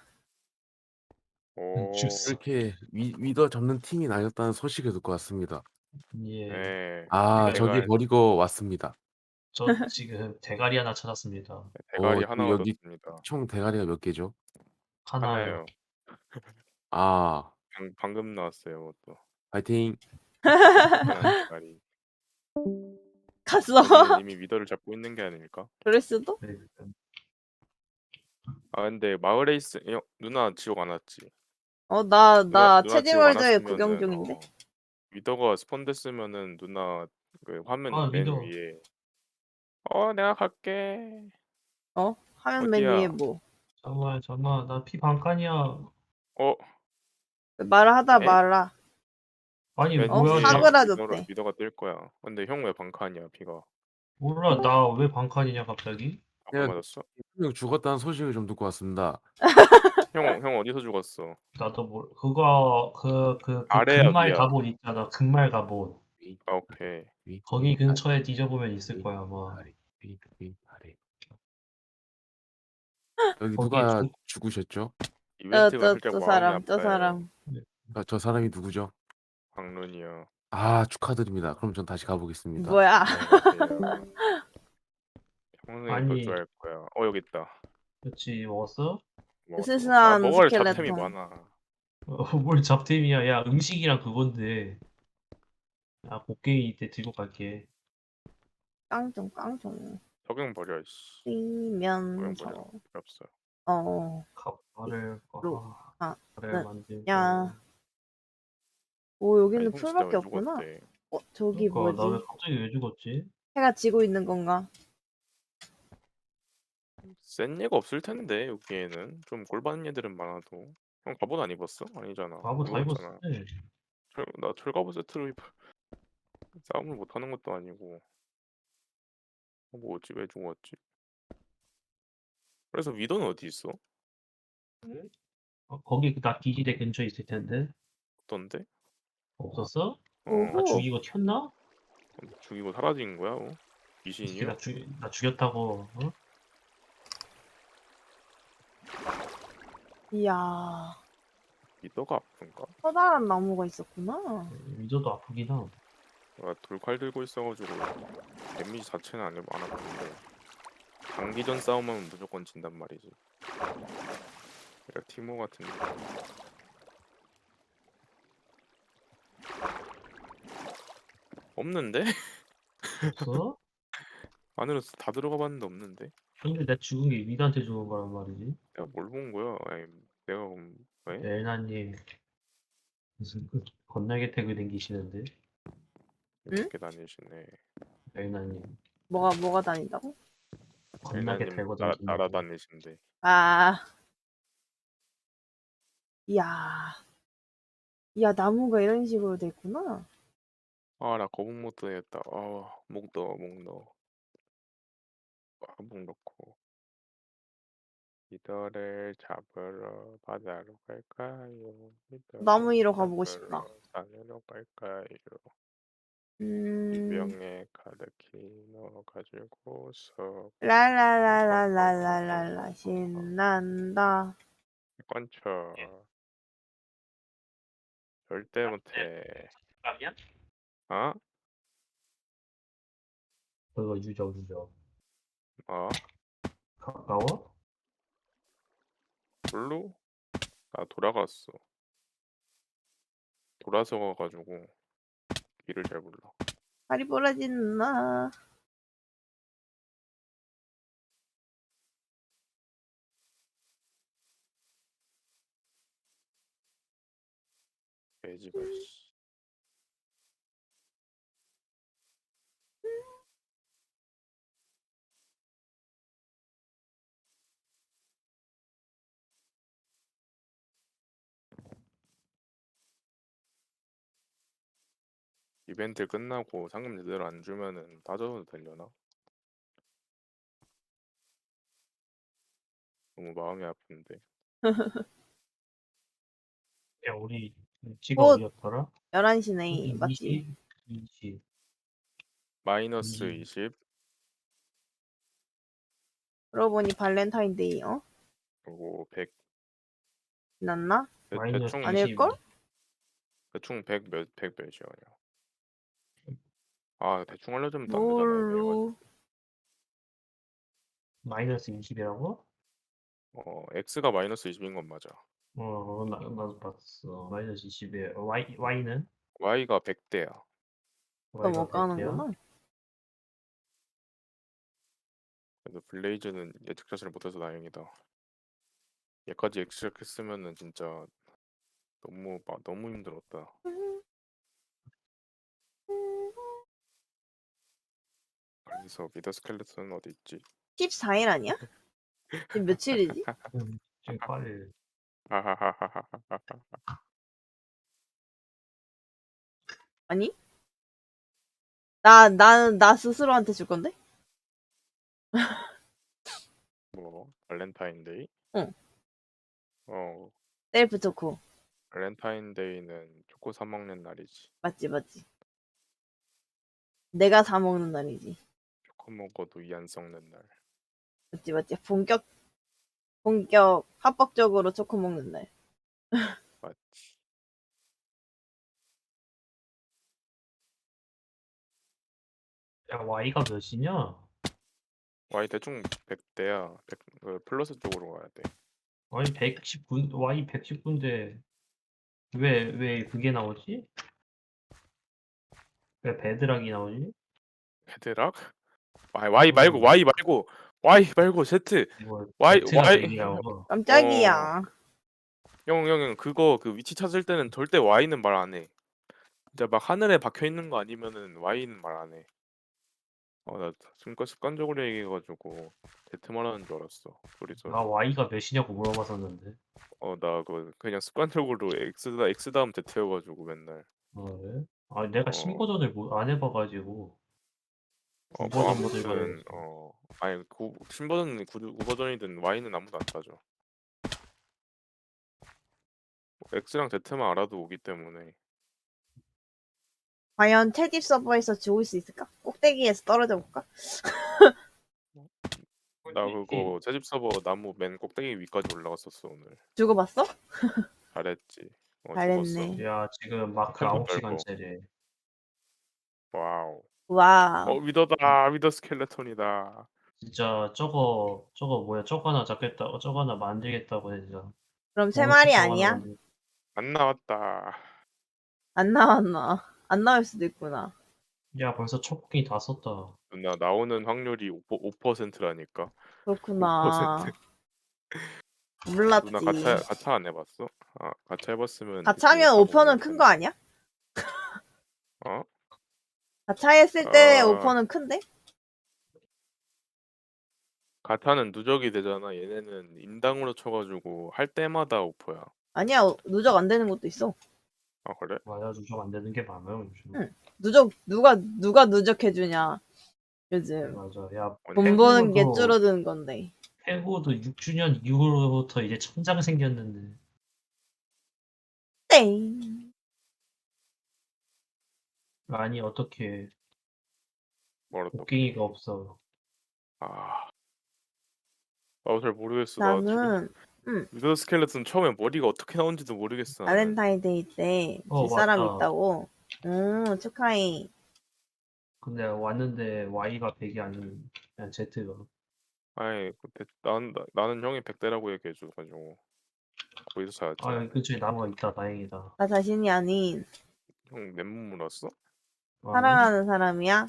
이렇게 위더 잡는 팀이 나뉘었다는 소식을 듣고 왔습니다. 예. 네. 아, 저기 제가 버리고 왔습니다. 저 지금 대가리 하나 찾았습니다. 대가리 하나 여기 얻었습니다. 총 대가리가 몇 개죠? 하나요. 아, 방금 나왔어요, 그것도. 파이팅. 대가리. 갔어. 저기는 이미 위더를 잡고 있는 게 아닐까? 그럴 수도? 아 근데 마을에 누나 지옥 안 왔지? 나 누나 체디월드에 구경 중인데. 위더가 스폰됐으면은 누나 그 화면 아, 맨 위더. 위에 내가 갈게. 화면 맨 어디야? 위에 뭐. 잠깐만, 나 피 반칸이야. 말하다 에? 말아. 아니, 맨 뭐야, 위에 얘. 사그라졌대. 위더가 뜰 거야. 근데 형 왜 반칸이야 피가? 몰라, 나 왜 반칸이냐, 갑자기? 안 맞았어? 명 죽었다는 소식을 좀 듣고 왔습니다. 형 어디서 죽었어? 나도 그거, 아래야, 금말 위야? 갑옷 있잖아, 금말 갑옷. 오케이. 거기 근처에 뒤져보면 있을 거야, 아마. 아래. 여기 거기에 누가 죽으셨죠? 이벤트가 살짝 마음이 아파요. 저 사람. 저 사람이 누구죠? 강론이요. 아, 축하드립니다. 그럼 전 다시 가보겠습니다. 뭐야? 평생 아니. 그럴 줄 알 거야. 여기 있다. 그렇지, 먹었어? 으스스한 먹을 잡템이 스켈레톤. 많아. 뭘 잡템이야. 야, 음식이랑 그건데. 야, 곡괭이 때 들고 갈게. 깡총. 석영 버려. 씨. 뛰면서. 석영 버려. 필요 없어. 말을 만들고. 야. 오, 여기는 아니, 형 진짜 풀밖에 왜 없구나. 죽었대? 저기 그러니까, 나 왜 뭐지? 갑자기 왜 죽었지? 해가 지고 있는 건가? 센 얘가 없을 텐데 여기에는 좀 꼴받는 애들은 많아도. 형 갑옷 안 입었어? 아니잖아. 갑옷 다 입었잖아. 입었지. 나 철갑옷 세트로 싸움을 못 하는 것도 아니고. 뭐지? 왜 죽었지? 그래서 위도는 어디 있어? 거기 나 기지대 근처에 있을 텐데. 어떤데? 없었어? 어. 나 죽이고 튀었나? 죽이고 사라진 거야? 이 새끼 귀신이요? 나 죽였다고. 어? 이야. 위도가 아픈가? 커다란 나무가 있었구나. 위저도 아프긴 함. 돌칼 들고 있어가지고 데미지 자체는 안 아픈데 장기전 싸움은 무조건 진단 말이지. 그러니까 티모 같은데. 없는데? 없어? 안으로 다 들어가 봤는데 없는데? 근데 내가 죽은 게 위드한테 죽은 거란 말이지. 내가 뭘 본 거야? 아니, 내가 왜? 엘나님 무슨 건날개 태그 댕기시는데? 이렇게 다니시네. 엘나님 뭐가 다닌다고? 건날개 엘나님 달고 다니시는데. 날아다니신데. 이야. 나무가 이런 식으로 돼 있구나. 나 거북 모드 했다. 목 넣어. 목 넣고. 이더를 잡으러 바다로 갈까요? 나무 위로 가보고 싶다. 산으로 갈까요? 이병에 가득히 넣어가지고서 랄랄랄랄랄랄랄라 신난다. 건쳐. 절대 못해. 아니야? 어? 그거 유저. 가까워? 별로? 나 돌아갔어. 돌아서 가가지고 길을 잘 몰라. 다리 부러지는 나. 돼지가 씨. 이벤트 끝나고 상금 제대로 안 주면은 따져도 되려나? 너무 마음이 아픈데. 야, 우리 지가 곧 어디였더라? 11시네. 맞지? 20. 마이너스 20. 그러고 보니 발렌타인데이, 그리고 100. 지났나? 마이너스 대충 아닐걸? 대충 100 몇이야. 아 대충 알려주면 또 안 되잖아. 뭘로? 마이너스 20이라고? x가 마이너스 20인 건 맞아. 나도 봤어. 마이너스 20에 Y는? y가 100대야. 또 못 가는구나. 그래도 블레이즈는 예측 자체를 못해서 다행이다. 얘까지 예측했으면은 진짜 너무 힘들었다. 그래서 미더 스켈레톤은 어디 있지? 14일 아니야? 지금 며칠이지? 지금 8일. 아니? 나 스스로한테 줄 건데? 뭐 발렌타인데이? 응. 어. 셀프 초코. 발렌타인데이는 초코 사 먹는 날이지. 맞지. 내가 사 먹는 날이지. 초코 먹어도 이 안 썩는 날. 맞지. 본격 합법적으로 초코 먹는 날. 맞지. 야, Y가 몇이냐? Y 대충 100대야. 플러스 쪽으로 가야 돼. Y 119인데 왜 그게 나오지? 왜 배드락이 나오지? 헤드락? Y 말고 Z. Z가 Z라고. 깜짝이야. 형 그거 그 위치 찾을 때는 절대 Y는 말 안 해. 진짜 막 하늘에 박혀 있는 거 아니면은 Y는 말 안 해. 나 지금까지 습관적으로 얘기해가지고 Z 말하는 줄 알았어. 소리. 나 Y가 몇이냐고 물어봤었는데. 나 그냥 습관적으로 X 다음 Z여가지고 맨날. 그래? 내가 신버전을 안 해봐가지고. 뭐 구버전 모델 아무튼 아니 신버전 9버전이든 Y는 아무도 안 따져. X랑 Z만 알아도 오기 때문에. 과연 채집 서버에서 죽을 수 있을까? 꼭대기에서 떨어져 볼까? 나 그거 채집 서버 나무 맨 꼭대기 위까지 올라갔었어 오늘. 죽어봤어? 잘했지. 잘했네. 죽었어. 야 지금 마크 칸도 9시간째래. 와우. 와우. 위더 스켈레톤이다. 진짜 저거 뭐야? 저거 하나 잡겠다고 저거 하나 만들겠다고 해서. 그럼 3마리 아니야? 안 나왔다. 안 나왔나? 안 나올 수도 있구나. 야 벌써 초코킹 다 썼다. 누나 나오는 확률이 5%라니까. 그렇구나. 5%. 몰랐지. 누나 가차 안 해봤어? 가차 해봤으면. 가차면 5%는 큰 거 아니야? 가차 했을 때 5%는 큰데? 가차는 누적이 되잖아. 얘네는 인당으로 쳐가지고 할 때마다 5%야. 아니야, 누적 안 되는 것도 있어. 그래? 맞아, 누적 안 되는 게 많아요 요즘. 응. 누가 누적해주냐 요즘. 맞아. 야 돈 버는 게 줄어드는 건데. 페고도 6주년 이후로부터 이제 천장 생겼는데. 땡. 아니 어떻게 뭐라도. 곡괭이가 없어. 나도 잘 모르겠어. 나는 위더 스켈레톤 처음에 머리가 어떻게 나온지도 모르겠어. 발렌타인데이 때 줄 사람 맞다. 있다고. 축하해. 근데 왔는데 Y가 100이 아닌 그냥 Z가. 아니 나는 형이 100대라고 얘기해줘가지고 거기서 찾았지. 그쪽에 나무가 있다. 다행이다. 나 자신이 아닌 형 맨몸 물었어? 사랑하는 사람이야?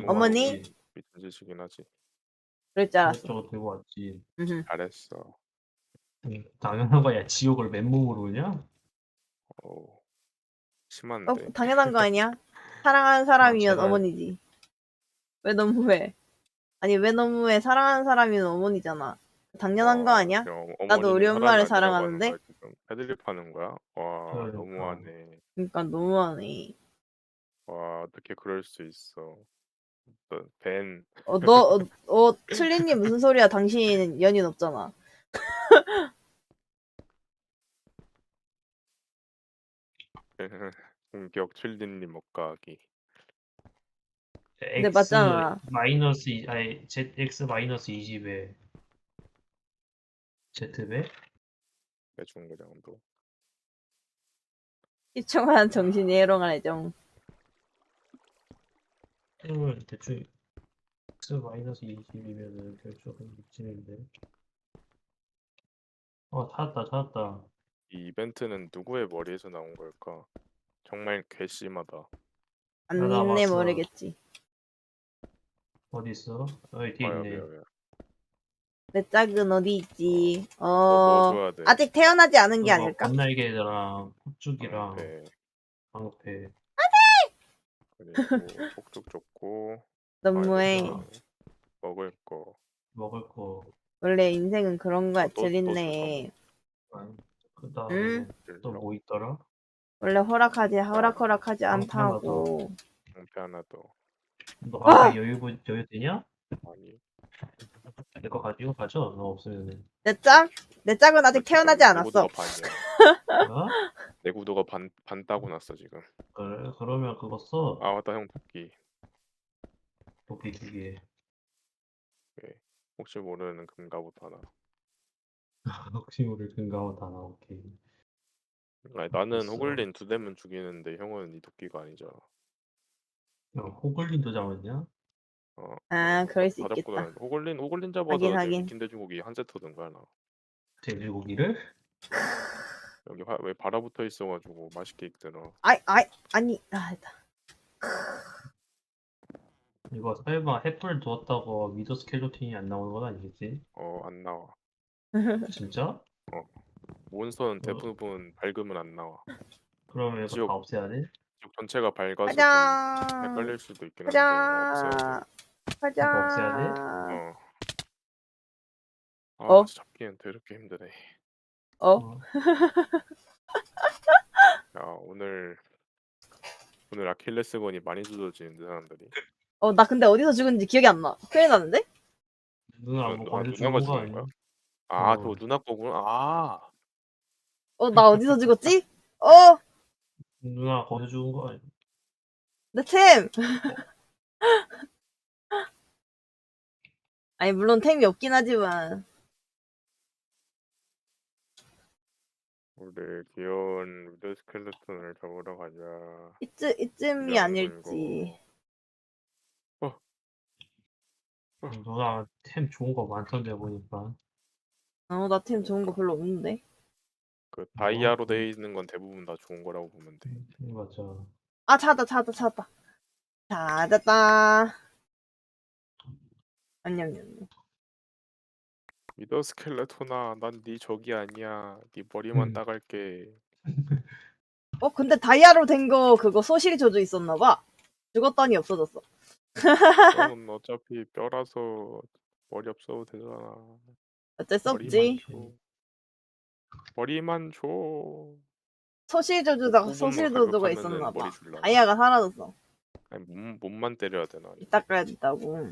어머니? 미친 짓이긴 하지. 그럴 줄 알았어. 저거 들고 왔지. 잘했어. 당연한 거야. 지옥을 맨몸으로 오냐? 심한데. 당연한 거 아니야? 사랑하는 사람이면 어머니지. 왜 너무해? 아니 왜 너무해? 사랑하는 사람이면 어머니잖아. 당연한 거 아니야? 나도 우리 엄마를 사랑하는데. 패드립 하는 거야? 와 너무하네. 그러니까 너무하네. 와 어떻게 그럴 수 있어? 벤. 틀린님 무슨 소리야? 당신 연인 없잖아. 공격 칠린님 먹가기. 근데 X 맞잖아. 마이너스 아니 ZX 마이너스 20에 Z배? 대충 그 정도. 시청한 정신이 해롱한 애정. 을 대충 X 마이너스 20이면은 결정은 이쯤인데. 찾았다. 이 이벤트는 누구의 머리에서 나온 걸까? 정말 괘씸하다. 안 나 있네 남았어. 모르겠지. 어디 있어? 여기 뒤에 여기 있네. 여기. 내 짝은 어디 있지? 뭐 줘야 돼? 아직 태어나지 않은 게 그거 아닐까? 건날개랑 폭죽이랑 방패. 방패. 그리고 폭죽 줬고. 너무해. 먹을 거. 먹을 거. 원래 인생은 그런 거야, 또 재밌네. 그 다음에 응? 또 뭐 있더라? 원래 허락하지 않다고. 방패 하나 더. 너 아! 방패 여유 되냐? 아니. 내 거 가지고 가져. 너 없으면. 내 짝? 내 짝은 아직 태어나지 않았어. 내구도가 반이야. 어? 내구도가 반 따고 났어 지금. 그래? 그러면 그거 써. 아 맞다 형 도끼. 도끼 2개. 네. 혹시 모르는 금가부터 하나. 혹시 모를 근가와 다 나오게. 아니, 나는 있어. 호글린 2대면 죽이는데 형은 이 도끼가 아니잖아. 야, 호글린도 잡았냐? 아, 그럴 수 다 있겠다. 잡고 다녔. 호글린 잡아서 하긴, 이제 하긴. 익힌 돼지고기 한 세트 든 거야 나. 돼지고기를? 여기 왜 발아붙어 있어가지고 맛있게 익더라. 아니. 이거 설마 햇불 두었다고 미더 스켈레톤이 안 나오는 건 아니겠지? 안 나와. 진짜? 몬스터는 대부분 밝으면 안 나와. 그러면 이거 다 없애야 돼? 지옥 전체가 밝아서 가자. 좀 헷갈릴 수도 있긴 한데 없애야 돼. 가자. 이거 없애야 돼? 진짜 잡기엔 더럽게 힘드네. 야 오늘 아킬레스건이 많이 두드러지는데 사람들이. 나 근데 어디서 죽은지 기억이 안 나. 큰일 났는데? 누나 뭐 거기서 누나가 죽은 거 죽은 거야? 아니야? 저거 누나 거구나. 나 어디서 죽었지? 누나 거기서 죽은 거 아니야? 내 템! 아니, 물론 템이 없긴 하지만. 우리 귀여운 루드 스켈레톤을 잡으러 가자. 이쯤이 아닐지. 누나 템 좋은 거 많던데 보니까. 나 템 좋은 거 별로 없는데. 그 다이아로 돼 있는 건 대부분 다 좋은 거라고 보면 돼. 맞아. 찾았다. 찾았다. 안녕. 미더 스켈레톤아, 난 네 적이 아니야. 네 머리만 따갈게. 근데 다이아로 된 거 그거 소실 조져 있었나봐. 죽었더니 없어졌어. 너는 어차피 뼈라서 머리 없어도 되잖아. 어쩔 수 없지. 머리만 줘. 소실 조조가 있었나봐. 다이아가 사라졌어. 아니, 몸만 때려야 되나? 닦아야 된다고.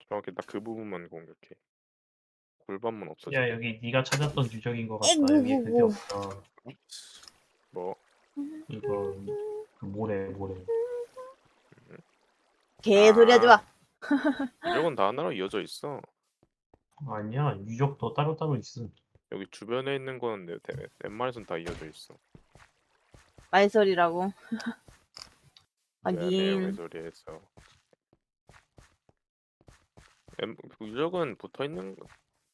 정확히 딱 그 부분만 공격해. 골반만 없어져. 야 여기 네가 찾았던 유적인 거 같다. 여기 그게 없어. 뭐? 이거 모래. 개소리 하지 마. 유적은 다 하나로 이어져 있어. 아니야 유적도 따로 있어. 여기 주변에 있는 거는 웬만해선 다 이어져 있어. 말소리라고. 왜 하긴. 소리 했어? 유적은 붙어 있는 거.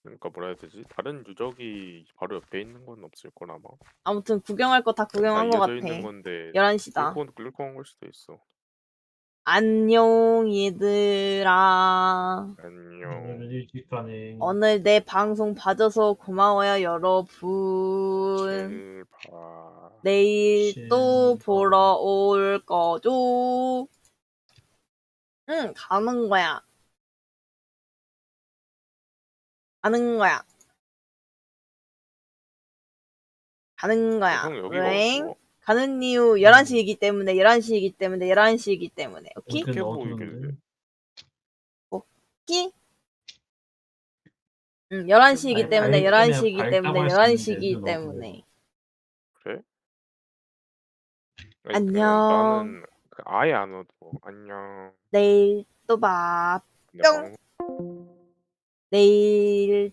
그러니까 뭐라 해야 되지? 다른 유적이 바로 옆에 있는 건 없을 거나 뭐. 아무튼 구경할 거 다 구경한 거 같아. 있는 건데 11시다. 끌고 온 걸 수도 있어. 안녕 얘들아. 안녕. 오늘 내 방송 봐줘서 고마워요 여러분. 내일 또 보러 올 거죠? 응, 가는 거야. 형 여기가 어디야? 가는 이유 11시이기 때문에. 오케이? 어떻게 보이길래? 오케이? 11시이기 때문에. 그래? 아니, 안녕. 나는 아예 안 어두워. 안녕. 내일 또 봐. 내가 뿅. 내일